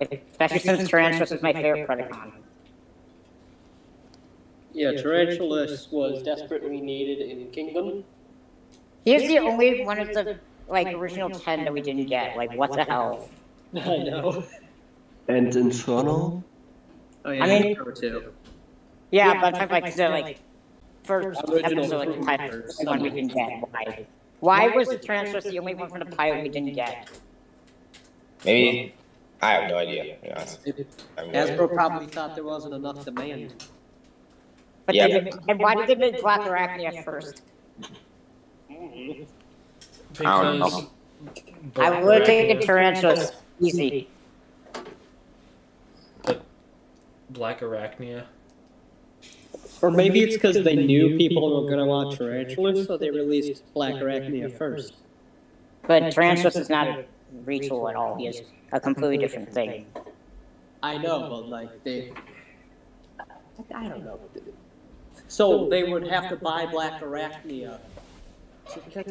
Especially since Tyrannosaurus is my favorite Predacon. Yeah, Tarantulas was desperately needed in Kingdom. He's the only one of the original 10 that we didn't get. Like, what the hell? I know. And Inferno? Oh yeah, I mean- Inferno too. Yeah, but I'm talking the first Original episode, Fruit pilot, Reapers. the one we didn't get. Why? Why was the Tyrannosaurus the only one from the pilot we didn't get? Maybe I have no idea. To be honest. I have no idea. Hasbro probably thought there wasn't enough demand. But Yeah. and why did they make Black Arachnia first? I don't know. I would have taken Tyrannosaurus easy. Black Arachnia. Or maybe it's because they knew people were gonna want tarantulas, so they released Black Arachnia first. But Tyrannosaurus is not a retool at all. He is a completely different thing. I know, but I don't know. So they would have to buy Black Arachnia.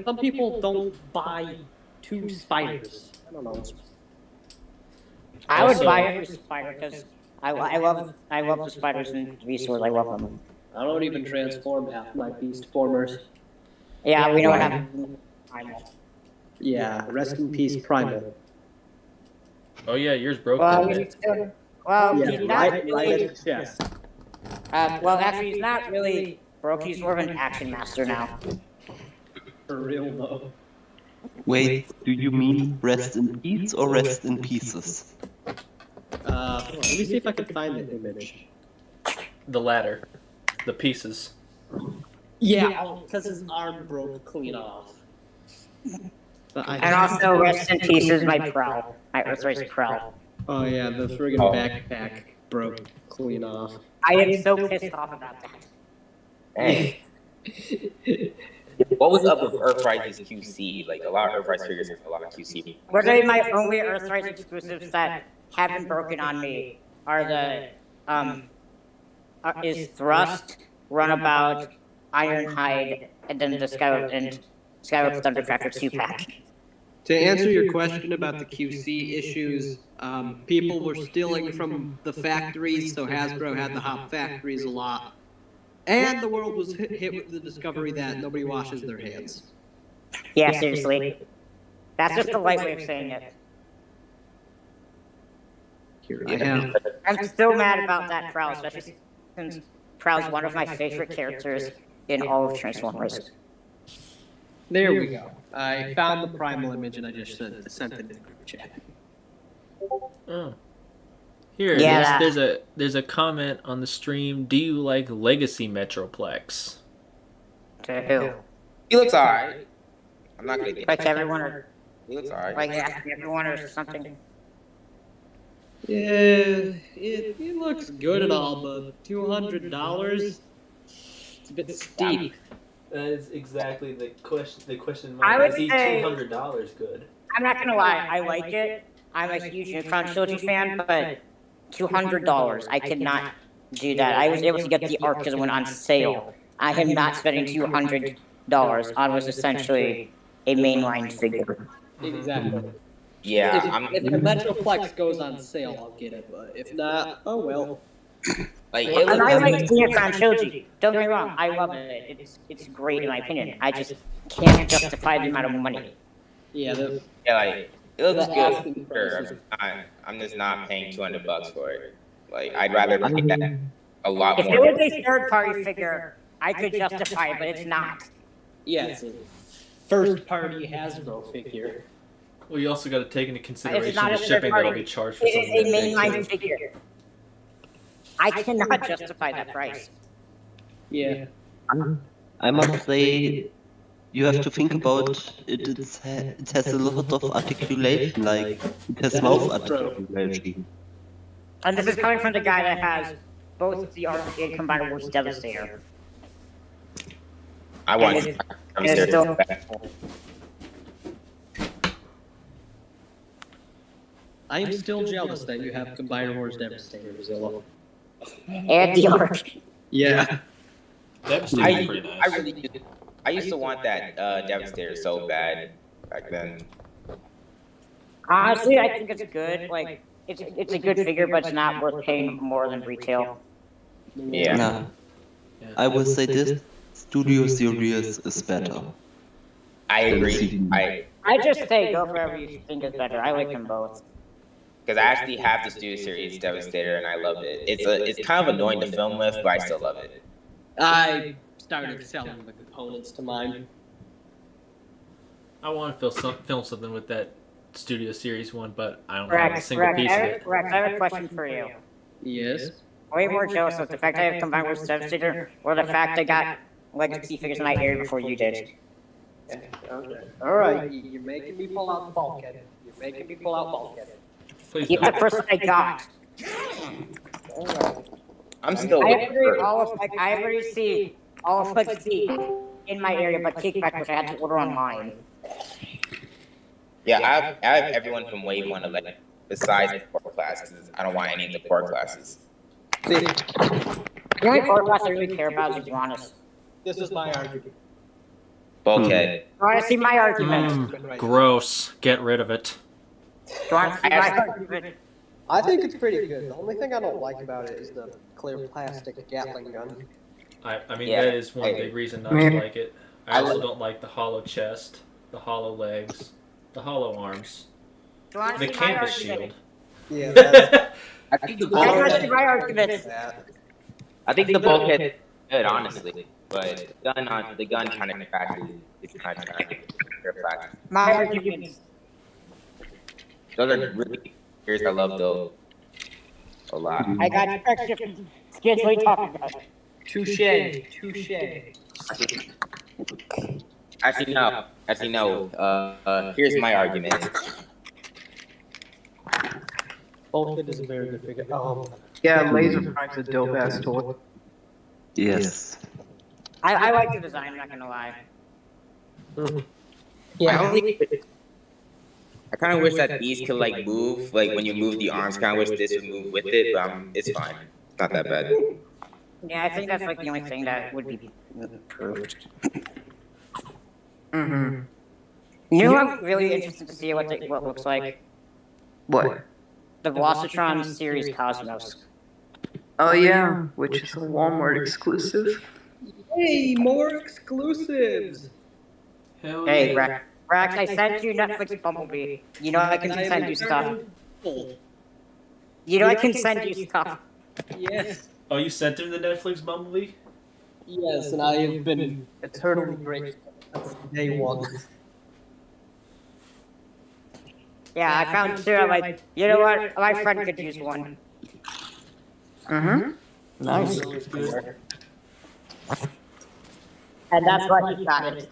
Some people don't buy 2 spiders. I don't know. I would Also- buy every spider because I love the spiders in Beast Wars. I love them. I don't even transform half my beast formers. Yeah, we don't have Primal. Yeah, rest in peace, Primal. Oh yeah, yours broke. Well, didn't he's it? still, well, Yeah, he's not right really. at the chest. Well, actually, he's not really broke. He's more of an action master now. For real though. Wait, do you mean rest in peace or rest in pieces? Let me see if I can find the image. The latter, the pieces. Yeah, because his arm broke clean off. But And also, rest in pieces, my Prowl. My Earthrise Prowl. Oh yeah, the friggin' backpack broke clean off. I am so pissed off about that. Dang. What was up with Earthrise's QC? Like a lot of Earthrise figures have a lot of QC. Literally, my only Earthrise exclusives that haven't broken on me are the is Thrust, Runabout, Ironhide, and then the Skyward Thundercracker 2-pack. To answer your question about the QC issues, people were stealing from the factories, so Hasbro had the hop factories a lot. And the world was hit with the discovery that nobody washes their hands. Yeah, seriously. That's just the light way of saying it. Here I have. I'm still mad about that Prowl, especially since Prowl's one of my favorite characters in all of Transformers. There we go. I found the primal image and I just sent it in the group chat. Oh. Here, Yeah. there's a comment on the stream. Do you like Legacy Metroplex? To who? He looks alright. I'm not gonna get Like everyone, or He looks alright. like everyone, or something. Yeah, it looks good and all, but $200? It's a bit steep. That is exactly the question. The question I would is he say- $200 good? I'm not gonna lie, I like it. I'm a huge Unicron Trilogy fan, but $200, I cannot do that. I was able to get the arc because it went on sale. I am not spending $200 on what's essentially a mainline figure. Exactly. Yeah, If the Metroplex goes on sale, I'll get it, but if not, oh well. like it And I like looks. the Unicron Trilogy. Don't get me wrong, I love it. It's great in my opinion. I just can't justify the amount of money. Yeah, the Yeah, like it looks The good. asking Sure, prices. I'm just not paying $200 for it. Like I'd rather pay that a lot If it more. was a third-party figure, I could justify it, but it's not. yeah, it's a first-party Hasbro figure. Well, you also got to take into consideration not the a third shipping that'll party. be charged for It something is a that big, mainline too. figure. I cannot justify that price. Yeah. I must say, you have to think about it. It has a lot of articulation, like it has mouth articulation. And this is coming from the guy that has both the Arc and Combiner Wars Devastator. I want. And I'm it's serious. still- I am still jealous that you have Combiner Wars Devastator, Zilla. And the Arc. Yeah. Devastator's pretty nice. I really do. I used to want that Devastator so bad back then. Honestly, I think it's good. Like, it's a good figure, but it's not worth paying more than retail. Yeah. Nah. I would say this Studio Series is better. I agree. I just say go for whatever you think is better. I like them both. Because I actually have the Studio Series Devastator and I love it. It's kind of annoying to film with, but I still love it. I started selling the components to mine. I want to film something with that Studio Series one, but I don't have a single piece of it. Rex, I have a question for you. Yes. Way more jealous of the fact I have combined with Devastator, or the fact I got legacy figures in my area before you did. Okay. Alright, you're making me pull out Bulkhead. You're making me pull out Bulkhead. Please Keep don't. the person I got. I'm still I waiting for I already see all of Legacy in my area, but Kickback, which I had to order online. Yeah, I have everyone from Wave 1 to let besides the core classes. I don't want any of the core classes. The only core class I really care about is Iguanas. This is my argument. Bulkhead. You want to see my argument? Gross. Get rid of it. You want to see my argument? I think it's pretty good. The only thing I don't like about it is the clear plastic Gatling gun. I mean, Yeah. that is one big reason not to like it. I also don't like the hollow chest, the hollow legs, the hollow arms, You want to the see my canvas argument? shield. Yeah, that's, I think the You want to bulkhead. see my argument? I think the bulkhead is good, honestly, but the gun kind of crashes. It's kind of crashes. My argument. Those are really figures I love though a lot. I got extra skins. What are you talking about? touche. Actually, no. Here's my argument. Bulkhead is a very good figure. Yeah, Laser Prime's a dope ass toy. Yes. I like the design, I'm not gonna lie. Yeah, I kind of wish that these could like move, like when you move the arms. Kind of wish this would move with it, but it's fine. It's not that bad. Yeah, I think that's like the only thing that would be improved. Mm-hmm. You know, I'm really interested to see what it looks like. What? The Velocitron series Cosmos. Oh yeah, which is a Walmart exclusive. hey, more exclusives. Hell Hey, yeah. Rex, I sent you Netflix Bumblebee. You know I can send you stuff. You know I can send you stuff. Yes, Oh, you sent him the Netflix Bumblebee? yes, and I have been eternally grateful since day one. Yeah, I found two. I'm like, you know what? My friend could use one. Mm-hmm. Nice. And that's why he got it.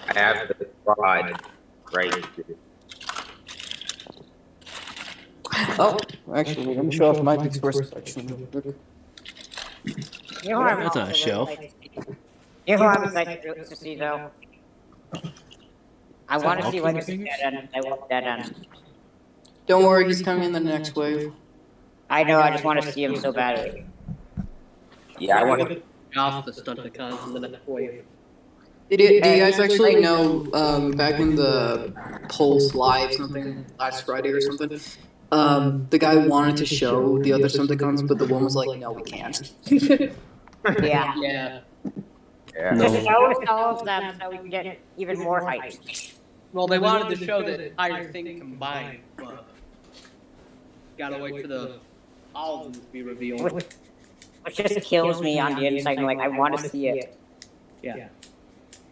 I have the rod right here. Oh, actually, let me show off my Express section real quick. You know what I'm That's on a also shelf. really excited- You know what I'm excited to see though? I want to see Legacy Dead End. I love Dead End. Don't worry, he's coming in the next wave. I know. I just want to see him so badly. Yeah, I want to. Off the Stunticons in the next wave. Do you guys actually know, back in the Pulse Live something, last Friday or something, the guy wanted to show the other Stunticons, but the one was like, no, we can't. Yeah. Yeah. Yeah. Just show us all of them so we can get even more hype. Well, they wanted to show the entire thing combined, but gotta wait for the all of them to be revealed. Which just kills me on the inside. I'm like, I want to see it. Yeah.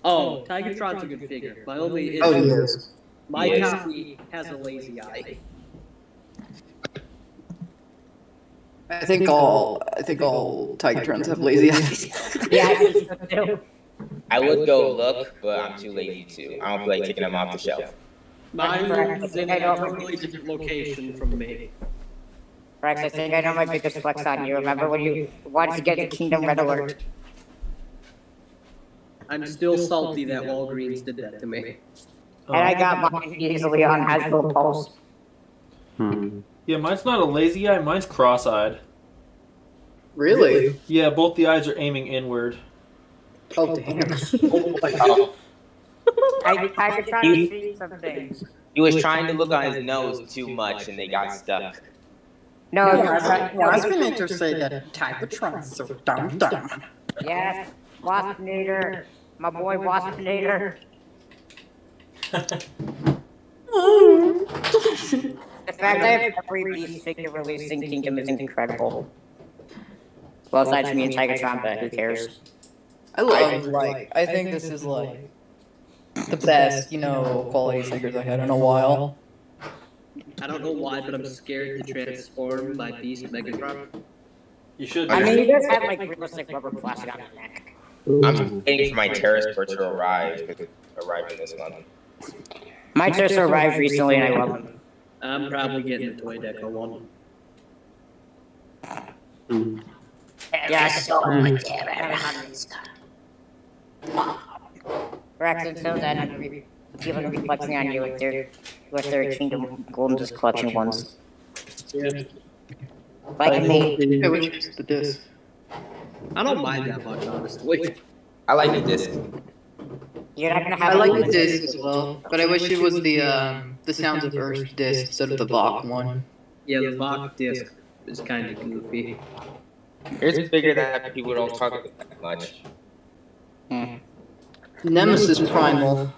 Oh, Tigertron's a good figure. My only issue Oh, he is. my Yes. copy has a lazy eye. I think all Tigertrons have lazy eyes. Yeah, I think so too. I would go look, but I'm too lazy to. I don't feel like taking them off the shelf. Mine's in a totally different location from me. Rex, I think I know my biggest flex on you. Remember when you wanted to get the Kingdom Red Alert? I'm still salty that Walgreens did that to me. And I got mine easily on Hasbro Pulse. Yeah, mine's not a lazy eye. Mine's cross-eyed. Really? Yeah, both the eyes are aiming inward. Oh damn. I could try to see some things. He was trying to look on his nose too much, and they got stuck. No, Waspinator said that type of trunks are dumb. yes, Waspinator, my boy Waspinator. The fact I have every beast figure released in Kingdom is incredible. Well, aside me and Tigertron, but who cares? I think this is like the best, quality figures I had in a while. I don't know why, but I'm scared to transform my Beast Megatron. You should. I mean, you guys have like realistic rubber plastic on your neck. I'm waiting for my Terrorspur to arrive in this month. My Terrorspur arrived recently and I love them. I'm probably getting the Toy Deco one. Yeah, I saw him. Rex, until then, people are reflecting on you with their Kingdom Golden Disc Collection ones. Yeah. Like me. Hey, which is the disc? I don't mind that much, honestly. I like the disc. You're not gonna have I like the disc as well, but I wish it was the Sounds of Earth disc instead of the Bach one. Yeah, the Bach disc is kind of goofy. Here's a figure that people don't talk about that much. Nemesis Primal.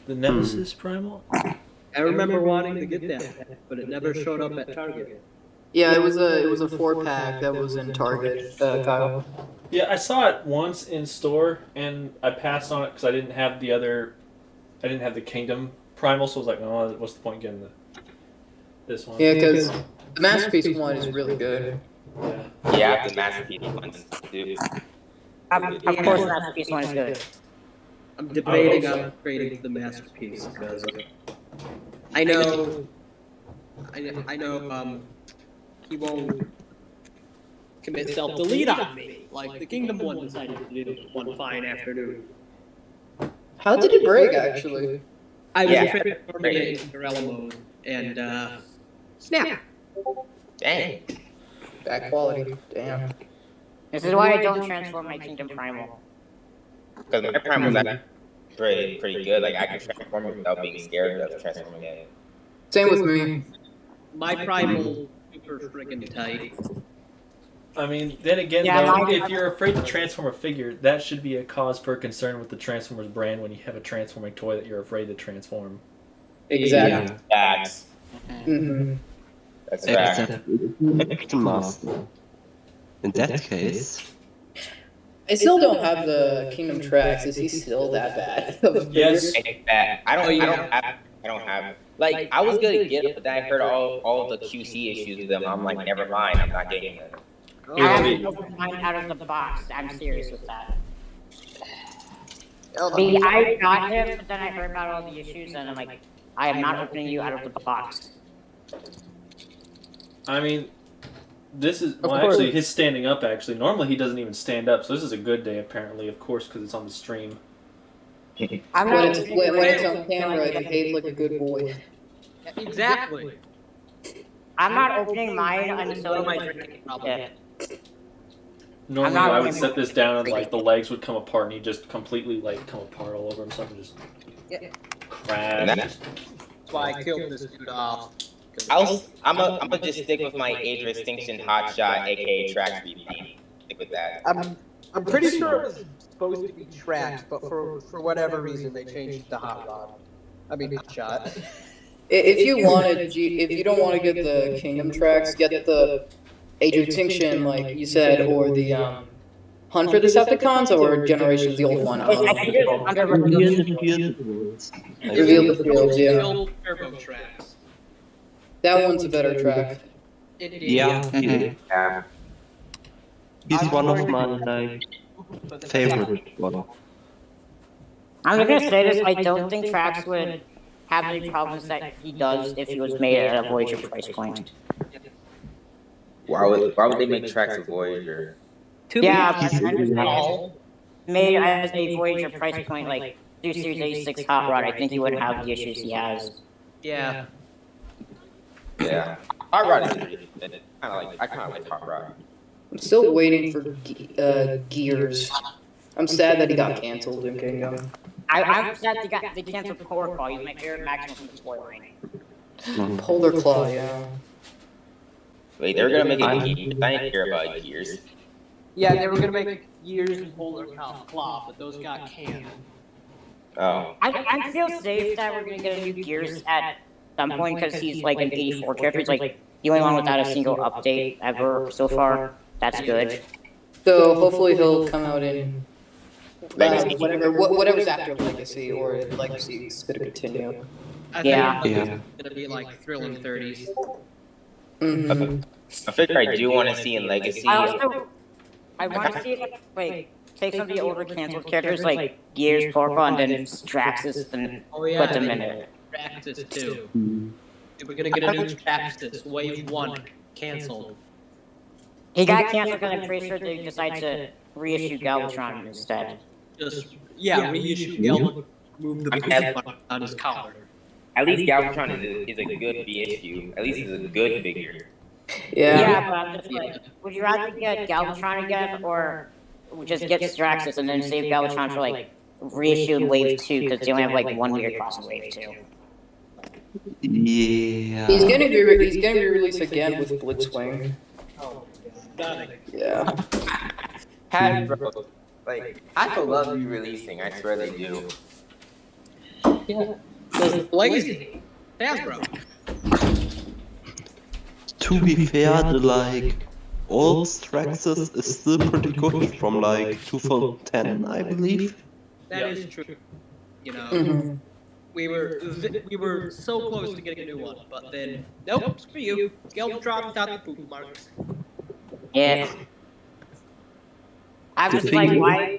The Nemesis Primal? I remember wanting to get that, but it never showed up at Target. Yeah, it was a 4-pack that was in Target, Kyle. Yeah, I saw it once in store, and I passed on it because I didn't have the Kingdom Primal, so I was like, oh, what's the point in getting this one? Yeah, because the Masterpiece one is really good. Yeah, the Masterpiece ones too. Of course, Masterpiece one is good. I'm debating on upgrading to the Masterpiece because I know, he won't commit self-delete on me, like the Kingdom one decided to do one fine afternoon. How did it break, actually? I was transforming it into Gorilla mode, and, snap. Dang. Bad quality, damn. This is why I don't transform my Kingdom Primal. Because my Primal's actually pretty good. Like, I can transform it without being scared of transforming it. Same with me. My Primal super friggin' tight. I mean, then again, though, if you're afraid to transform a figure, that should be a cause for concern with the Transformers brand when you have a transforming toy that you're afraid to transform. Exactly. Facts. Mm-hmm. That's facts. Except Master. In that case... I still don't have the Kingdom Tracks. Is he still that bad? Yes. I don't have. Like, I was gonna get it, but then I heard all the QC issues with them. I'm like, never mind. I'm not getting it. I haven't opened mine out of the box. I'm serious with that. I got him, but then I heard about all the issues, and I'm like, I am not opening you out of the box. I mean, this is actually his standing up. Actually, normally he doesn't even stand up, so this is a good day apparently. Of course, because it's on the stream. When it's on camera, he behaves like a good boy. Exactly. I'm not opening mine until my drinking. Normally, I would set this down and like the legs would come apart, and he'd just completely like come apart all over himself and just crash. That's why I killed this dude off. I'm gonna just stick with my Age of Extinction hotshot, aka track speed. Stick with that. I'm pretty sure it was supposed to be tracked, but for whatever reason they changed it to hot rod. I mean hotshot. If you don't want to get the Kingdom Tracks, get the Age of Extinction, like you said, or the Hunt for the Decepticons, or Generations, the old one. Reveal the Fields, yeah. Turbo tracks. That one's a better track. Yeah. He's one of my favorite one. I'm gonna say this, I don't think Trax would have any problems that he does if he was made at a Voyager price point. Why would they make tracks of Voyager? Yeah, made as a Voyager price point, like Series 86 Hot Rod, I think he wouldn't have the issues he has. Yeah. Yeah, Hard Rod is pretty good. I kind of like Hard Rod. I'm still waiting for Gears. I'm sad that he got canceled in Kingdom. I'm sad they canceled Polar Claw. He's my favorite maximum from the toy line. Polar Claw, yeah. Wait, they were gonna make a Gears. I didn't care about Gears. Yeah, they were gonna make Gears and Polar Claw, but those got canned. Oh. I feel safe that we're gonna get a new Gears at some point because he's like an 84 character. He's like the only one without a single update ever so far. That's good. So hopefully he'll come out in whatever's after Legacy, or Legacy is gonna continue. I think it's gonna be like thrilling 30s. Mm-hmm. A figure I do want to see in Legacy. I want to see it take some of the older canceled characters like Gears, Porco, and then Straxus and put them in it. Straxus too. We're gonna get a new Straxus, Wave 1, canceled. He got canceled because I'm pretty sure they decided to reissue Galvatron instead. Reissue Galvatron, move the Pokemon on his collar. At least Galvatron is a good VSU. At least he's a good figure. Yeah, but I'm just like, would you rather get Galvatron again, or just get Straxus and then save Galvatron for like reissue Wave 2 because they only have like 1 year across Wave 2. Yeah. He's gonna be released again with Blitzwing. Yeah. Hasbro, like, Hasbro love re-releasing. I swear they do. Yeah. Legacy. Hasbro. To be fair, the old Straxus is still pretty good from 2010, I believe. That is true. You know, we were so close to getting a new one, but then nope, screw you. Galvatron without the poop marks. Yeah. I was like, why?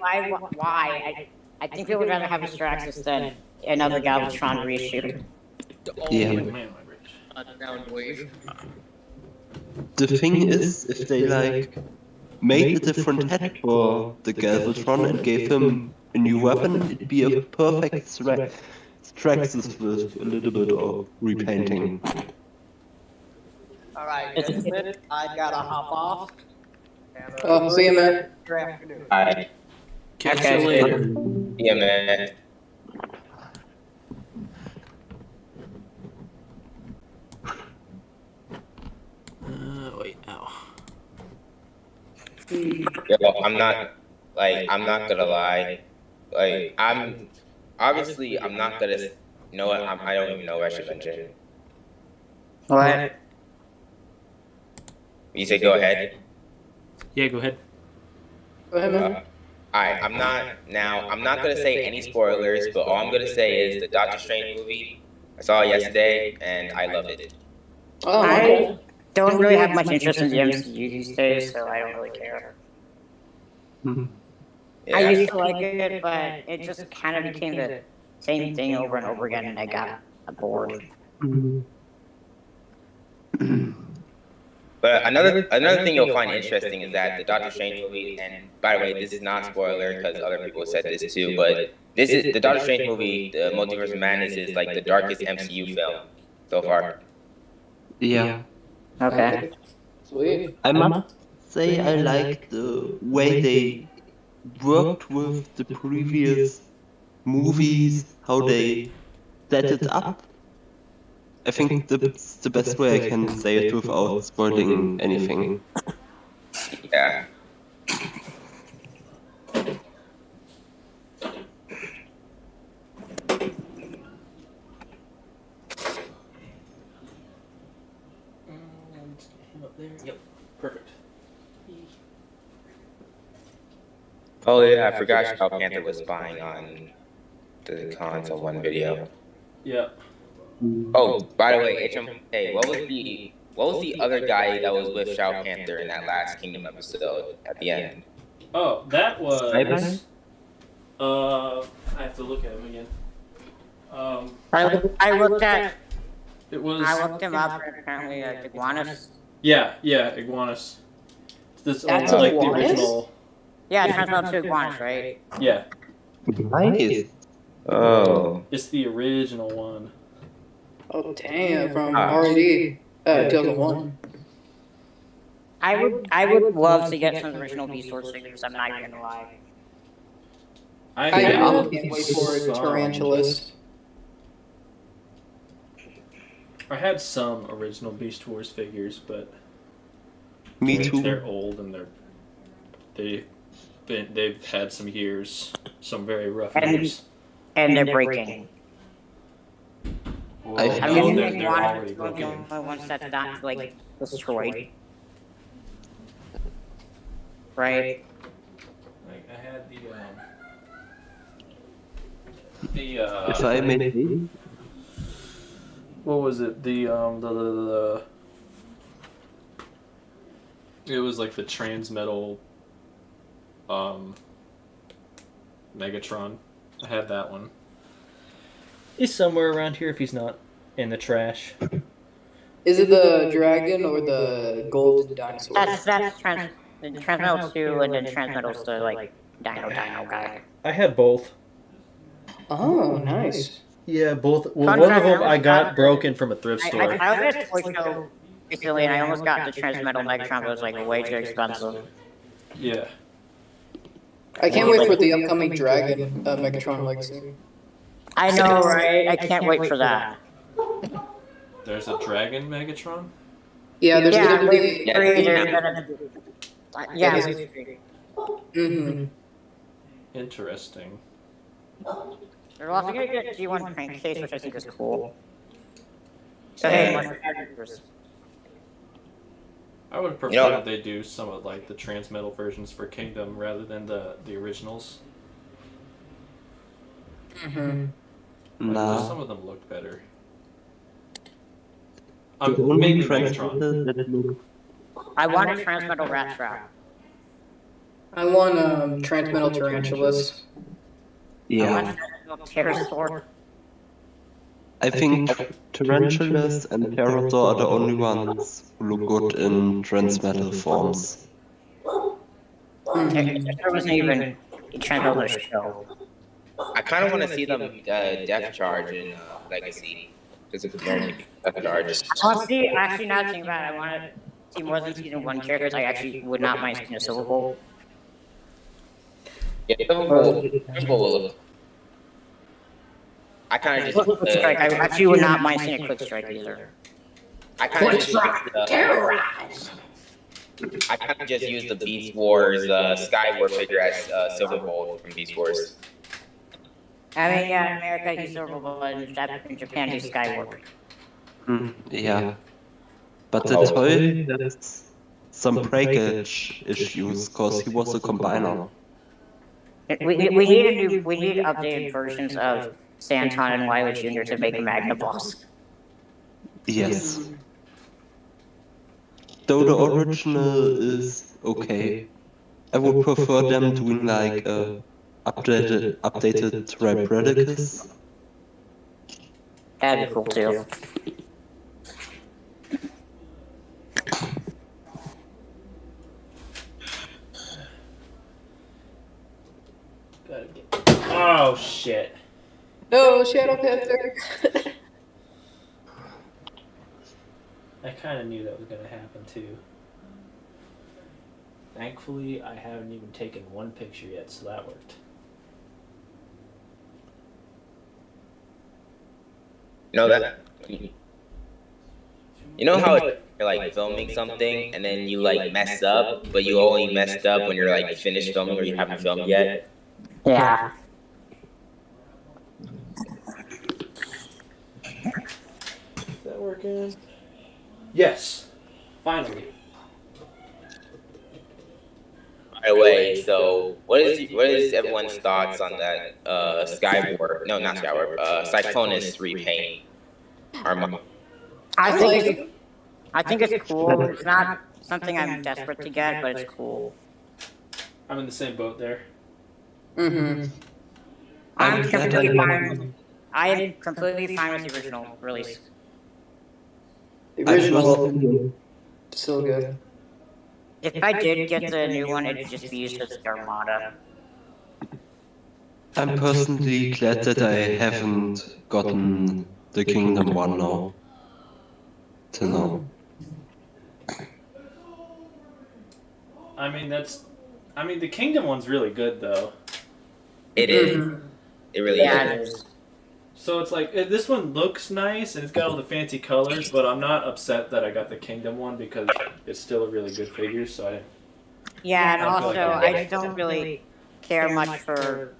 I think people would rather have a Straxus than another Galvatron reissue. Yeah. Wave. The thing is, if they made a different head for the Galvatron and gave him a new weapon, it'd be a perfect Straxus with a little bit of repainting. Alright, I gotta hop off. Oh, see you, man. Alright. Catch you later. Yeah, man. Wait, ow. Yo, I'm not gonna lie. I'm not gonna. You know what? I don't even know what I should mention. What? You say go ahead. Yeah, go ahead. Go ahead, man. Alright, I'm not gonna say any spoilers, but all I'm gonna say is the Doctor Strange movie. I saw it yesterday, and I loved it. Oh, I don't really have much interest in the MCU these days, so I don't really care. Yeah, I used to like it, but it just kind of became the same thing over and over again, and I got bored. But another thing you'll find interesting is that the Doctor Strange movie, and by the way, this is not spoiler because other people said this too, but this is the Doctor Strange movie. The Multiverse of Madness is like the darkest MCU film so far. Yeah. Okay. Sweet. I must say I like the way they worked with the previous movies, how they set it up. I think that's the best way I can say it without spoiling anything. Yeah. Yep, perfect. Oh yeah, I forgot how Panther was spying on the cons on one video. Yep. Oh, by the way, AHM1K, what was the other guy that was with Shao Panther in that last Kingdom episode at the end? Oh, that was. Bye-bye. I have to look at him again. I looked at. It was. I looked him up, and apparently Iguanus. Yeah, Iguanus. This That's like Iguanus? the original. Yeah, it turns out to Iguanus, right? Yeah, Nice. Oh. it's the original one. Oh, damn, from R&D. 2001. I would love to get some original Beast Wars figures. I'm not even gonna lie. I had can't wait for Tarantulas. I had some original Beast Wars figures, but Me I think too. they're old and they've had some years, some very rough years. And they're breaking. Well, I no, mean, they're already one of the broken. only ones that's not like destroyed. Right. Like I had If I may, what was it? The it was like the Transmetal Megatron. I had that one. He's somewhere around here if he's not in the trash. Is it the dragon or the golden dinosaur? That's Transmetal 2 and then Transmetal's the like Dino guy. I had both. Oh, nice. Yeah, both. Well, Fun one fact, of them I I was got at- broken from a thrift I store. was at a toy show recently and I almost got the Transmetal Megatron, but it was like way too expensive. Yeah. I can't wait for the upcoming Dragon Megatron Legacy. I know, right? I can't wait for that. There's a Dragon Megatron? Yeah, there's Yeah, gonna be. Yeah. Mm-hmm. Interesting. They're also gonna get G1 crankcase, which I think is cool. So hey, more characters. I would prefer that they do some of like the Transmetal versions for Kingdom rather than the originals. Mm-hmm. Like, just some of them look better. the only Mainly Transmetal Megatron. that look I want a Transmetal Rat Trap. I want Transmetal Tarantulas. yeah. Pterosaur. I think tarantulas and pterosaur are the only ones who look good in transmetal forms. There wasn't even a Transmetal show. I kind of want to see them death charge in Legacy. Because it's very death charge. Honestly, actually, not too bad. I want to see more than season 1 characters. I actually would not mind seeing a Silver Bowl. Yeah, Silver Bowl. I kind of just. Quick Strike. I actually would not mind seeing a Quick Strike either. I kind of just. Terrorize. I kind of just used the Beast Wars Sky War figure as Silver Bowl from Beast Wars. I mean, yeah, in America he's Silver Bowl, and in Japan he's Skyward. Yeah. But the toy has some breakage issues because he was a combiner. We need updated versions of Santon and Wily Jr. to make a Magna Boss. Yes. Though the original is okay, I would prefer them doing like a updated Repredicus. That'd be cool too. Oh shit. No, Shadow Panther. I kind of knew that was going to happen too. Thankfully, I haven't even taken one picture yet, so that worked. You know how you're like filming something and then you like mess up, but you only messed up when you're like finished filming or you haven't filmed yet? Yeah. Is that working? Yes. Finally. By the way, so what is everyone's thoughts on that Skyward? No, not Skyward. Cyclonus repaint armor. I think it's cool. It's not something I'm desperate to get, but it's cool. I'm in the same boat there. Mm-hmm. I'm completely fine. I am completely fine with the original release. The original, still good. If I did get the new one, it'd just be used as the Armada. I'm personally glad that I haven't gotten the Kingdom one now. Till now. I mean, the Kingdom one's really good though. It is. It really is. So it's like this one looks nice and it's got all the fancy colors, but I'm not upset that I got the Kingdom one because it's still a really good figure. So Yeah, and also I don't really care much for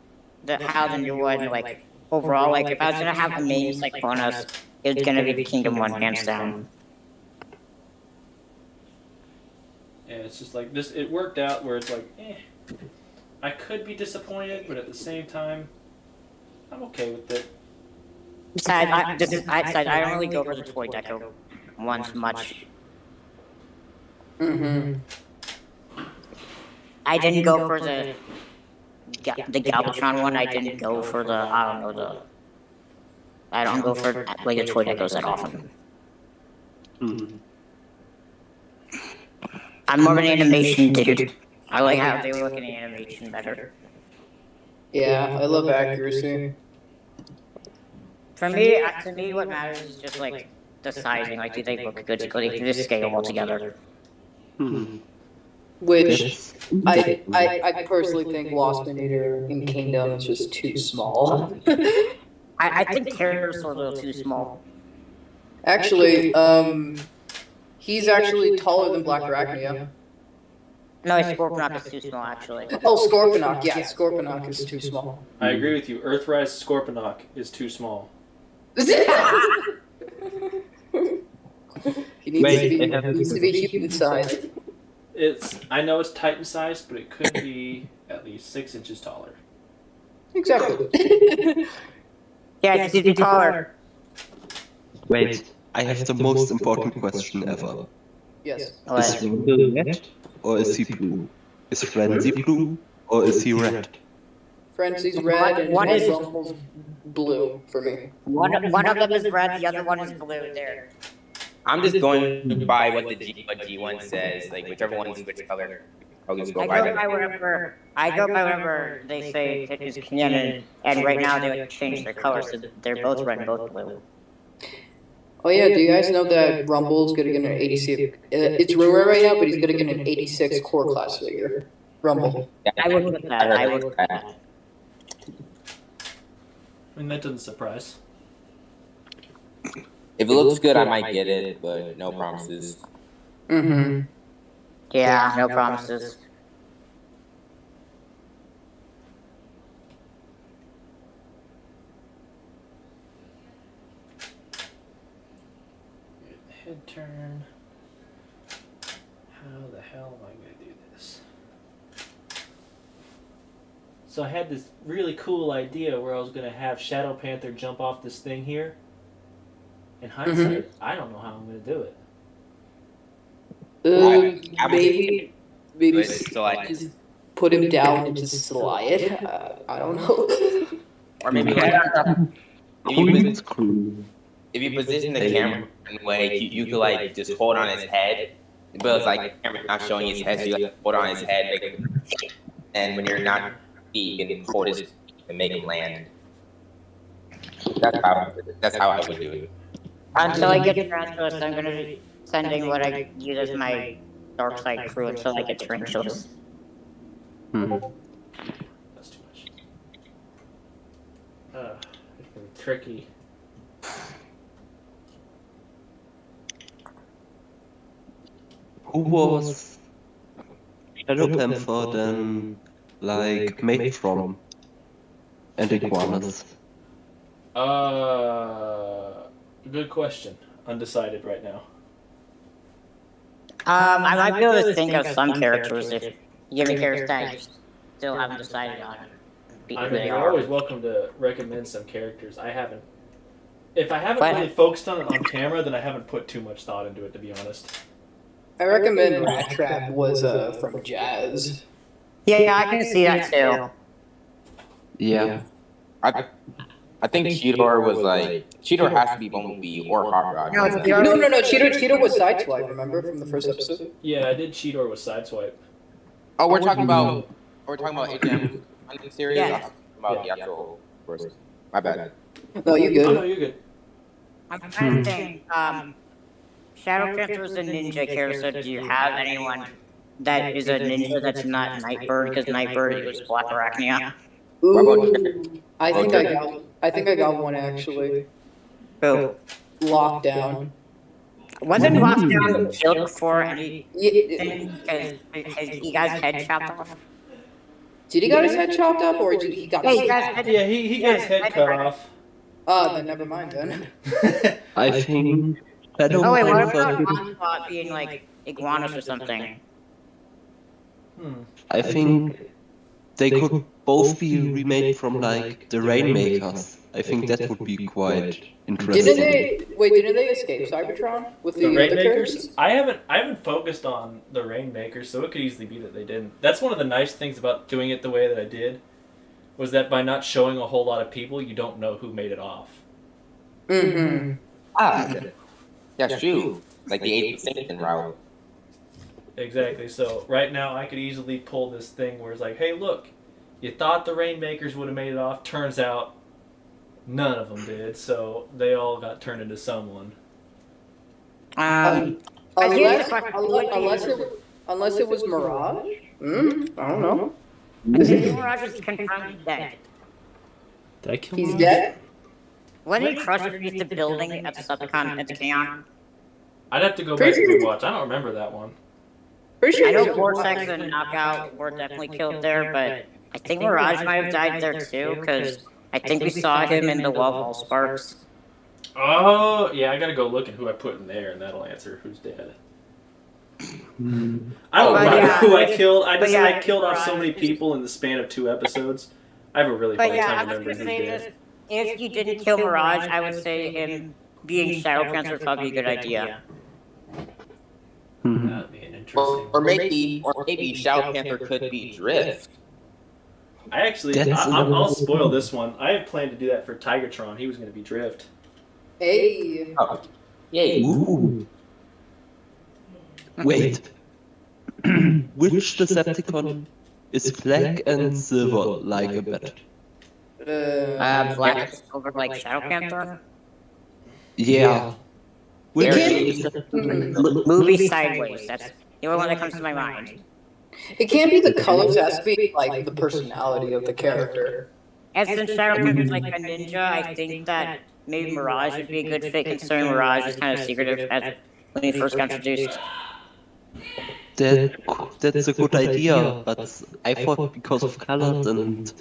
how the new one like overall. Like if I was gonna have a main Cyclonus, it's gonna be the Kingdom one hands down. And it's just like this. It worked out where it's like, I could be disappointed, but at the same time, I'm okay with it. Besides, I don't really go for the toy deco ones much. I didn't go for the Galvatron one. I didn't go for the I don't go for like the toy decos that often. I'm more of an animation dude. I like how they look in animation better. Yeah, I love accuracy. For me, what matters is just like the sizing. Like, do they look good? Do they just scale well together? Which I personally think Waspinator in Kingdom is just too small. I think Terror's a little too small. Actually, he's actually taller than Black Arachnia. No, Scorponok is too small, actually. Oh, Scorponok, yeah, Scorponok is too small. I agree with you. Earthrise Scorponok is too small. He needs to be human sized. I know it's Titan sized, but it could be at least 6 inches taller. Exactly. Yeah, it needs to be taller. Wait, I have the most important question ever. Yes. Is Rumble red or is he blue? Is Frenzy blue or is he red? Frenzy's red and one is almost blue for me. One of them is red, the other one is blue. There. I'm just going by what the G1 says. Like whichever one switch color, I'll just go by that. I go by whatever they say is canon, and right now they would change their colors, so they're both red and both blue. Oh yeah, do you guys know that Rumble's gonna get an 86? It's rumor right now, but he's gonna get an 86 core class figure. Rumble. I would look at that. I would look at that. I mean, that doesn't surprise. If it looks good, I might get it, but no promises. Yeah, no promises. Head turn. How the hell am I going to do this? So I had this really cool idea where I was going to have Shadow Panther jump off this thing here. In hindsight, I don't know how I'm going to do it. Maybe just put him down and just slide it. I don't know. Or maybe if you position the camera in a way, you could like just hold on his head, but it's like the camera's not showing his head, so you like hold on his head, like, and when you're not, you can hold his and make him land. That's how I would do it. Until I get Tarantulas, I'm going to be sending what I use as my dark side crew until I get Tarantulas. That's too much. It's going to be tricky. Who was Shadow Panther then, like, made from? And Iguanas? Good question. Undecided right now. I might be able to think of some characters if you give me characters that I still haven't decided on. I mean, you're always welcome to recommend some characters. If I haven't really focused on it on camera, then I haven't put too much thought into it, to be honest. I recommend Rat Trap was from Jazz. Yeah, I can see that too. Yeah. I think Cheetor was like Cheetor has to be Bumblebee or Hot Rod. No, Cheetor was Sideswipe. Remember from the first episode? Yeah, I did Cheetor with Sideswipe. Oh, we're talking about AHM series. Yeah. I'm talking about the actual person. My bad. No, you're good. Oh, no, you're good. I'm trying to think. Shadow Panther is a ninja character. Do you have anyone that is a ninja that's not Nightbird, because Nightbird was Black Arachnia. Ooh, I think I got one actually. Who? Lockdown. Wasn't Lockdown killed before anything because he got his head chopped off? Did he got his head chopped off, or did he got his head? Yeah, he got his head cut off. Then never mind then. I think Shadow Oh wait, what Panther. about Onslaught being like iguanas or something? I think they could both be remade from like the Rainmakers. I think that would be quite interesting. Didn't they escape Cybertron with the other characters? I haven't focused on the Rainmakers, so it could easily be that they didn't. That's one of the nice things about doing it the way that I did, was that by not showing a whole lot of people, you don't know who made it off. Mm-hmm. That's true. Like the 8% route. Exactly. So right now I could easily pull this thing where it's like, hey, look, you thought the Rainmakers would have made it off. Turns out none of them did. So they all got turned into someone. Unless it was Mirage. I don't know. Mirage is confirmed dead. Did I kill He's Mirage? dead. When he crushed underneath the building at the Subcon at the Chaos. I'd have to go back and rewatch. I don't remember that one. I know Vortex and Knockout were definitely killed there, but I think Mirage might have died there too, because I think we saw him in the Wall Sparks. Oh, yeah, I gotta go look at who I put in there, and that'll answer who's dead. I don't remember who I killed. I just I killed off so many people in the span of 2 episodes. I have a really hard time remembering who's dead. If you didn't kill Mirage, I would say him being Shadow Panther would probably be a good idea. That'd be an interesting. Or maybe Shadow Panther could be Drift. I actually, I'll spoil this one. I had planned to do that for Tigertron. He was going to be Drift. Hey. Oh. Yay. Ooh. Wait. Which Decepticon is black and silver like a bat? Black over like Shadow Panther? Yeah. Movie Sideways. That's the only one that comes to my mind. It can't be the colors, it has to be like the personality of the character. And since Shadow Panther's like a ninja, I think that maybe Mirage would be a good fit, considering Mirage is kind of secretive when he first got introduced. That's a good idea, but I thought because of colors and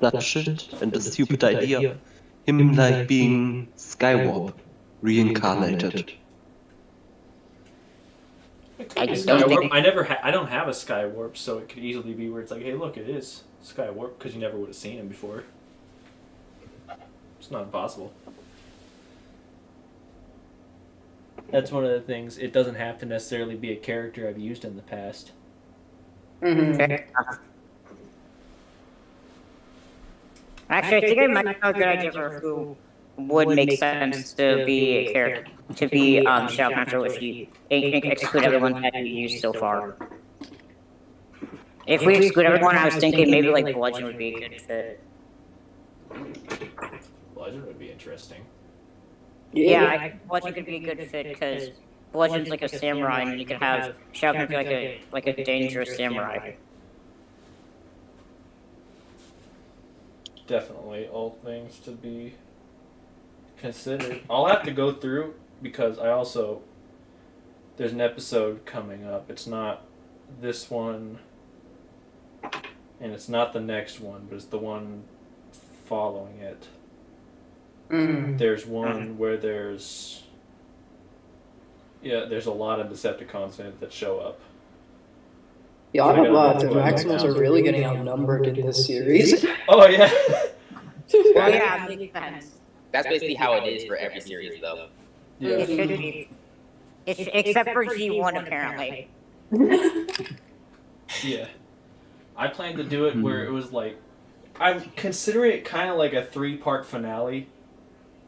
that shit and the stupid idea, him like being Skywarp reincarnated. I just don't think I don't have a Skywarp, so it could easily be where it's like, hey, look, it is Skywarp, because you never would have seen him before. It's not impossible. That's one of the things. It doesn't have to necessarily be a character I've used in the past. Actually, I think I might have a good idea for who would make sense to be a character, to be Shadow Panther if you exclude everyone that you used so far. If we exclude everyone, I was thinking maybe like Bludgeon would be a good fit. Bludgeon would be interesting. Yeah, Bludgeon could be a good fit because Bludgeon's like a samurai, and you could have Shadow Panther be like a dangerous samurai. Definitely all things to be considered. I'll have to go through because there's an episode coming up. It's not this one and it's not the next one, but it's the one following it. There's one where there's a lot of Decepticons in it that show up. The Autobots and Maximals are really getting outnumbered in this series. Oh yeah. Well, yeah, makes sense. That's basically how it is for every series, though. Yeah. It should be. Except for G1, apparently. Yeah. I planned to do it where it was like, I'm considering it kind of like a 3-part finale,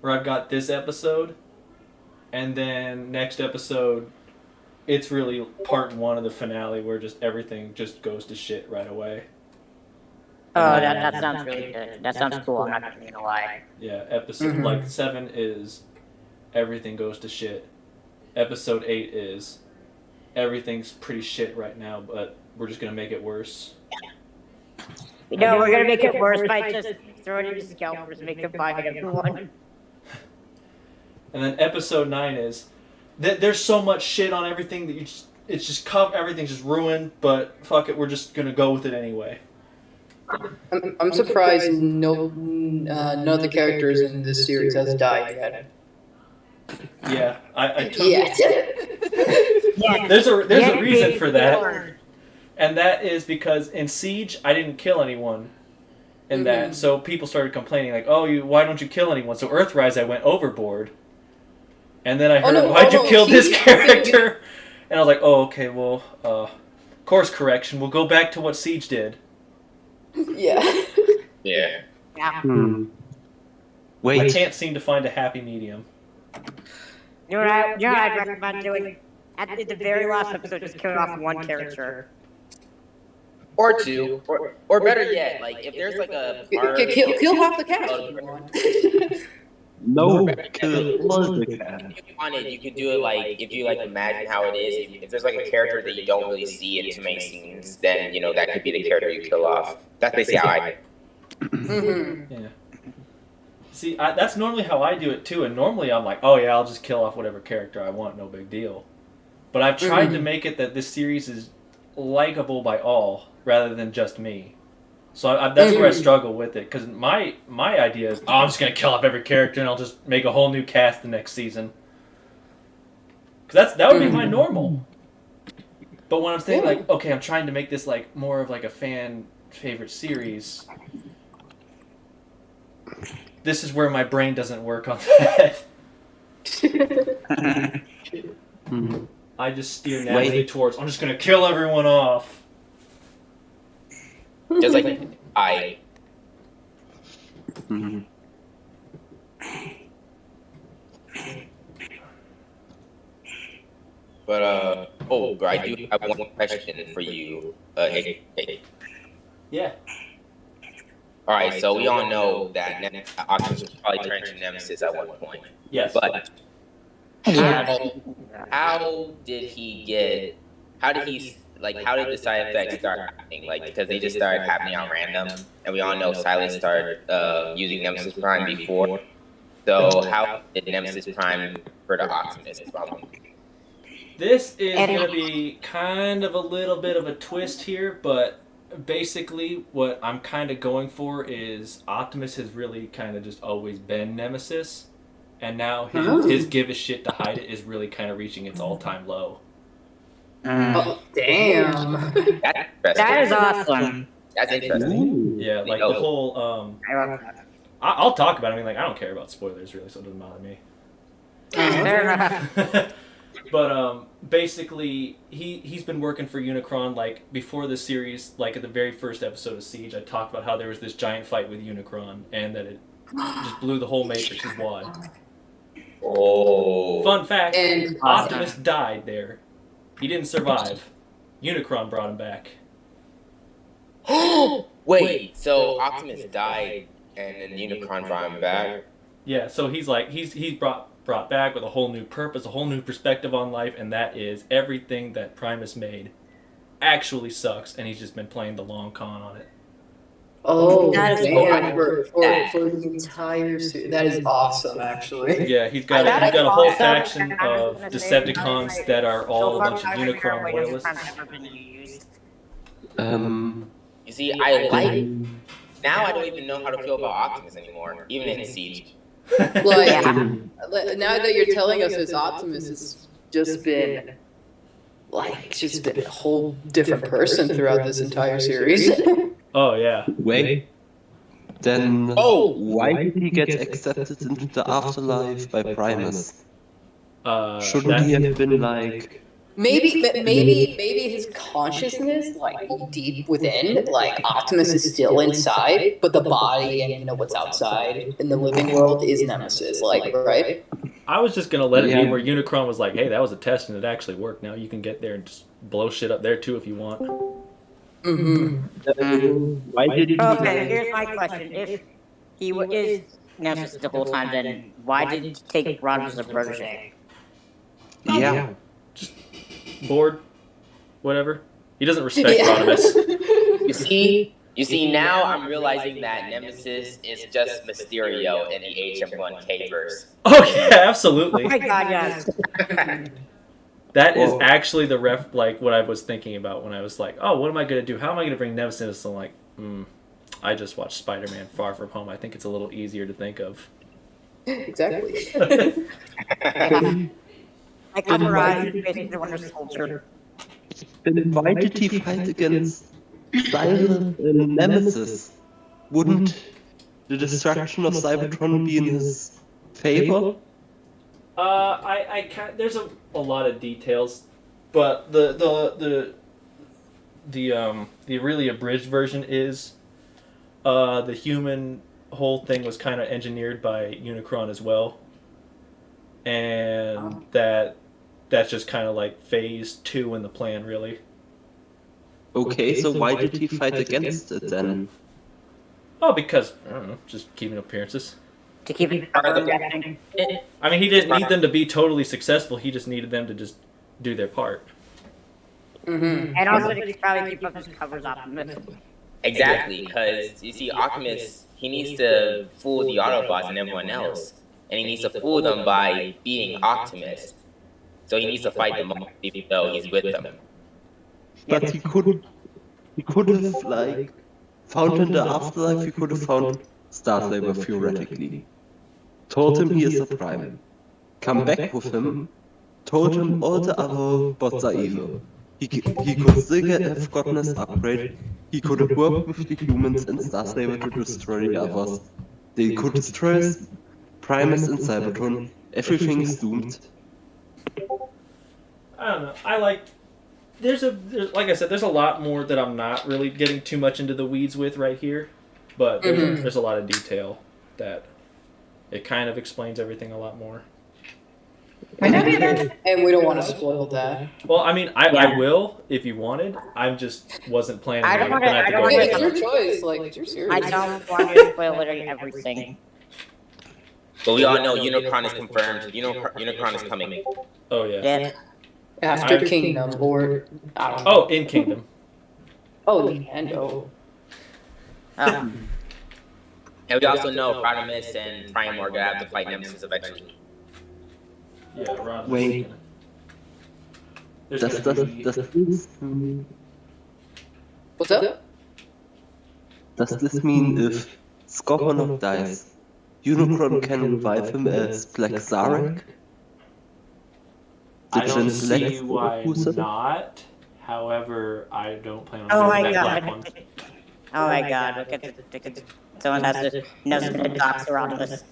where I've got this episode, and then next episode, it's really part 1 of the finale where just everything just goes to shit right away. Oh, that sounds really good. That sounds cool. I'm not gonna lie. Yeah, episode like 7 is everything goes to shit. Episode 8 is everything's pretty shit right now, but we're just gonna make it worse. No, we're gonna make it worse by just throwing in the scalpers and make them buy everyone. And then episode 9 is that there's so much shit on everything that it's just everything's just ruined, but fuck it, we're just gonna go with it anyway. I'm surprised none of the characters in this series has died yet. Yeah, I took Yeah. There's a reason for that, and that is because in Siege I didn't kill anyone, in that, so people started complaining like, "Oh, why don't you kill anyone?" So Earthrise I went overboard, and then I heard, "Why'd you kill this character?" And I was like, "Oh, okay, well, course correction. We'll go back to what Siege did." Yeah. Yeah. Wait. I can't seem to find a happy medium. You know what I'd recommend doing? At the very last episode, just killing off one character. Or two, or better yet, like if there's like a Kill half the cast if you want. No, kill all the cast. If you wanted, you could do it like if you like imagine how it is. If there's like a character that you don't really see in too many scenes, then you know that could be the character you kill off. That's basically how I. Yeah. See, that's normally how I do it too, and normally I'm like, oh yeah, I'll just kill off whatever character I want, no big deal. But I've tried to make it that this series is likable by all, rather than just me. So that's where I struggle with it, because my idea is, I'm just going to kill off every character and I'll just make a whole new cast the next season. Because that would be my normal. But when I'm saying, like, okay, I'm trying to make this like more of like a fan favorite series, this is where my brain doesn't work on that. I just steer naturally towards, I'm just going to kill everyone off. Just like I. But I do have one question for you. Yeah. All right, so we all know that Optimus will probably turn into Nemesis at one point. Yes. But how did he the side effects start happening? Like, because they just started happening on random, and we all know Silas started using Nemesis Prime before. So how did Nemesis Prime for the Optimus problem? This is going to be kind of a little bit of a twist here, but basically what I'm kind of going for is Optimus has really kind of just always been Nemesis, and now his give a shit to hide it is really kind of reaching its all-time low. Oh, damn. That is awesome. That's interesting. Yeah, like the whole I'll talk about it. I mean, like, I don't care about spoilers really, so it doesn't bother me. Fair enough. But basically, he's been working for Unicron. Like, before the series, like at the very first episode of Siege, I talked about how there was this giant fight with Unicron, and that it just blew the whole Matrix's wad. Oh. Fun fact: Optimus died there. He didn't survive. Unicron brought him back. Wait, so Optimus died, and then Unicron brought him back? Yeah, so he's brought back with a whole new purpose, a whole new perspective on life, and that is everything that Primus made actually sucks, and he's just been playing the long con on it. Oh, man, for the entire series. That is awesome, actually. Yeah, he's got a whole faction of Decepticons that are all a bunch of Unicron loyalists. You see, now I don't even know how to feel about Optimus anymore, even in Siege. Like, now that you're telling us this, Optimus has just been a whole different person throughout this entire series. Oh, yeah. Wait. Then why did he get accepted into the afterlife by Primus? Shouldn't he have been like... Maybe his consciousness, like deep within, like Optimus is still inside, but the body and what's outside in the living world is Nemesis, like, right? I was just gonna let it be where Unicron was like, "Hey, that was a test and it actually worked. Now you can get there and just blow shit up there too if you want." Why did he? Okay, here's my question: if he is Nemesis the whole time, then why did he take Rod as a protege? Yeah. board, whatever. He doesn't respect Rodimus. You see, now I'm realizing that Nemesis is just Mysterio in the AHM1K verse. Oh yeah, absolutely. Oh my god, yes. That is actually the like what I was thinking about when I was like, oh, what am I gonna do? How am I gonna bring Nemesis? I'm like, I just watched Spider-Man: Far From Home. I think it's a little easier to think of. Exactly. I camaraderie is basically the Winter Soldier. Then why did he fight against Silent and Nemesis? Wouldn't the destruction of Cybertron be in his favor? I can't. There's a lot of details, but the really abridged version is, the human whole thing was kind of engineered by Unicron as well, and that's just kind of like phase 2 in the plan, really. Okay, so why did he fight against it then? Oh, because I don't know, just keeping appearances. To keep it projecting. I mean, he didn't need them to be totally successful. He just needed them to just do their part. And also to probably keep up his covers Optimus. Exactly, because you see, Optimus, he needs to fool the Autobots and everyone else, and he needs to fool them by being Optimus. So he needs to fight them off even though he's with them. But he could have like found in the afterlife. He could have found Star Saber theoretically. Told him he is a Prime. Come back with him. Told him all the other bots are evil. He could still have gotten his upgrade. He could have worked with the humans and Star Saber to destroy the others. They could destroy Primus and Cybertron. Everything is doomed. I don't know. I like. There's like I said, there's a lot more that I'm not really getting too much into the weeds with right here, but there's a lot of detail that it kind of explains everything a lot more. And we don't want to spoil that. Well, I mean, I will if you wanted. I just wasn't planning. I don't want to. It's your choice. Like, it's your series. I don't want to spoil literally everything. But we all know Unicron is confirmed. Unicron is coming. Oh yeah. After Kingdom, or I don't know. Oh, in Kingdom. Oh, the end. Oh. And we also know Rodimus and Prime are gonna have to fight Nemesis eventually. Yeah, Rodimus. Wait. Does this What's up? Does this mean if Scorponok dies, Unicron can revive him as Black Zarek? I don't see why not. However, I don't plan on doing that black one. Oh my god, look at someone has to knows gonna dox Rodimus.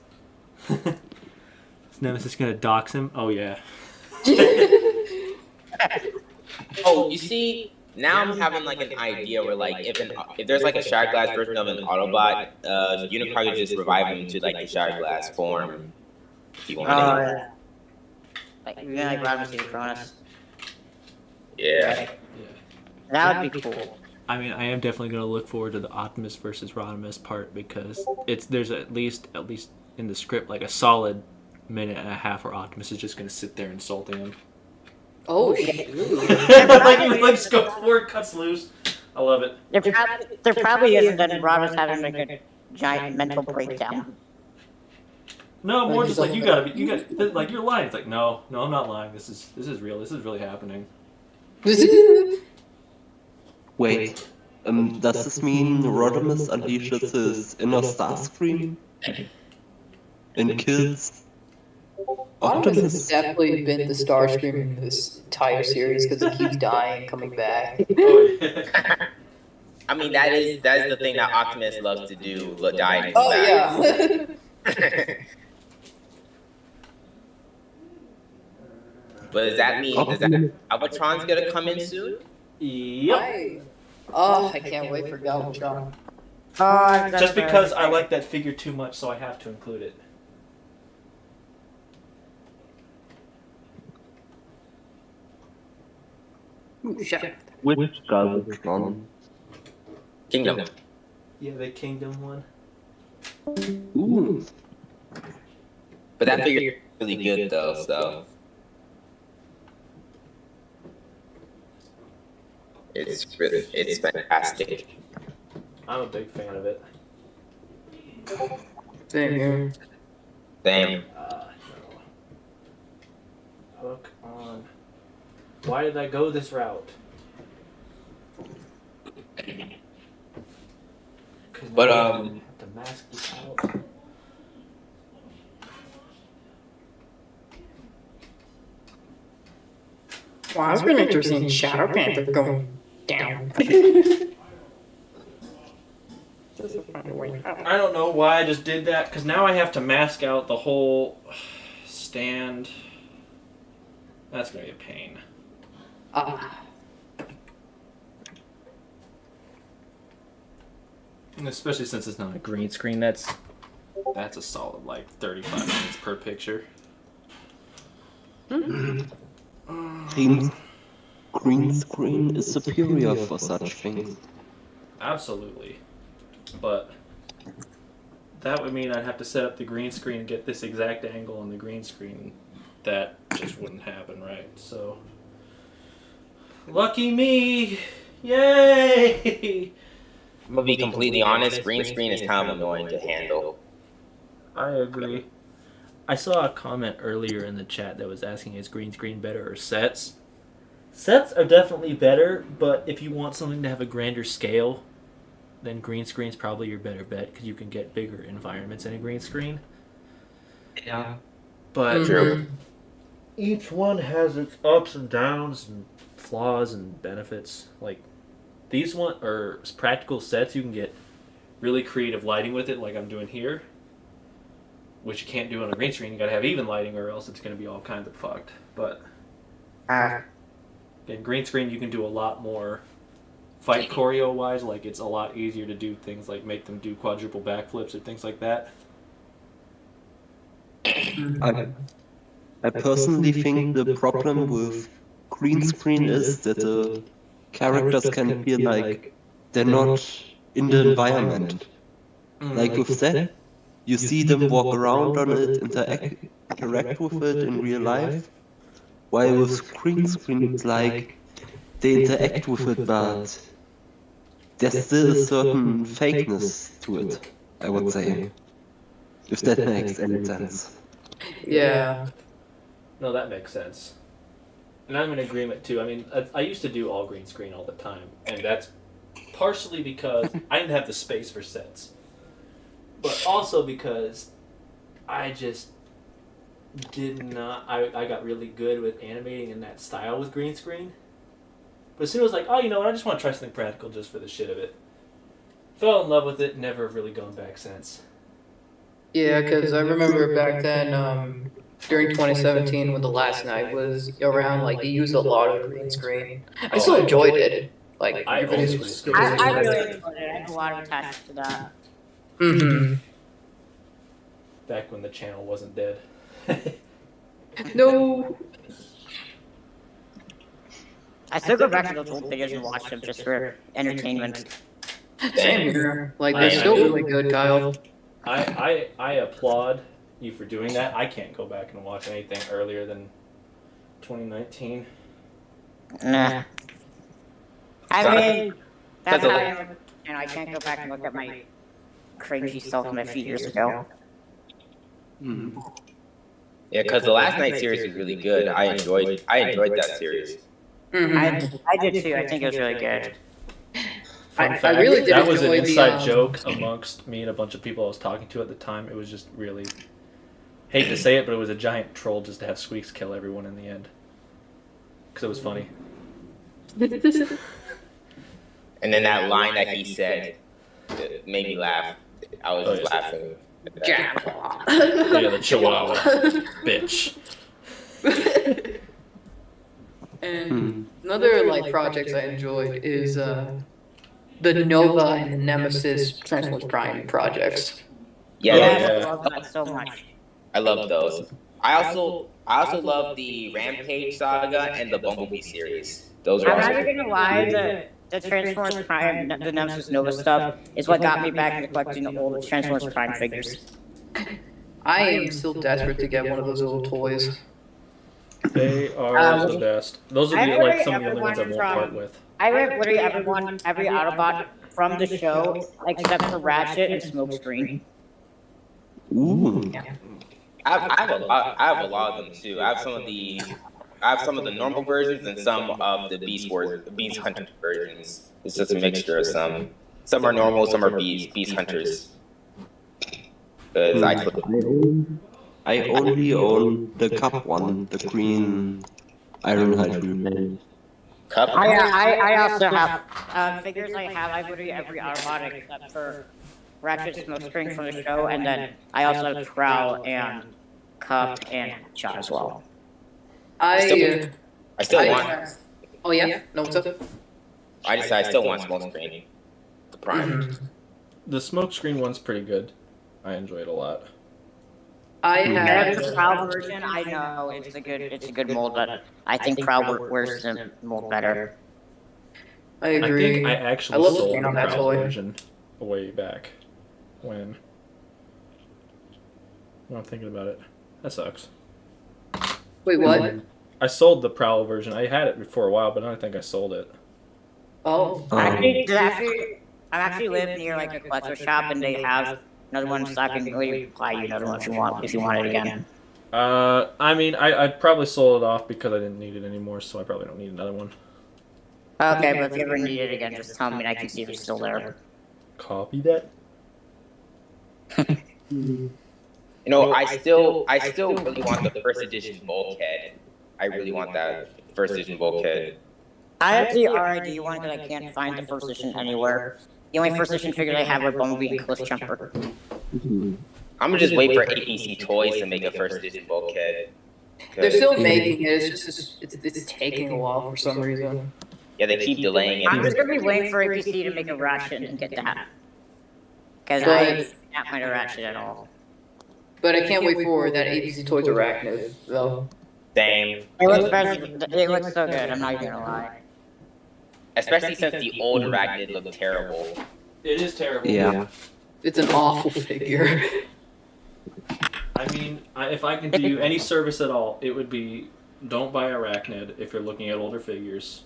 Is Nemesis gonna dox him? Oh yeah. Oh, you see, now I'm having like an idea where like if there's like a Shattered Glass version of an Autobot, Unicron could just revive him to like the Shattered Glass form if you want. Yeah. Like Rodimus is Cronus. Yeah. That would be cool. I mean, I am definitely going to look forward to the Optimus versus Rodimus part because there's at least in the script like a solid minute and a half where Optimus is just going to sit there insulting him. Oh shit! Like he looks go for it, cuts loose. I love it. There probably isn't any Rodimus having like a giant mental breakdown. No, more just like you got like you're lying. It's like no, I'm not lying. This is real. This is really happening. Wait, does this mean Rodimus unleashes his inner Starscream and kills Optimus has definitely been the Starscream in this entire series because he keeps dying and coming back. I mean, that is the thing that Optimus loves to do, die and come Oh back. yeah. But does that mean Galvatron's gonna come in soon? Yep. I can't wait for Galvatron. Just because I like that figure too much, so I have to include it. Which Galvatron? Kingdom. Yeah, the Kingdom one. Ooh. But that figure is really good though, so. it's fantastic. I'm a big fan of it. Same here. Same. Hook on. Why did I go this route? But The mask is out. Wow, it's been interesting. Shadow Panther going down. I don't know why I just did that, because now I have to mask out the whole stand. That's going to be a pain. Especially since it's not a green screen, that's a solid, like, 35 minutes per picture. Green screen is superior for such things. Absolutely. But that would mean I'd have to set up the green screen and get this exact angle on the green screen. That just wouldn't happen, right? So, lucky me! Yay! I'm gonna be completely honest. Green screen is kind of annoying to handle. I agree. I saw a comment earlier in the chat that was asking, is green screen better or sets? Sets are definitely better, but if you want something to have a grander scale, then green screen's probably your better bet, because you can get bigger environments in a green screen. Yeah. But each one has its ups and downs and flaws and benefits. Like, these one are practical sets. You can get really creative lighting with it, like I'm doing here, which you can't do on a green screen. You gotta have even lighting, or else it's gonna be all kinds of fucked. But in green screen, you can do a lot more fight choreo wise. Like, it's a lot easier to do things like make them do quadruple backflips or things like that. I personally think the problem with green screen is that the characters can feel like they're not in the environment. Like with that, you see them walk around on it, interact with it in real life, while with green screen it's like they interact with it, but there's still a certain fakeness to it, I would say. If that makes any sense. Yeah. No, that makes sense. And I'm in agreement too. I mean, I used to do all green screen all the time, and that's partially because I didn't have the space for sets, but also because I just did not. I got really good with animating in that style with green screen. But as soon as I was like, oh, you know what, I just want to try something practical just for the shit of it. Fell in love with it, never really gone back since. Yeah, because I remember back then, during 2017 when the last night was around, like, you used a lot of green screen. I still enjoyed it. Like, I your videos always was still I really enjoyed it. I have a lot of attachments to that. Mm-hmm. Back when the channel wasn't dead. No. I still go back to those old videos and watch them just for entertainment. Same here. Like, they're still really good, Kyle. I applaud you for doing that. I can't go back and watch anything earlier than 2019. Nah. I mean, that's how I am. And I can't go back and look at my cringy self from a few years ago. Yeah, because the last night series was really good. I enjoyed that series. I did too. I think it was really good. Fun fact, I really did that was an enjoy the, inside joke amongst me and a bunch of people I was talking to at the time. It was just really, hate to say it, but it was a giant troll just to have Squeaks kill everyone in the end. Because it was funny. And then that line that he said made me laugh. I was just laughing. Yeah, the Chihuahua. Bitch. And another, like, projects I enjoyed is, the Nova and the Nemesis Transformers Prime projects. I love that so much. I love those. I also love the Rampage saga and the Bumblebee series. Those are I'm awesome. not gonna lie, the Transformers Prime, the Nemesis Nova stuff is what got me back into collecting the old Transformers Prime figures. I am still desperate to get one of those little toys. They are the best. Those are I the, have like some of the only everyone ones I won't from- part with. I read literally every Autobot from the show except for Ratchet and Smokescreen. Ooh. I have a lot of them too. I have some of the normal versions and some of the Beast Hunter versions. It's just a mixture of some. Some are normal, some are Beast Hunters. Because I only own the cup one, the green Ironhide remake. Cup? I also have figures I have. I literally every Autobot except for Ratchet, Smokescreen from the show, and then I also have Prowl and Cup and Shot as well. I still want. Oh yeah? No, what's up? I still want Smokescreen. The Prime. The Smokescreen one's pretty good. I enjoy it a lot. I had The Prowl version. I know it's a good mold, but I think Prowl wears the mold better. I I agree. think I actually love the sold stain the on that Prowl toy. version way back when. Well, I'm thinking about it. That sucks. Wait, what? I sold the Prowl version. I had it for a while, but I don't think I sold it. Oh. I actually live near like a collector shop, and they have another one, so I can really buy you another one if you want it again. I mean, I probably sold it off because I didn't need it anymore, so I probably don't need another one. Okay, but if you ever need it again, just tell me and I can see if it's still there. Copy that. You know, I still really want the first edition bulkhead. I really want that first edition bulkhead. I actually already one that I can't find the first edition anywhere. The only first edition figure I have are Bumblebee and Cliff Jumper. I'm gonna just wait for APC Toys to make a first edition bulkhead. They're still making it. It's just it's taking a while for some reason. Yeah, they keep delaying I'm just it. gonna be waiting for APC to make a Ratchet and get that. Because But- I can't find a Ratchet at all. But I can't wait for that APC Toys Arachnid though. Same. It looks better. It looks so good. I'm not even gonna lie. Especially since the old Arachnid looked terrible. It is terrible. Yeah. It's an awful figure. I mean, if I can do any service at all, it would be don't buy Arachnid if you're looking at older figures,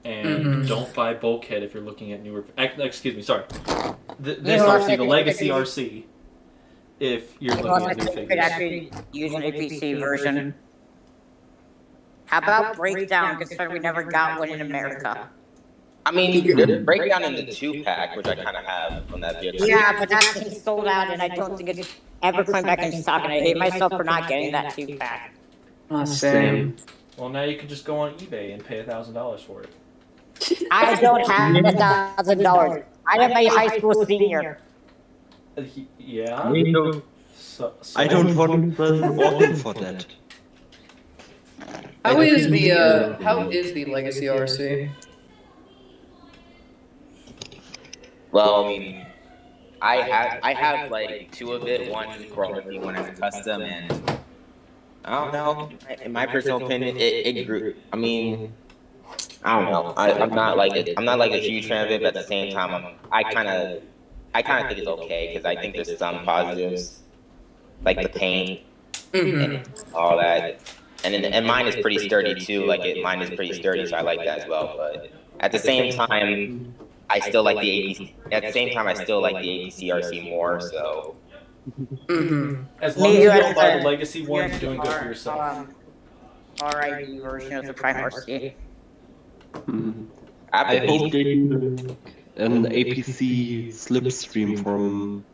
and don't buy Bulkhead if you're looking at newer. Excuse me, sorry. This RC, the Legacy RC, if you're looking at new could figures. actually use an APC version. How about Breakdown, considering we never got one in America? I mean, there's a breakdown in the 2-pack, which I kind of have from that video. Yeah, but that thing's sold out, and I don't think it's ever coming back in stock, and I hate myself for not getting that 2-pack. Same. Well, now you can just go on eBay and pay $1,000 for it. I don't have $1,000. I am a high school senior. Yeah. So, I don't want an organ for that. How is the Legacy RC? Well, I mean, I have like 2 of it, one quality, one as a custom, and I don't know. In my personal opinion, it grew. I mean, I don't know. I'm not like a huge fan of it, but at the same time, I kind of think it's okay because I think there's some positives, like the paint and all that. And mine is pretty sturdy too. Mine is pretty sturdy, so I like that as well. But at the same time, I still like the APC. At the same time, I still like the APC RC more. So. As long as you don't buy the Legacy one, you're doing good for yourself. RID version of the Prime RC. I hope they do an APC slipstream from.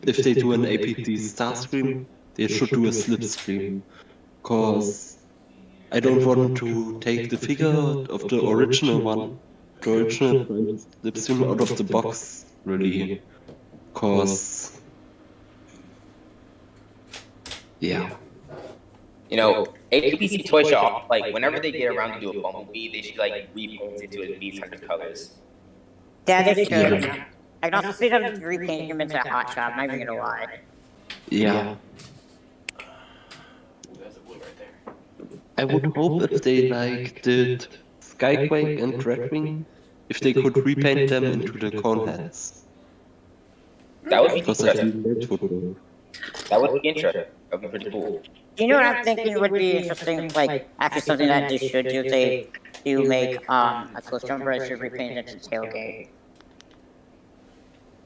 If they do an APC Starstream, they should do a slipstream. Cause I don't want to take the figure of the original one, the original slipstream out of the box, really. Cause. Yeah. You know, APC Toy Shop, like, whenever they get around to do a Bumblebee, they should, like, repaint it to a Beast Hunter colors. Yeah, they should. I can also see them repainting him into a hot shot, I'm not even gonna lie. Yeah. I would hope if they, like, did Skyquake and Dreadwing, if they could repaint them into the cone heads. That would be Because I interesting. think that would work. That would be interesting. That would be pretty cool. You know what I'm thinking would be interesting? Like, actually, something that they should do. They do make a close jumper that should repaint into tailgate.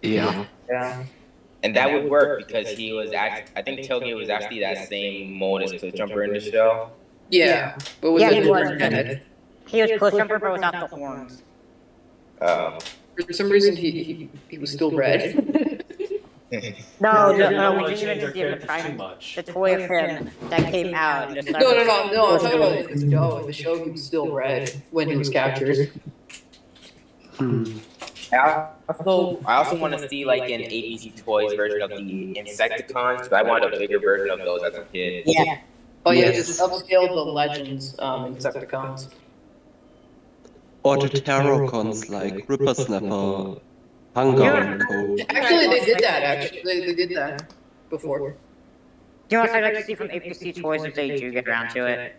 Yeah. Yeah. And that would work because he was I think Tailgate was actually that same mold as Cliff Jumper in the show. Yeah, but with Yeah, a he was. different head. He was close jumper, but without the horns. Oh. For some reason, he was still red. No, Yeah, no, wanna we didn't change even our give the characters prime. too much. The toy of him that came out. In the No. I'm talking about in the show. In the show, he was still red when he was captured. I also want to see like an ABC Toys version of the Insecticons. 'Cause I wanted a bigger version of those as a kid. Yeah. Oh yeah, just upscale the Legends Insecticons. Or the Terrorcons like Ripper Snapper, Hunger and Co. Actually, they did that. Actually, they did that before. Do you know what I'd like to see from APC Toys if they do get around to it?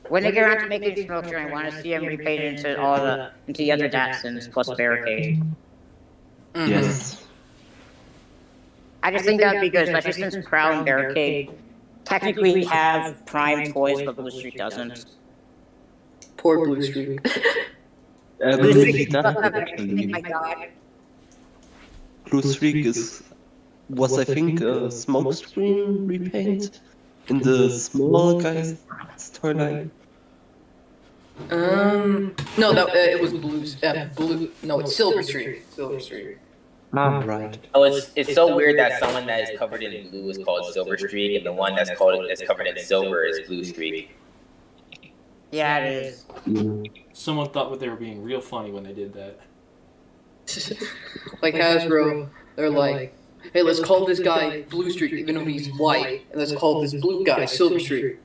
When they get around to making Smoker, I want to see them repainted into the other Datsuns plus Barricade. Yes. I just think that'd be good, especially since Prowl and Barricade technically have Prime toys, but Blue Streak doesn't. Poor Blue Streak. Blue Blue Streak Streak doesn't doesn't have everything, actually. my god. Blue Streak was I think a smokescreen repaint in the small guy's toyline. No, that it was blue. No, it's Silver Streak. Silver Streak. Right. Oh, it's so weird that someone that is covered in blue is called Silver Streak, and the one that's covered in silver is Blue Streak. Yeah, it is. Someone thought that they were being real funny when they did that. Like Hasbro, they're like, hey, let's call this guy Blue Streak even though he's white, and let's call this blue guy Silver Streak.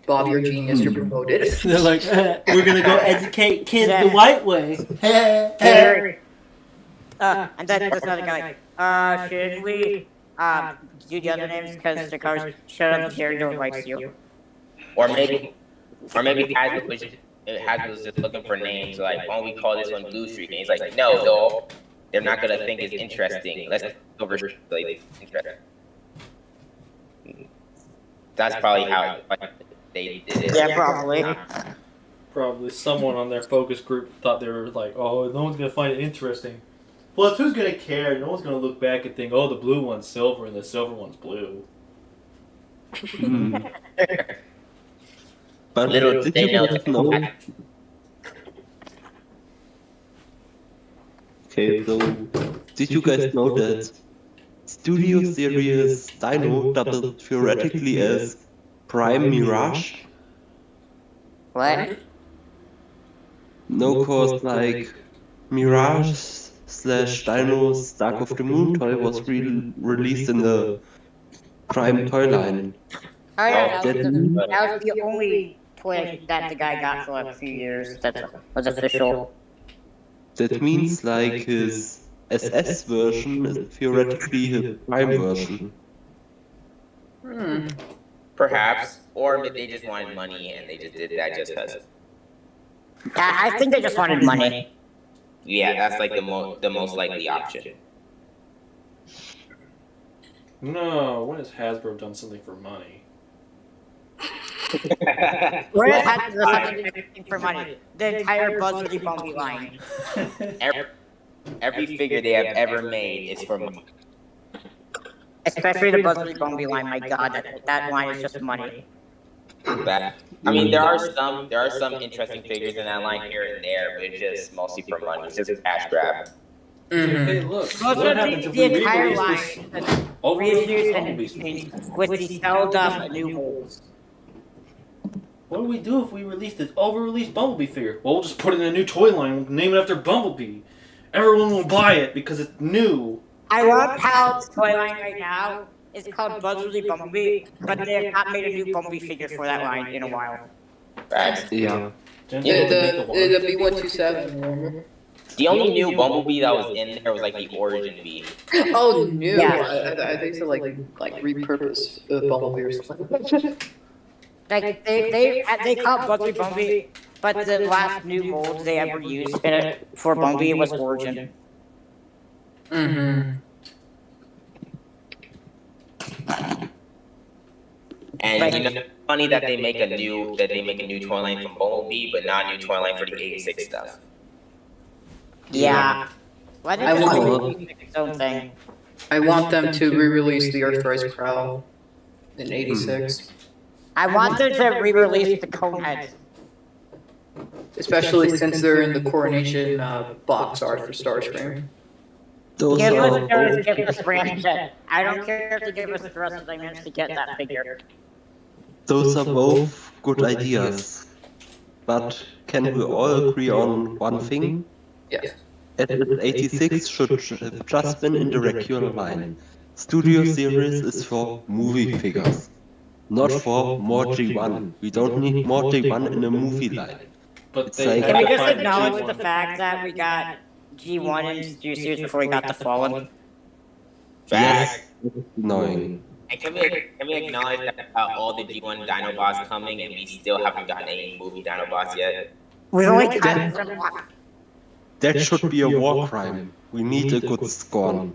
Bob, you're a genius. You're promoted. They're like, we're gonna go educate kids Yeah. the white way. And then there's another guy. Should we do the other names because the cars shut up, Jerry don't likes you. Or maybe Hasbro was just looking for names. Like, why don't we call this one Blue Streak? And he's like, no, they're not gonna think it's interesting. Let's over like interesting. That's probably how they did it. Yeah, probably. Probably someone on their focus group thought they were like, oh, no one's gonna find it interesting. Plus, who's gonna care? No one's gonna look back and think, oh, the blue one's silver and the silver one's blue. But Little did they you know guys that- know? Okay, so did you guys know that Studio Series Dino doubled theoretically as Prime Mirage? What? No, cause like Mirage / Dino's Dark of the Moon toy was released in the Prime toy line. Oh yeah, that that was the only toy that the guy got for like a few years that was official. That means like his SS version is theoretically his Prime version. Perhaps, or maybe they just wanted money and they just did that just because. I think they just wanted money. Yeah, that's like the most likely option. No, when has Hasbro done something for money? Where has Hasbro done anything for money? The entire Buzzworthy Bumblebee line. Every figure they have ever made is for money. Especially the Buzzworthy Bumblebee line. My god, that line is just money. I mean, there are some interesting figures in that line here and there, but it's just mostly for money. It's just a cash grab. Hey, look, Most what of happens if the we entire re-release line this is over-released reissues Bumblebee and species? with the held up new molds. What do we do if we release this over-released Bumblebee figure? Well, we'll just put it in a new toy line, we'll name it after Bumblebee. Everyone will buy it because it's new. I love how the toy line right now is called Buzzworthy Bumblebee, but they have not made a new Bumblebee figure for that line in a while. Yeah. The B127. Remember? The only new Bumblebee that was in there was like the Origin Bee. Oh, new. Yeah. I think so. Like repurpose Bumblebee or something. Like they call it Buzzworthy Bumblebee, but the last new mold they ever used in it for Bumblebee was Origin. And you know, funny that they make a new toy line from Bumblebee, but not a new toy line for the 86 stuff. Yeah. Why did I they want- make its own thing? I want them to re-release the Earthrise Prowl in '86, I want them to re-release the Coneheads. especially since they're in the Coronation box art for Starscream. Those Give are us those, both, give us Ramjet. I don't care if they give us the rest of the managed to get that figure. those are both good ideas. But can we all agree on one thing? Yes. SS86 should have just been in the regular line. Studio Series is for movie figures, not for more G1. We don't need more G1 in a movie line. But It's they like- Can we have to just find acknowledge G1. the fact that we got G1 and Studio Series before we got the Fallen? Facts. Yes, it's annoying. And can we acknowledge that all the G1 Dinobots coming and we still haven't gotten any movie Dinobots yet? We've only got That- Grimlock. That should be a war crime. We need a good scorn.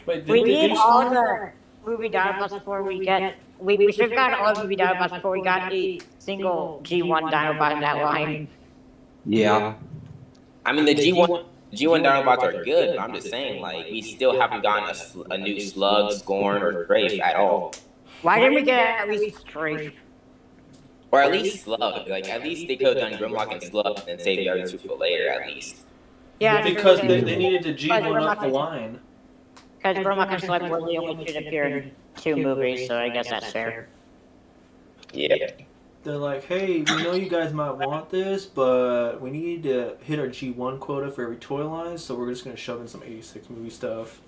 Wait, We did need they all the movie Dinobots before we get. We should have gotten all the movie Dinobots before we got a single G1 Dinobot in that line. Yeah. I mean, the G1 Dinobots are good, but I'm just saying, like, we still haven't gotten a new Slug, Scorn, or Strafe at all. Why didn't we get at least Strafe? Or at least Slug. Like, at least they could have done Grimlock and Slug and then save the other two for later, at least. Yeah, Because true, they needed to G1 up the line. Because Grimlock and Slug were the only two that appear in 2 movies, so I guess that's fair. Yeah. They're like, hey, we know you guys might want this, but we need to hit our G1 quota for every toy line, so we're just going to shove in some 86 movie stuff.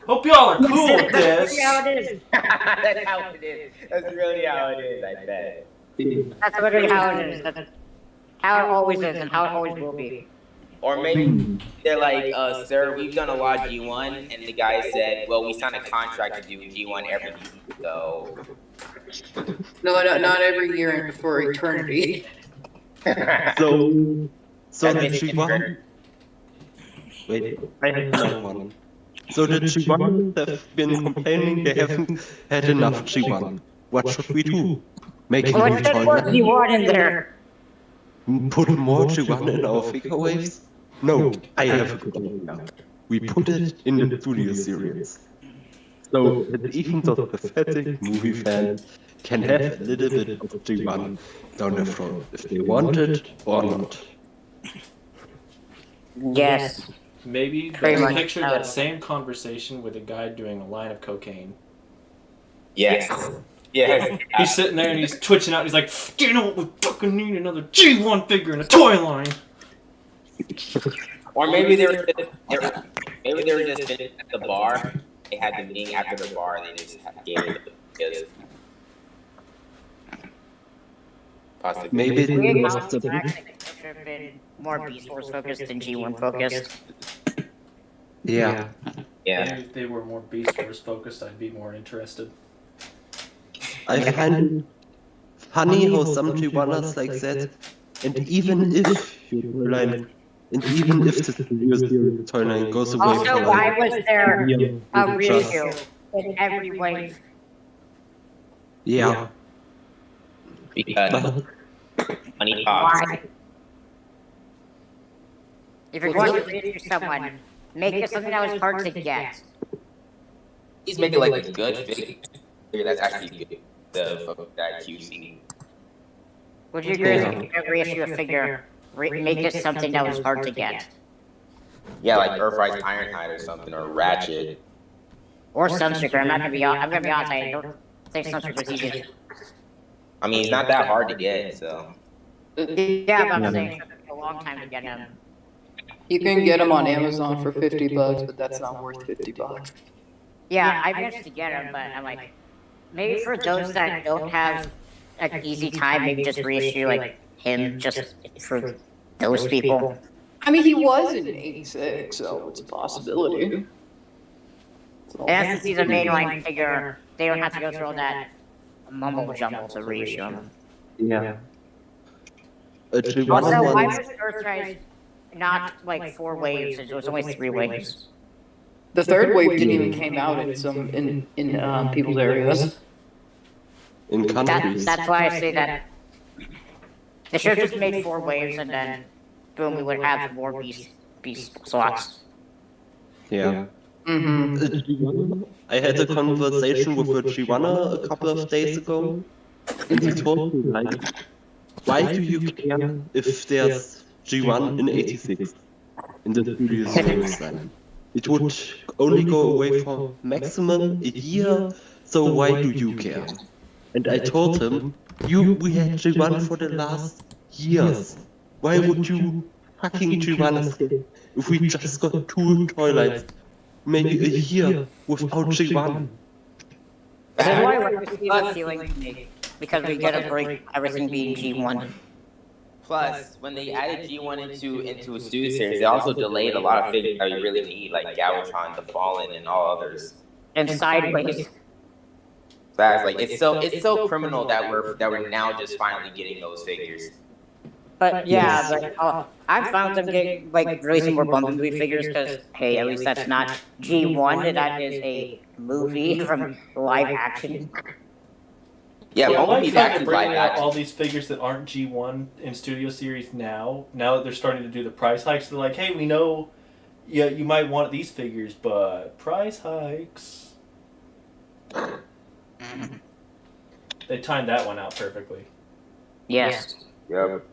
Hope y'all are cool with this. That's how it is. That's how it is. That's really how it is, I bet. That's literally how it is. That's how it always is and how it always will be. Or maybe they're like, sir, we've done a lot of G1, and the guy said, well, we signed a contract to do G1 every year, so... No, not every year for eternity. So the G1. Wait, I have another one. So the G1 have been complaining they haven't had enough G1. What should we do? Make a new Let's just put toy? G1 in there. Put more G1 in our figure waves? No, I have a good idea. We put it in the Studio Series. So that even those pathetic movie fans can have a little bit of G1 down the throat if they want it or not. Yes. Maybe Pretty much. picture that same conversation with a guy doing a line of cocaine. Yes. Yes. He's sitting there and he's twitching out. He's like, do you know what we fucking need? Another G1 figure in a toy line. Or maybe they were just at the bar. They had the meeting after the bar, and they just gave it to the kids. Possibly. Maybe We they acknowledge must the have fact that it should have been more Beast Wars focused than G1 focused. Yeah. Yeah. Maybe if they were more Beast Wars focused, I'd be more interested. I find it funny how some G1ers like that, and even if you line, and even if the Studio Series toy line goes away Also, for why like, was there a just- reissue in every wave? yeah. Because money talks. Why? If you're going to reissue someone, make it something that was hard to get. He's making like a good figure that's actually good. That QC. Would you agree if you could reissue a figure, make it something that was hard to get? Yeah, like Earthrise Ironhide or something, or Ratchet. Or Sunstreaker, I'm gonna be honest, I don't think Sunstreaker was easy. I mean, it's not that hard to get, so. Yeah, but I'm saying it took a long time to get him. You can get them on Amazon for $50, but that's not worth $50. Yeah, I managed to get him, but I'm like, maybe for those that don't have an easy time, maybe just reissue like him just for those people. I mean, he was in '86, so it's a possibility. And since he's a mainline figure, they don't have to go through all that mumble jumble to reissue him. Yeah. A G1 Also, why one, was Earthrise not like 4 waves? It was only 3 waves. The third wave didn't even came out in some in people's areas. in countries. That's why I say that they should have just made 4 waves and then boom, we would have more beast slots. Yeah. Mm-hmm. I had a conversation with a Giovanna a couple of days ago, and he told me, like, why do you care if there's G1 in 86 in the previous waves then? It would only go away for maximum a year, so why do you care? And I told him, we had G1 for the last years. Why would you fucking G1 escape if we just got 2 toilets, maybe a year without G1? This is why Raffle is appealing to me, because we get a break everything being G1. Plus, when they added G1 into a studio series, they also delayed a lot of figures that you really need, like Galvatron, The Fallen, and all others. And Sideways. That's like it's so criminal that we're now just finally getting those figures. But yeah, but I found them getting like releasing more Bumblebee figures because hey, at least that's not G1. That is a movie from live action. Yeah, I like Bumblebee's how they're actually bringing live out action. all these figures that aren't G1 in Studio Series now. Now that they're starting to do the price hikes, they're like, hey, we know, yeah, you might want these figures, but price hikes. They timed that one out perfectly. Yes. Yep.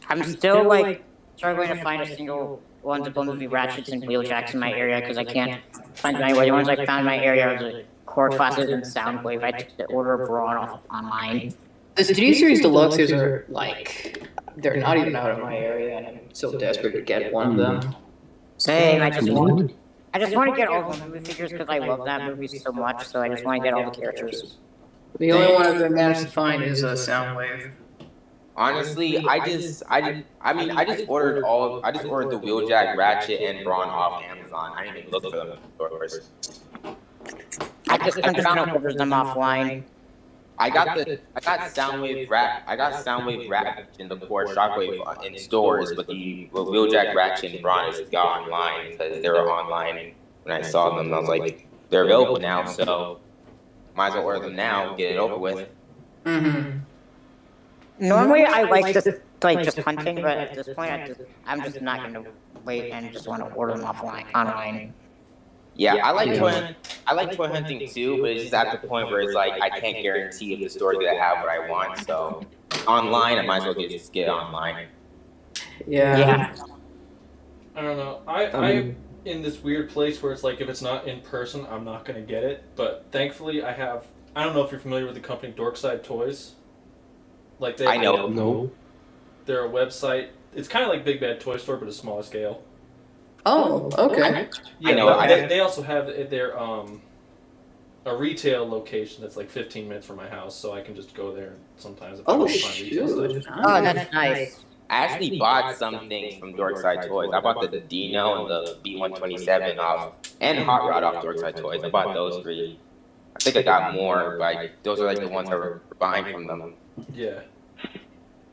I'm still like struggling to find a single one of Bumblebee Ratchets and Wheeljacks in my area because I can't find them anywhere. The ones I found in my area are the core classes and Soundwave. I took the order abroad off online. The Studio Series Deluxes are like, they're not even out of my area, and I'm so desperate to get one of them. Same. I just want to get all the Bumblebee figures because I love that movie so much. So I just want to get all the characters. The only one I've managed to find is a Soundwave. Honestly, I just ordered the Wheeljack, Ratchet, and Brawn off Amazon. I didn't even look for them first. I just ordered them offline. I got Soundwave Ratchet in the core Shockwave in stores, but the Wheeljack, Ratchet, and Brawn is gone online because they were online when I saw them. I was like, they're available now, so might as well order them now, get it over with. Mm-hmm. Normally, I like just hunting, but at this point, I'm just not going to wait and just want to order them online. Yeah, I like toy hunting too, but it's just at the point where it's like I can't guarantee if the store's gonna have what I want. So online, I might as well just get it online. Yeah. I don't know. I'm in this weird place where it's like if it's not in person, I'm not gonna get it. But thankfully, I don't know if you're familiar with the company Dorkside Toys. Like I know. No. They're a website. It's kind of like Big Bad Toy Store, but a smaller scale. Oh, okay. Yeah, I know. They also have their a retail location that's like 15 minutes from my house, so I can just go there sometimes if I want to find retail stuff. Oh, that's nice. I actually bought some things from Dorkside Toys. I bought the Dino and the B127 off, and Hot Rod off Dorkside Toys. I bought those 3. I think I got more, but those are like the ones I were buying from them. Yeah.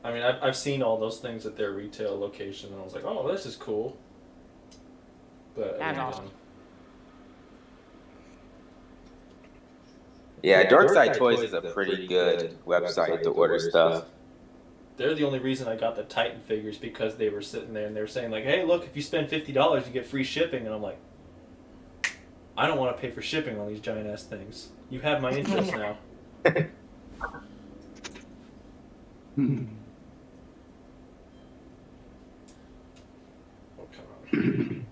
I mean, I've seen all those things at their retail location, and I was like, oh, this is cool. But That's awesome. Yeah, Dorkside Toys is a pretty good website to order stuff. They're the only reason I got the Titan figures because they were sitting there and they were saying like, hey, look, if you spend $50, you get free shipping. And I'm like, I don't want to pay for shipping on these giant ass things. You have my interest now. Oh, come on.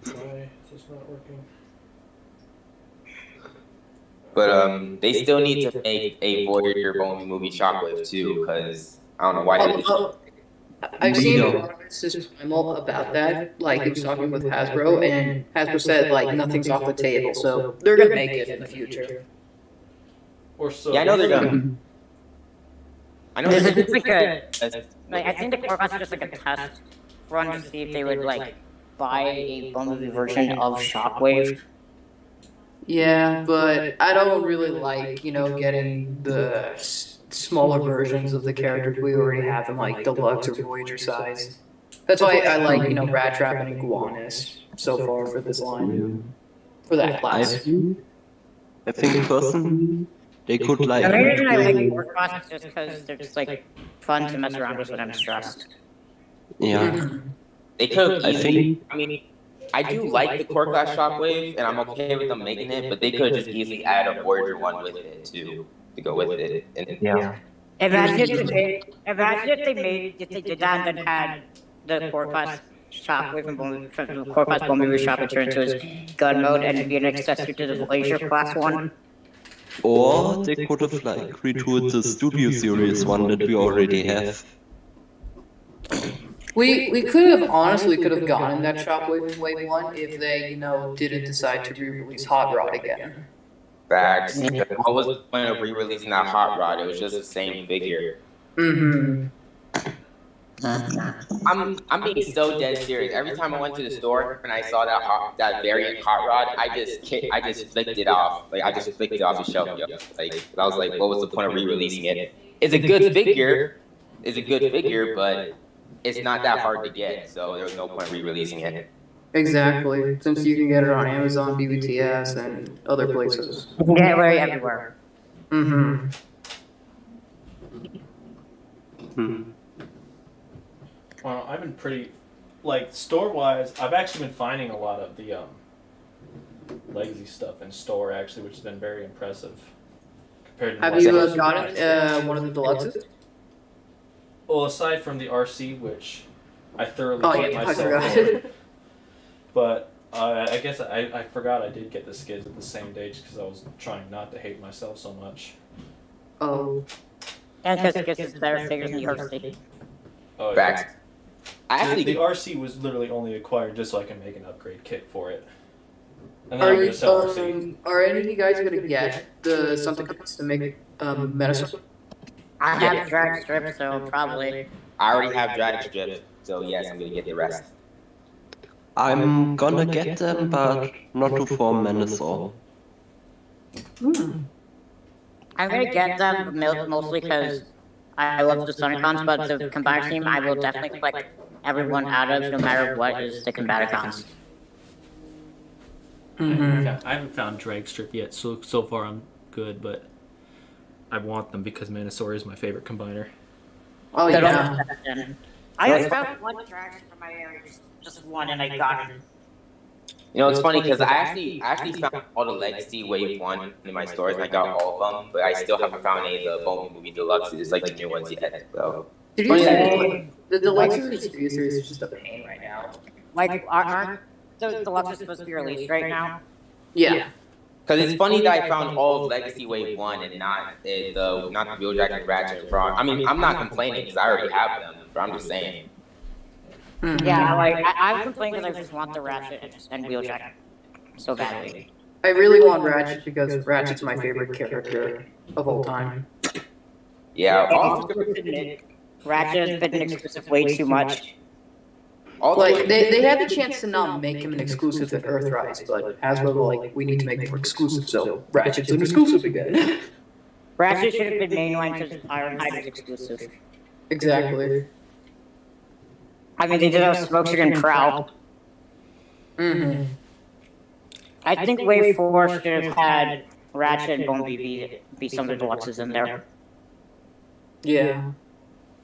Why is this not working? But they still need to make a Voyager Bumblebee movie Shockwave too, because I don't know why they didn't. I've seen a lot of messages about that. Like, he was talking with Hasbro, and Hasbro said, like, nothing's off the table, so they're gonna make it in the future. Or so. Yeah, I know they're gonna. I know This they're is like I think the core class is just like a test run to see if they would like buy a Bumblebee version of Shockwave. Yeah, but I don't really like, getting the smaller versions of the characters we already have in, like, Deluxe or Voyager size. That's why I like, Rat Trap and Iguanas so far for this line. for that I class. think personally, they could like. The main reason I like work classes is just because they're just like fun to mess around with when I'm stressed. Yeah. They could I easily. think- I mean, I do like the core class shockwave, and I'm okay with them making it, but they could just easily add a Voyager one with it too to go with it. And Yeah. Imagine if they did that and then had the core class shockwave from the core class bomb shockwave turn into his gun mode and be an accessory to the Voyager class one. Or they could have like retooled the Studio Series one that we already have. We could have honestly gone in that Shockwave Wave 1 if they, didn't decide to re-release Hot Rod again. facts. What was the point of re-releasing that Hot Rod? It was just the same figure. Mm-hmm. I'm being so dead serious. Every time I went to the store and I saw that variant Hot Rod, I just flicked it off. Like I just flicked it off the shelf. Yo. Like I was like, what was the point of re-releasing it? It's a good figure. But it's not that hard to get, so there was no point re-releasing it. Exactly, since you can get it on Amazon, BBTS, and other places. You can get it literally everywhere. Mm-hmm. Well, I've been pretty, like, store-wise, I've actually been finding a lot of the legacy stuff in store, actually, which has been very impressive. Compared to Have you gotten one of the deluxes? Well, aside from the RC, which I thoroughly hate I myself forgot. for, but I guess I forgot I did get the skids at the same day just because I was trying not to hate myself so much. Oh. And because it's better figures in the RC. Oh, yeah. Facts. The RC was literally only acquired just so I can make an upgrade kit for it. And then Are I'm gonna you, sell RC. are any of you guys gonna get the something to make medicine? I have drag strips, so probably. I already have drag strips, so yes, I'm gonna get the rest. I'm gonna get them, but not to form Menasor. I'm gonna get them mostly because I love the Sonicons, but the Combiner team I will definitely collect everyone out of no matter what is the Combaticons. I haven't found drag strip yet, so far I'm good, but I want them because Manosaur is my favorite combiner. Oh yeah. I only found one drag strip in my area, just one, and I got it. You know, it's funny because I actually found all the Legacy Wave 1 in my stores and I got all of them, but I still haven't found any of the Bone Movie Deluxes, like the new ones yet. So. Did you say the deluxes in the Studio Series is just a pain right now? Like, aren't the Deluxes supposed to be released right now? Yeah. Because it's funny that I found all of Legacy Wave 1 and not the Wheeljack and Ratchet and Frog. I mean, I'm not complaining because I already have them, but I'm just saying. Yeah, like, I'm complaining because I just want the Ratchet and Wheeljack so badly. I really want Ratchet because Ratchet's my favorite character of all time. Yeah, Ratchet has been an exclusive way too much. Like, they had the chance to not make him an exclusive to Earthrise, but Hasbro were like, we need to make him more exclusive, so Ratchet's an exclusive again. Ratchet should have been mainline because Ironhide is exclusive. Exactly. I mean, they did have Smokestick and Prowl. Mm-hmm. I think Wave 4 should have had Ratchet and Bone BB be some of the deluxes in there. Yeah.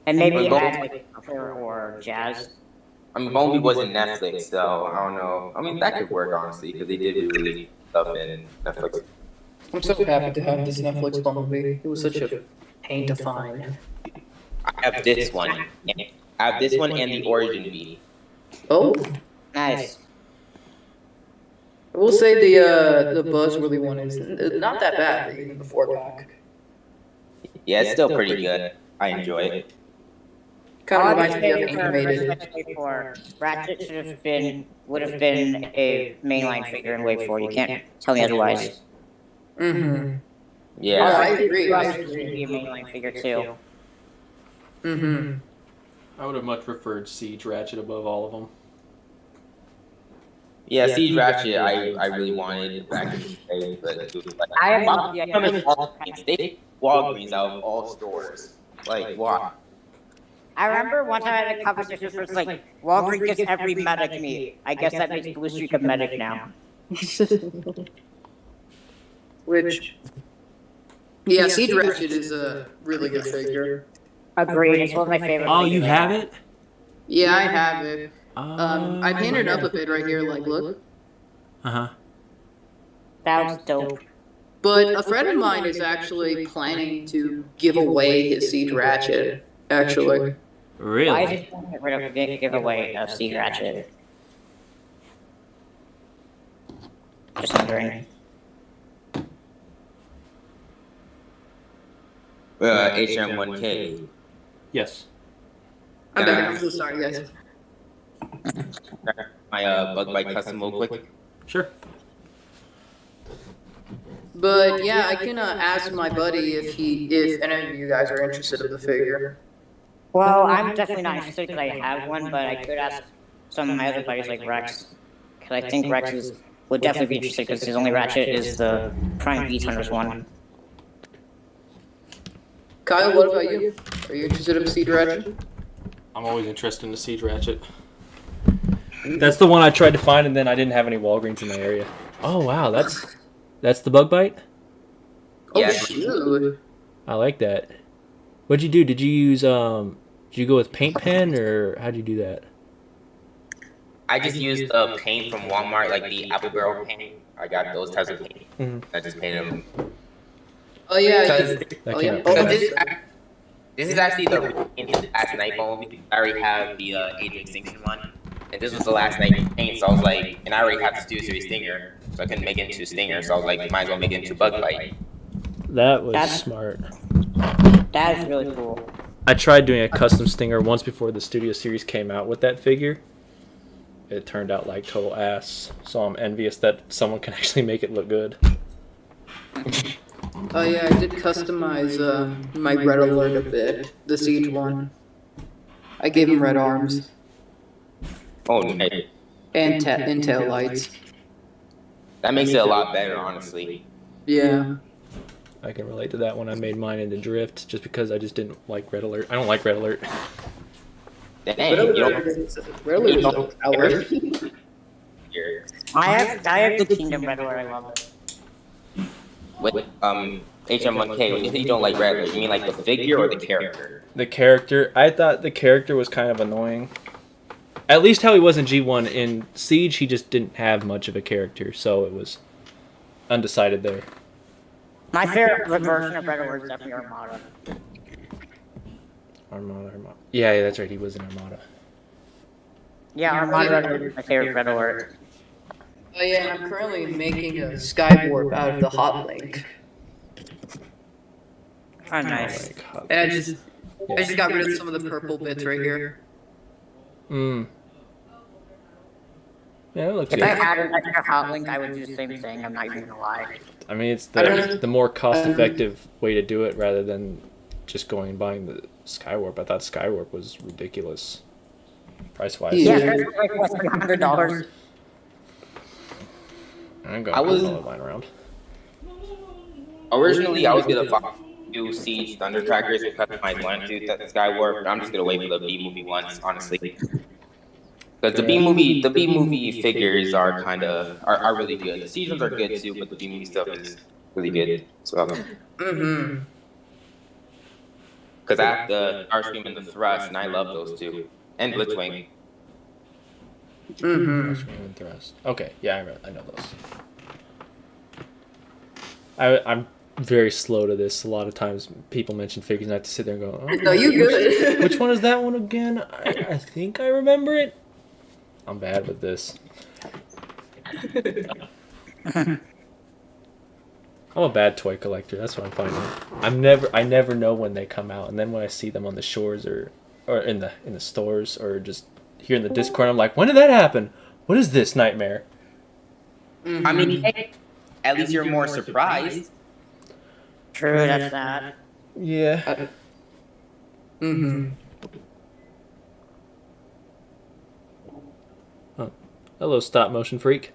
And maybe add like Raffle or Jazz. I mean, Bone Movie wasn't Netflix, so I don't know. I mean, that could work, honestly, because they did release stuff in Netflix. I'm so happy to have this Netflix Bumblebee. It was such a pain to find. I have this one. I have this one and the Origin V. Oh. Nice. I will say the Buzz Willy one is not that bad, even the 4-pack. Yeah, it's still pretty good. I enjoy it. Kind of reminds me of Animated. Ratchet would have been a mainline figure in Wave 4. You can't tell me otherwise. Mm-hmm. Yeah. I agree. Ratchet should be a mainline figure too. Mm-hmm. I would have much preferred Siege Ratchet above all of them. Yeah, Siege Ratchet, I really wanted back in the day, but like, I have Walgreens, they take Walgreens out of all stores. Like, why? I remember one time I had a conversation where it's like, Walgreens gets every medic meat. I guess that makes Blue Streak a medic now. Which, yeah, Siege Ratchet is a really good figure. Agreed. It's one of my favorite. Oh, you have it? Yeah, I have it. I painted up a bit right here, like, look. Uh-huh. That was dope. But a friend of mine is actually planning to give away his Siege Ratchet, actually. Really? Why is it get rid of giveaway of Siege Ratchet? Just wondering. AHM1K. Yes. I'm back. I'm so sorry, guys. My bug bite custom real quick. Sure. But yeah, I can ask my buddy if any of you guys are interested in the figure. Well, I'm definitely not interested because I have one, but I could ask some of my other buddies like Rex, because I think Rex would definitely be interested because his only Ratchet is the Prime Beast Hunters one. Kyle, what about you? Are you interested in Siege Ratchet? I'm always interested in the Siege Ratchet. That's the one I tried to find, and then I didn't have any Walgreens in my area. Oh wow, that's the bug bite. Oh shoot! I like that. What'd you do? Did you use did you go with paint pen, or how'd you do that? I just used paint from Walmart, like the apple barrel paint. I got those types of paint. Mm-hmm. I just painted them. Oh yeah. This is actually the last night movie. I already have the Age of Extinction one, and this was the last night paint. So I was like, and I already have the Studio Series Stinger, so I couldn't make it into Stinger. So I was like, might as well make it into Bug Bite. That was smart. That is really cool. I tried doing a custom Stinger once before the Studio Series came out with that figure. It turned out like total ass, so I'm envious that someone can actually make it look good. Oh yeah, I did customize my Red Alert a bit, the Siege one. I gave him red arms. Oh, nice. And tail lights. That makes it a lot better, honestly. Yeah. I can relate to that when I made mine into Drift, just because I just didn't like Red Alert. I don't like Red Alert. Dang, I have the Kingdom Red Alert. I love it. With HM1K, when you say you don't like Red Alert, you mean like the figure or the character? The character. I thought the character was kind of annoying. At least how he was in G1. In Siege, he just didn't have much of a character, so it was undecided there. My favorite version of Red Alert is definitely Armada. Armada. Yeah, that's right. He was in Armada. Yeah, Armada Red Alert is my favorite Red Alert. Oh yeah, I'm currently making a Skywarp out of the Hot Link. Oh, nice. And I just got rid of some of the purple bits right here. Hmm. Yeah, it looks If good. I had an extra Hot Link, I would do the same thing. I'm not even gonna lie. I mean, it's the more cost-effective way to do it rather than just going and buying the Skywarp. I thought Skywarp was ridiculous, price-wise. Yeah, it's like what, $300. I was mine around. Originally, I was gonna do Siege Thunder Trackers and customize one to Skywarp, but I'm just gonna wait for the B movie ones, honestly. Because the B movie figures are are really good. The Siege ones are good too, but the B movie stuff is really good. So. Because I have the Starscream and the Thrust, and I love those two, and Blitzwing. Starscream and Thrust. Okay, yeah, I know those. I'm very slow to this. A lot of times people mention figures and I have to sit there and go, oh, no, you good. Which one is that one again? I think I remember it. I'm bad with this. I'm a bad toy collector. That's what I'm finding. I never know when they come out, and then when I see them on the shores or in the stores or just here in the Discord, I'm like, when did that happen? What is this nightmare? I mean, at least you're more surprised. True, that's that. Yeah. Huh. Hello, stop motion freak.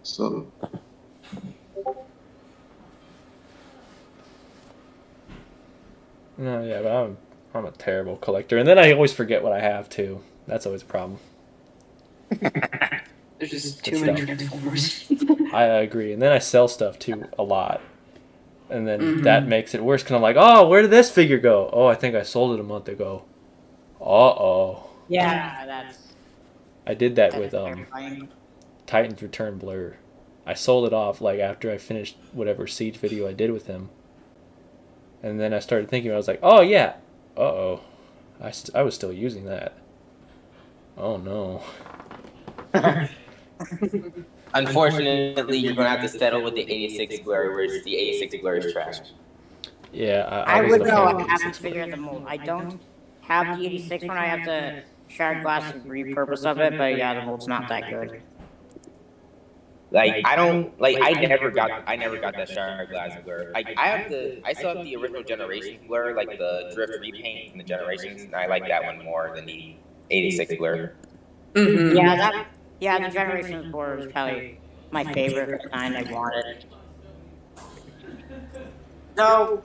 So. No, yeah, but I'm a terrible collector, and then I always forget what I have too. That's always a problem. There's just and too many stuff. Transformers. I agree. And then I sell stuff too a lot. And then Mhm. that makes it worse because I'm like, oh, where did this figure go? Oh, I think I sold it a month ago. Uh-oh. Yeah, that's. I did that with terrifying. Titan's Return Blur. I sold it off like after I finished whatever Siege video I did with him. And then I started thinking, I was like, oh yeah. Uh-oh. I was still using that. Oh no. Unfortunately, you're gonna have to settle with the 86 blur, which the 86 blur is trash. Yeah, I would wasn't a know. fan of I the haven't 86 figured the mold. I don't have the 86 one. I have the shard glass repurpose of it, but yeah, the mold's not that good. Like I never got that shard glass blur. I still have the original generation blur, like the drift repaint from the generations, and I like that one more than the 86 blur. Mhm. Yeah, the generations blur is probably my favorite kind. I wanted. So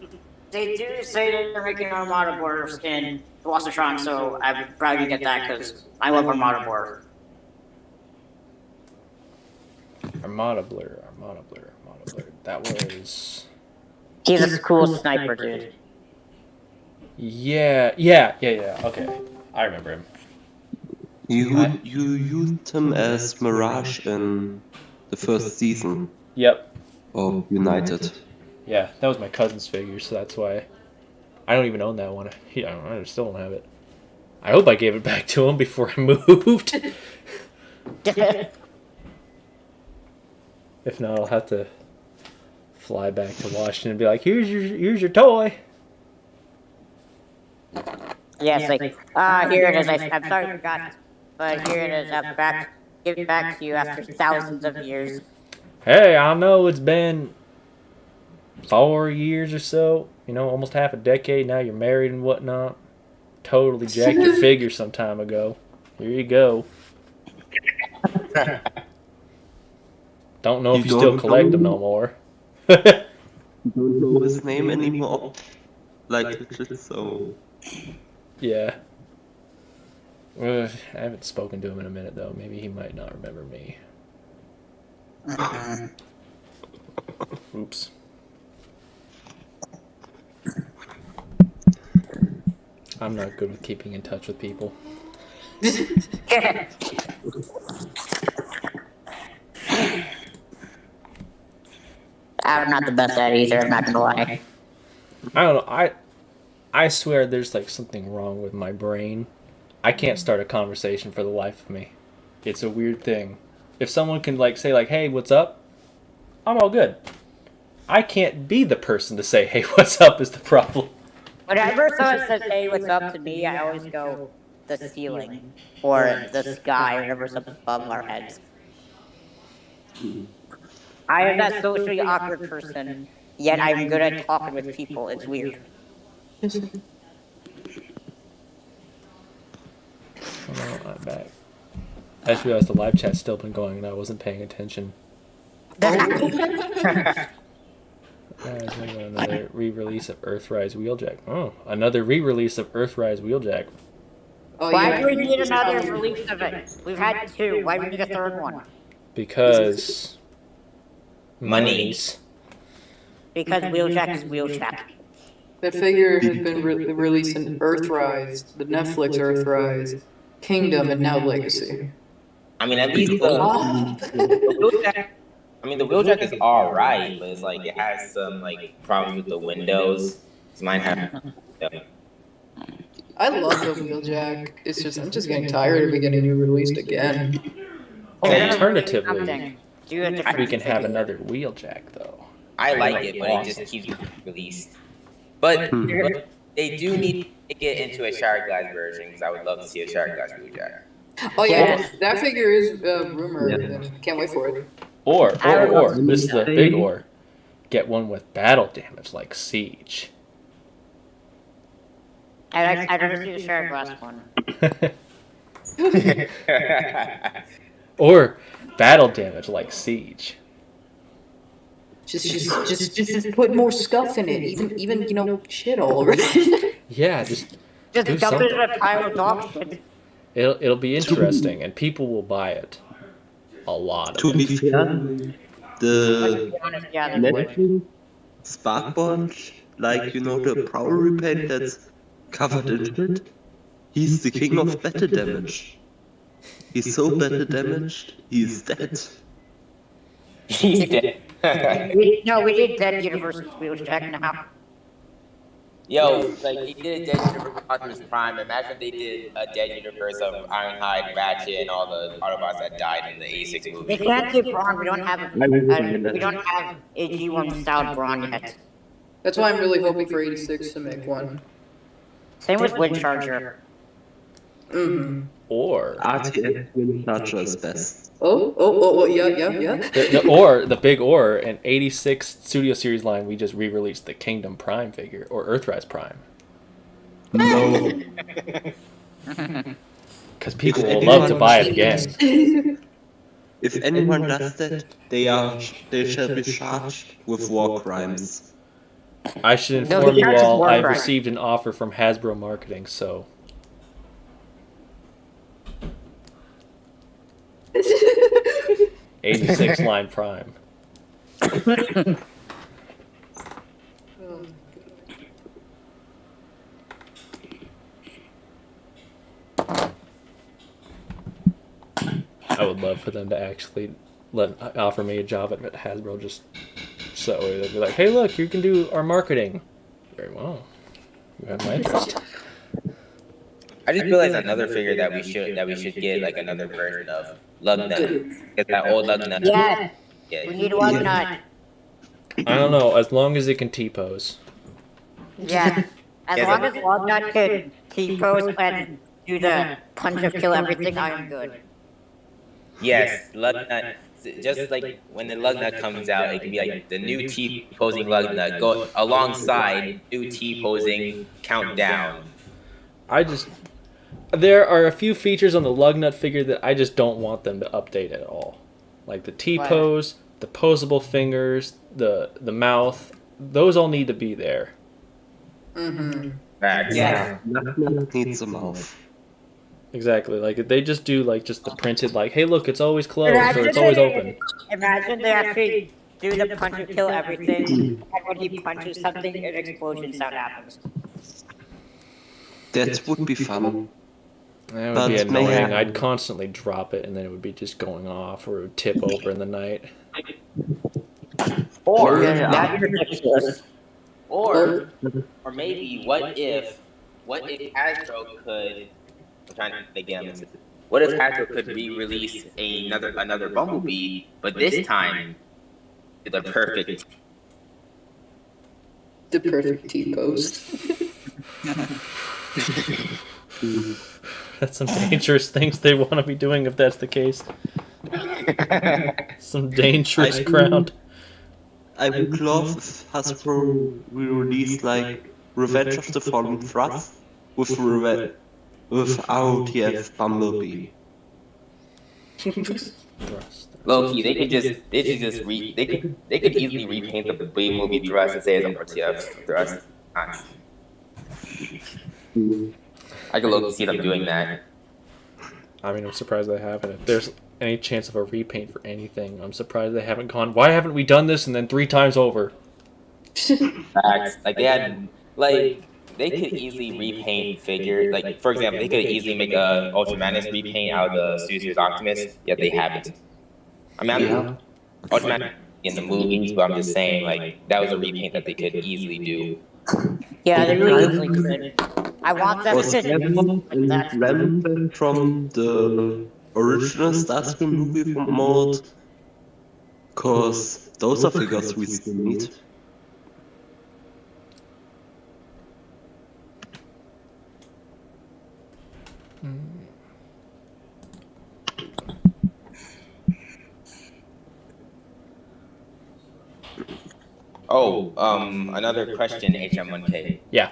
they do say that they're making Armada blurs in Wassatron, so I'm probably gonna get that because I love Armada blur. Armada Blur. That was... He's a cool sniper, dude. Yeah. Okay. I remember him. You used him as Mirage in the first season. Yep. Of United. Yeah, that was my cousin's figure, so that's why I don't even own that one. I still don't have it. I hope I gave it back to him before I moved. If not, I'll have to fly back to Washington and be like, here's your toy. Yes, like, here it is. I'm sorry I forgot, but here it is. Give it back to you after thousands of years. Hey, I know it's been 4 years or so, almost half a decade. Now you're married and whatnot. Totally jacked your figure some time ago. Here you go. Don't know if you still collect them no more. Don't know his name anymore. Like, it's just so... Yeah. I haven't spoken to him in a minute, though. Maybe he might not remember me. Oops. I'm not good with keeping in touch with people. I'm not the best at it either, I'm not gonna lie. I don't know. I swear there's like something wrong with my brain. I can't start a conversation for the life of me. It's a weird thing. If someone can say hey, what's up? I'm all good. I can't be the person to say hey, what's up is the problem. Whenever someone says hey, what's up to me, I always go the ceiling or the sky, whatever's up above our heads. I am that socially awkward person, yet I'm good at talking with people. It's weird. Oh, I'm back. I just realized the live chat's still been going and I wasn't paying attention. Another re-release of Earthrise Wheeljack. Oh, another re-release of Earthrise Wheeljack. Why do we need another release of it? We've had two. Why do we need a third one? Because... Monies. Because Wheeljack is Wheeljack. That figure has been released in Earthrise, the Netflix Earthrise, Kingdom, and now Legacy. I mean, at least the Wheeljack. I mean, the Wheeljack is all right, but it's like it has some problems with the windows. So mine have. I love the Wheeljack. It's just I'm just getting tired of it getting released again. Alternatively, we can have another Wheeljack though. I like it, but it just keeps getting released. But they do need to get into a shard glass version because I would love to see a shard glass Wheeljack. Oh yeah, that figure is rumored. Can't wait for it. Or, this is the big or. Get one with battle damage like Siege. I'd rather see the shard glass one. Or battle damage like Siege. Just put more stuff in it. Even shit all over it. Yeah, just do dump it something. in a pile of dog shit. It'll be interesting, and people will buy it. a lot To of be it. fair, Let's the be honest, yeah, they would. natural spark bond, like the power repaint that's covered in shit, he's the king of battle damage. He's so battle damaged, he's dead. He's dead. We did Dead Universe Wheels Check now. Yo, like they did a Dead Universe of Optimus Prime. Imagine they did a Dead Universe of Ironhide, Ratchet, and all the Autobots that died in the A6 They movie. can't do Brawn. We don't have a G1 style Brawn yet. That's why I'm really hoping for 86 to make one. Same with Wind Charger. Mm-hmm. Or RTS Wind Charger is best. Yeah. the big or an 86 Studio Series line. We just re-released the Kingdom Prime figure or Earthrise Prime. No. Because people will love to buy it again. If anyone does that, they shall be charged with war crimes. I should No, inform the you charge is all, I've Warcry. received an offer from Hasbro Marketing, so... 86 line Prime. I would love for them to actually offer me a job at Hasbro just so they'd be like, hey look, you can do our marketing. Very well. You have my interest. I just realized another figure that we should get, like another version of Lugnut. Get that old Lugnut. Yeah, Yeah. we need Lugnut. I don't know, as long as it can T-pose. Yeah, as Yes, long as Lugnut could T-pose and do the punch of kill everything, I am good. Yes, Lugnut. Just like when the Lugnut comes out, it can be like the new T-posing Lugnut go alongside new T-posing Countdown. There are a few features on the Lugnut figure that I just don't want them to update at all. Like the T-pose, the posable fingers, the mouth. Those all need to be there. Mm-hmm. Yeah. Lugnut needs a mouth. Exactly. Like they just do like just the printed like, hey look, it's always closed or it's always open. Imagine they actually do the punch of kill everything, and when he punches something, an explosion sound happens. That would be fun. That would be But annoying. maybe- I'd constantly drop it and then it would be just going off or it would tip over in the night. Or That'd be ridiculous. or maybe what if Hasbro could? I'm trying to think again. What if Hasbro could re-release another Bumblebee, but this time the perfect. The perfect T-pose. That's some dangerous things they want to be doing if that's the case. Some dangerous ground. I would love if Hasbro will release like Revenge of the Fallen Thrust without Bumblebee. Low-key, they could easily repaint the movie Thrust and say it's RTF Thrust. I could low-key see them doing that. I mean, I'm surprised they haven't. If there's any chance of a repaint for anything, I'm surprised they haven't gone, why haven't we done this and then 3 times over? Facts. Like they could easily repaint figures. Like for example, they could easily make a Ultramanus repaint out of the Studio Optimus, yet they haven't. I mean, Ultramanus in the movies, but I'm just saying like that was a repaint that they could easily do. Yeah, they really easily could. I want them Was to. Remnant from the original Starscream movie mode? Cause those are figures we still need. Oh, another question, AHM1K. Yeah.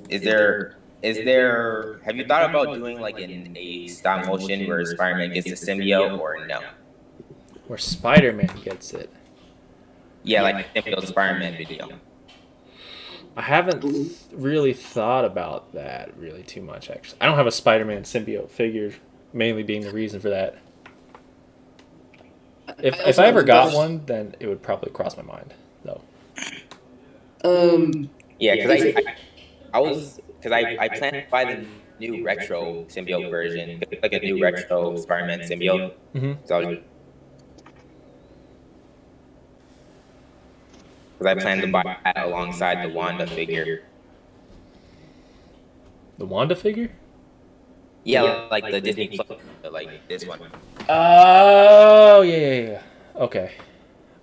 Is there have you thought about doing like a stop motion where Spider-Man gets the symbiote or no? Where Spider-Man gets it. Yeah, like the symbiote Spider-Man video. I haven't really thought about that really too much, actually. I don't have a Spider-Man symbiote figure, mainly being the reason for that. If I ever got one, then it would probably cross my mind, though. Yeah, because I plan to buy the new retro symbiote version, like a new retro Spider-Man symbiote. So because I plan to buy that alongside the Wanda figure. The Wanda figure? Yeah, like the Disney Plus, like this one. Oh, yeah. Okay.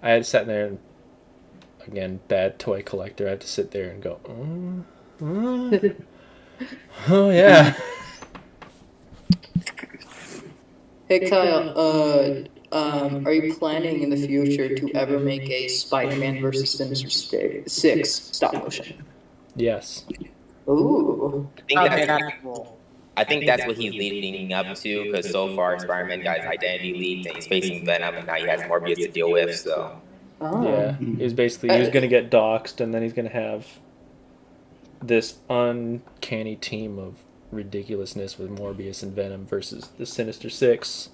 I had sat there and, again, bad toy collector. I had to sit there and go, oh, yeah. Hey Kyle, are you planning in the future to ever make a Spider-Man versus Sinister Six stop motion? Yes. Ooh. I think that's what he's leading up to, because so far Spider-Man got his identity leaked and he's facing Venom, and now he has Morbius to deal with. So Yeah, he was going to get doxxed, and then he's going to have this uncanny team of ridiculousness with Morbius and Venom versus the Sinister Six.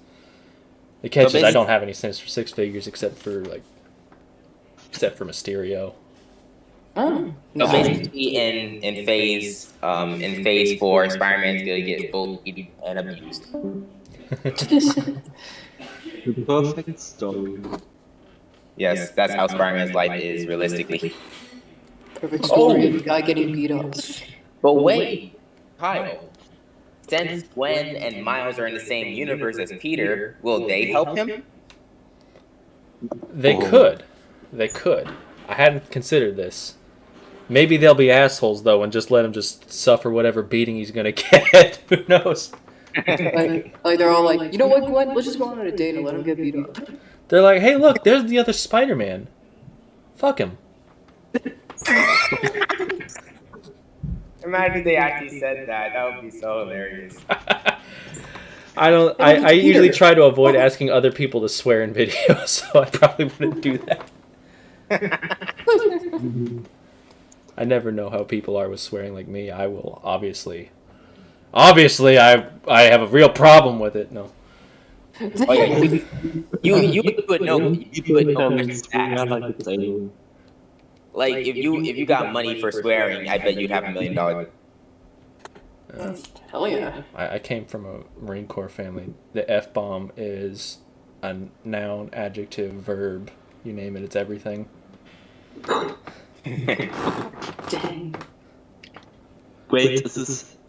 The catch is I don't have any Sinister Six figures except for Mysterio. So basically, in phase 4, Spider-Man's gonna get bullied and abused. The perfect story. Yes, that's how Spider-Man's life is realistically. Perfect story. The guy getting beat up. But wait, Kyle. Since Gwen and Miles are in the same universe as Peter, will they help him? They could. I hadn't considered this. Maybe they'll be assholes, though, and just let him just suffer whatever beating he's going to get. Who knows? like they're all like, you know what, Gwen? Let's just go on a date and let him get beat up. They're like, hey, look, there's the other Spider-Man. Fuck him. Imagine if they actually said that. That would be so hilarious. I usually try to avoid asking other people to swear in videos, so I probably wouldn't do that. I never know how people are with swearing like me. I will obviously I have a real problem with it. No. Oh, yeah, you would know. You would know. Like if you got money for swearing, I bet you'd have $1 million. Hell yeah. I came from a Marine Corps family. The F-bomb is a noun, adjective, verb. You name it, it's everything. Dang. Wait,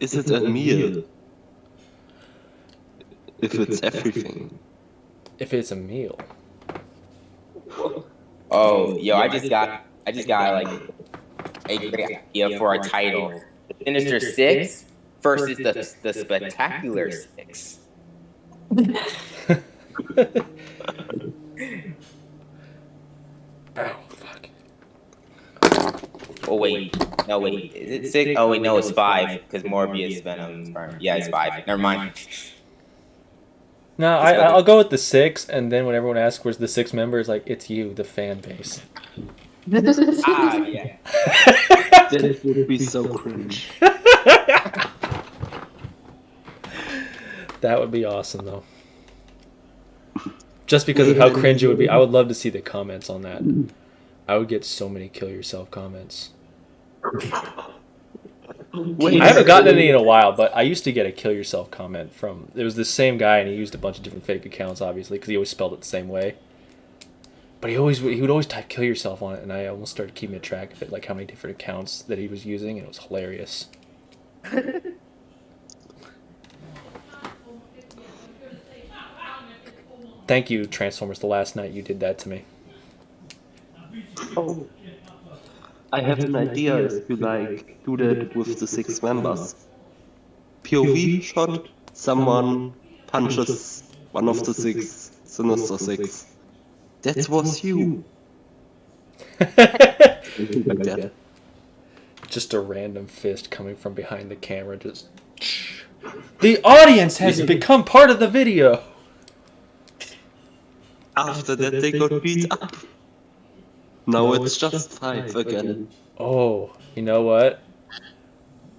is it a meal? If it's everything. If it's a meal. Oh, yo, I just got like a great idea for a title. The Sinister Six versus the Spectacular Six. Oh, fuck. Oh, wait. No, wait. Is it 6? Oh, wait, no, it's 5. Because Morbius, Venom, Spider-Man. Yeah, it's 5. Never mind. No, I'll go with the 6, and then when everyone asks where's the 6th member, it's like, it's you, the fan base. Yeah. That would be so cringe. That would be awesome, though. Just because of how cringe it would be. I would love to see the comments on that. I would get so many kill yourself comments. I haven't gotten any in a while, but I used to get a kill yourself comment from... It was the same guy, and he used a bunch of different fake accounts, obviously, because he always spelled it the same way. But he would always type kill yourself on it, and I almost started keeping a track of it, like how many different accounts that he was using, and it was hilarious. Thank you, Transformers, the last night you did that to me. Oh. I have an idea if you like do that with the 6 members. POV shot, someone punches one of the 6 Sinister Six. That was you. Like that. Just a random fist coming from behind the camera, just... The audience has become part of the video! After that they got beat up. Now it's just 5 again. Oh, you know what?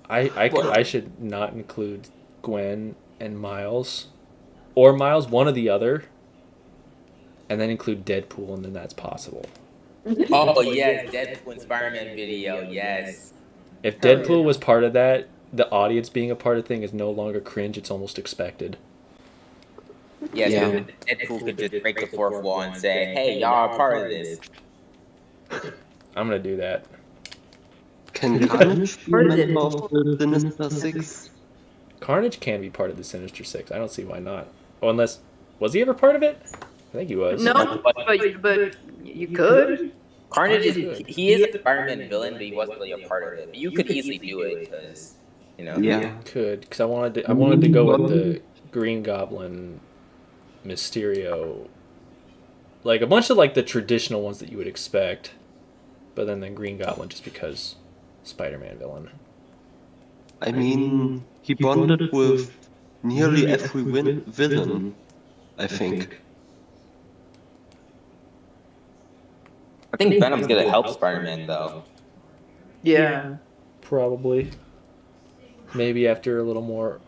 I should not include Gwen and Miles. Or Miles, one or the other. and then include Deadpool, and then that's possible. Oh yes, Deadpool and Spider-Man video. Yes. If Hell Deadpool yeah. was part of that, the audience being a part of the thing is no longer cringe, it's almost expected. Yes, Yeah. Deadpool could just break the fourth wall and say, "Hey, y'all are part of this." I'm gonna do that. Can Carnage be a member of the Sinister Six? Carnage can be part of the Sinister Six. I don't see why not. Oh, unless, was he ever part of it? I think he was. No, but you could. Carnage he is a Spider-Man villain, but he wasn't really a part of it. But you could easily do it because, you know. Yeah. Could, because I wanted to go with the Green Goblin, Mysterio, like a bunch of like the traditional ones that you would expect, but then Green Goblin just because Spider-Man villain. I mean, he bonded with nearly every villain, I think. I think Venom's gonna help Spider-Man though. Yeah. Probably. Maybe after a little more,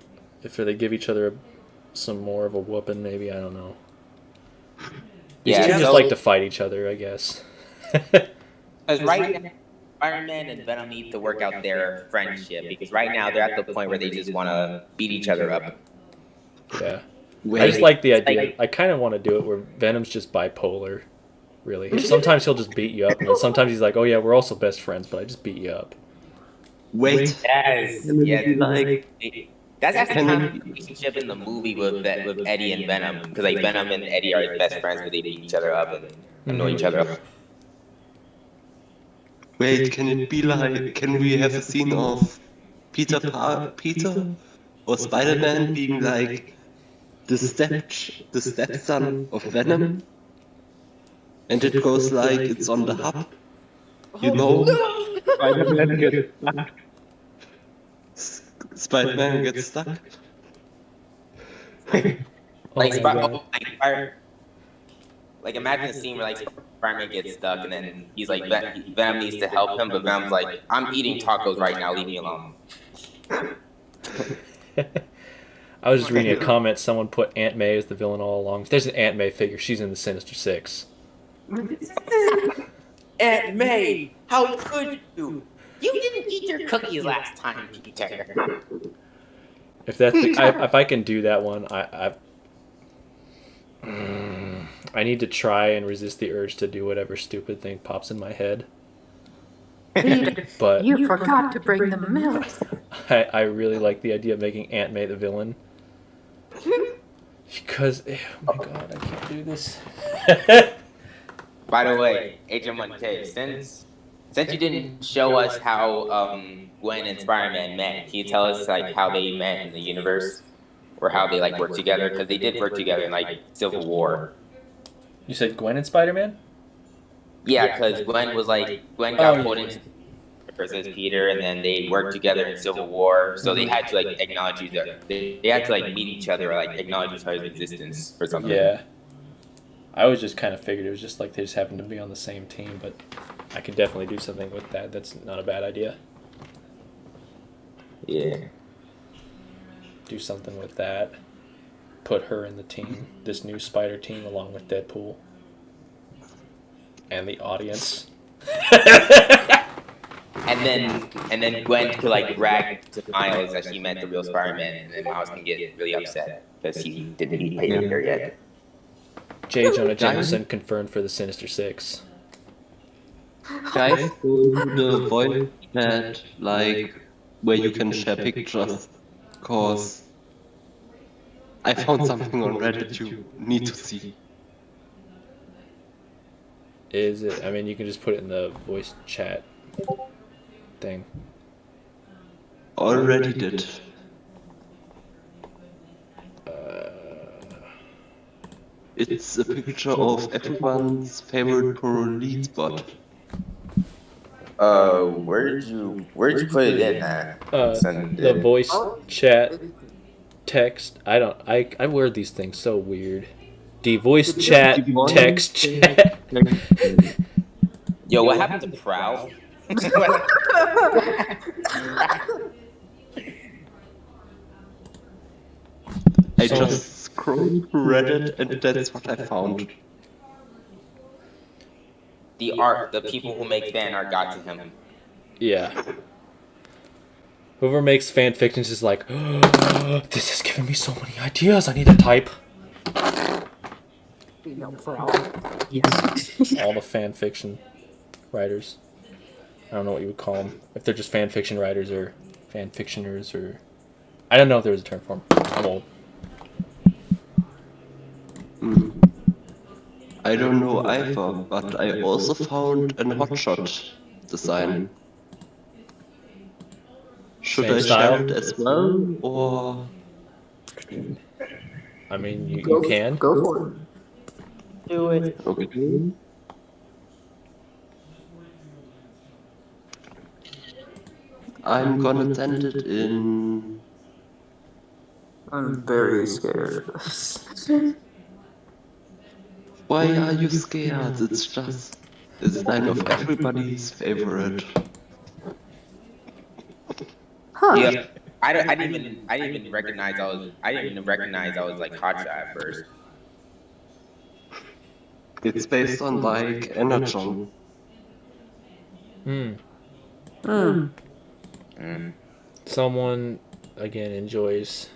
if they give each other some more of a whooping, maybe, I don't know. These two just like to fight each other, I guess. Because right now, Spider-Man and Venom need to work out their friendship because right now they're at the point where they just want to beat each other up. Yeah. I just like the idea. I kind of want to do it where Venom's just bipolar, really. Sometimes he'll just beat you up, and then sometimes he's like, oh yeah, we're also best friends, but I just beat you up. Wait. Yes. Like, that's actually kind of the relationship in the movie with Eddie and Venom. Because like Venom and Eddie are best friends, but they beat each other up and annoy each other up. wait, can it be like, can we have a scene of Peter or Spider-Man being like the stepson of Venom? And it goes like it's on the hub. You know, Spider-Man gets stuck. Spider-Man gets stuck. Like imagine a scene where like Spider-Man gets stuck and then he's like Venom needs to help him, but Venom's like, I'm eating tacos right now, leave me alone. I was just reading a comment. Someone put Aunt May as the villain all along. There's an Aunt May figure. She's in the Sinister Six. Aunt May, how could you? You didn't eat your cookies last time, Peter. If that's if I can do that one, I need to try and resist the urge to do whatever stupid thing pops in my head. But you forgot to bring the milk. I really like the idea of making Aunt May the villain. Because, oh my god, I can't do this. By the way, AHM1K, since you didn't show us how Gwen and Spider-Man met, can you tell us like how they met in the universe, or how they like worked together? Because they did work together in like Civil War. You said Gwen and Spider-Man? Yeah, because Gwen got pulled into versus Peter, and then they worked together in Civil War, so they had to like acknowledge each other. They had to like meet each other or like acknowledge each other's existence or something. Yeah. I was just kind of figured it was just like they just happened to be on the same team, but I could definitely do something with that. That's not a bad idea. Yeah. Do something with that. Put her in the team, this new Spider team, along with Deadpool. And the audience. And then Gwen could like brag to Miles that she met the real Spider-Man, and then Miles can get really upset because he didn't meet Peter yet. J. Jonah Jameson confirmed for the Sinister Six. Guys, go into the voice chat, like, where you can share pictures, cause I found something on Reddit you need to see. Is it? I mean, you can just put it in the voice chat thing. Already did. It's a picture of everyone's favorite pro lead spot. Where'd you put it in at? The voice chat text. I word these things so weird. The voice chat text chat. Yo, what happened to Prowl? I just scrolled through Reddit and that's what I found. the people who make fan art got to him. Yeah. Whoever makes fan fictions is like, oh, this is giving me so many ideas. I need to type. Yes. All the fan fiction writers. I don't know what you would call them. If they're just fan fiction writers or fan fictioners or... I don't know if there was a term for them. I'm old. I don't know either, but I also found an hotshot design. Should Same I style? share it as well, or... I mean, you can. Go for it. Do it. Okay. I'm gonna send it in... I'm very scared of this. Why are you scared? It's just a design of everybody's favorite. Huh. Yeah, I didn't even recognize I was like hotshot at first. It's based on like Energon. Someone, again, enjoys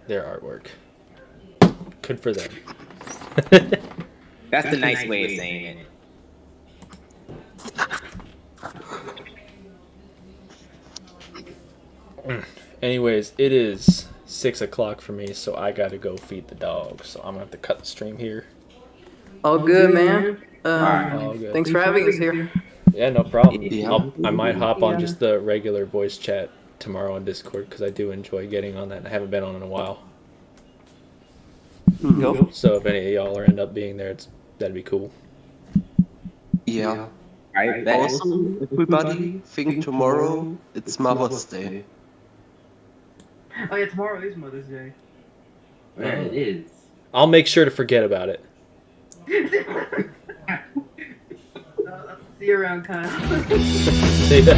their artwork. Good for them. That's the nice way of saying it. Anyways, it is 6 o'clock for me, so I gotta go feed the dog. So I'm gonna have to cut the stream here. All good, man. All good. Thanks for having us here. Yeah, no problem. Yeah. I might hop on just the regular voice chat tomorrow on Discord because I do enjoy getting on that. And I haven't been on in a while. So if any of y'all are end up being there, that'd be cool. Yeah. Right? Also, everybody think tomorrow it's Mother's Day. Oh yeah, tomorrow is Mother's Day. Yeah, it is. I'll make sure to forget about it. See you around, Kyle. See ya.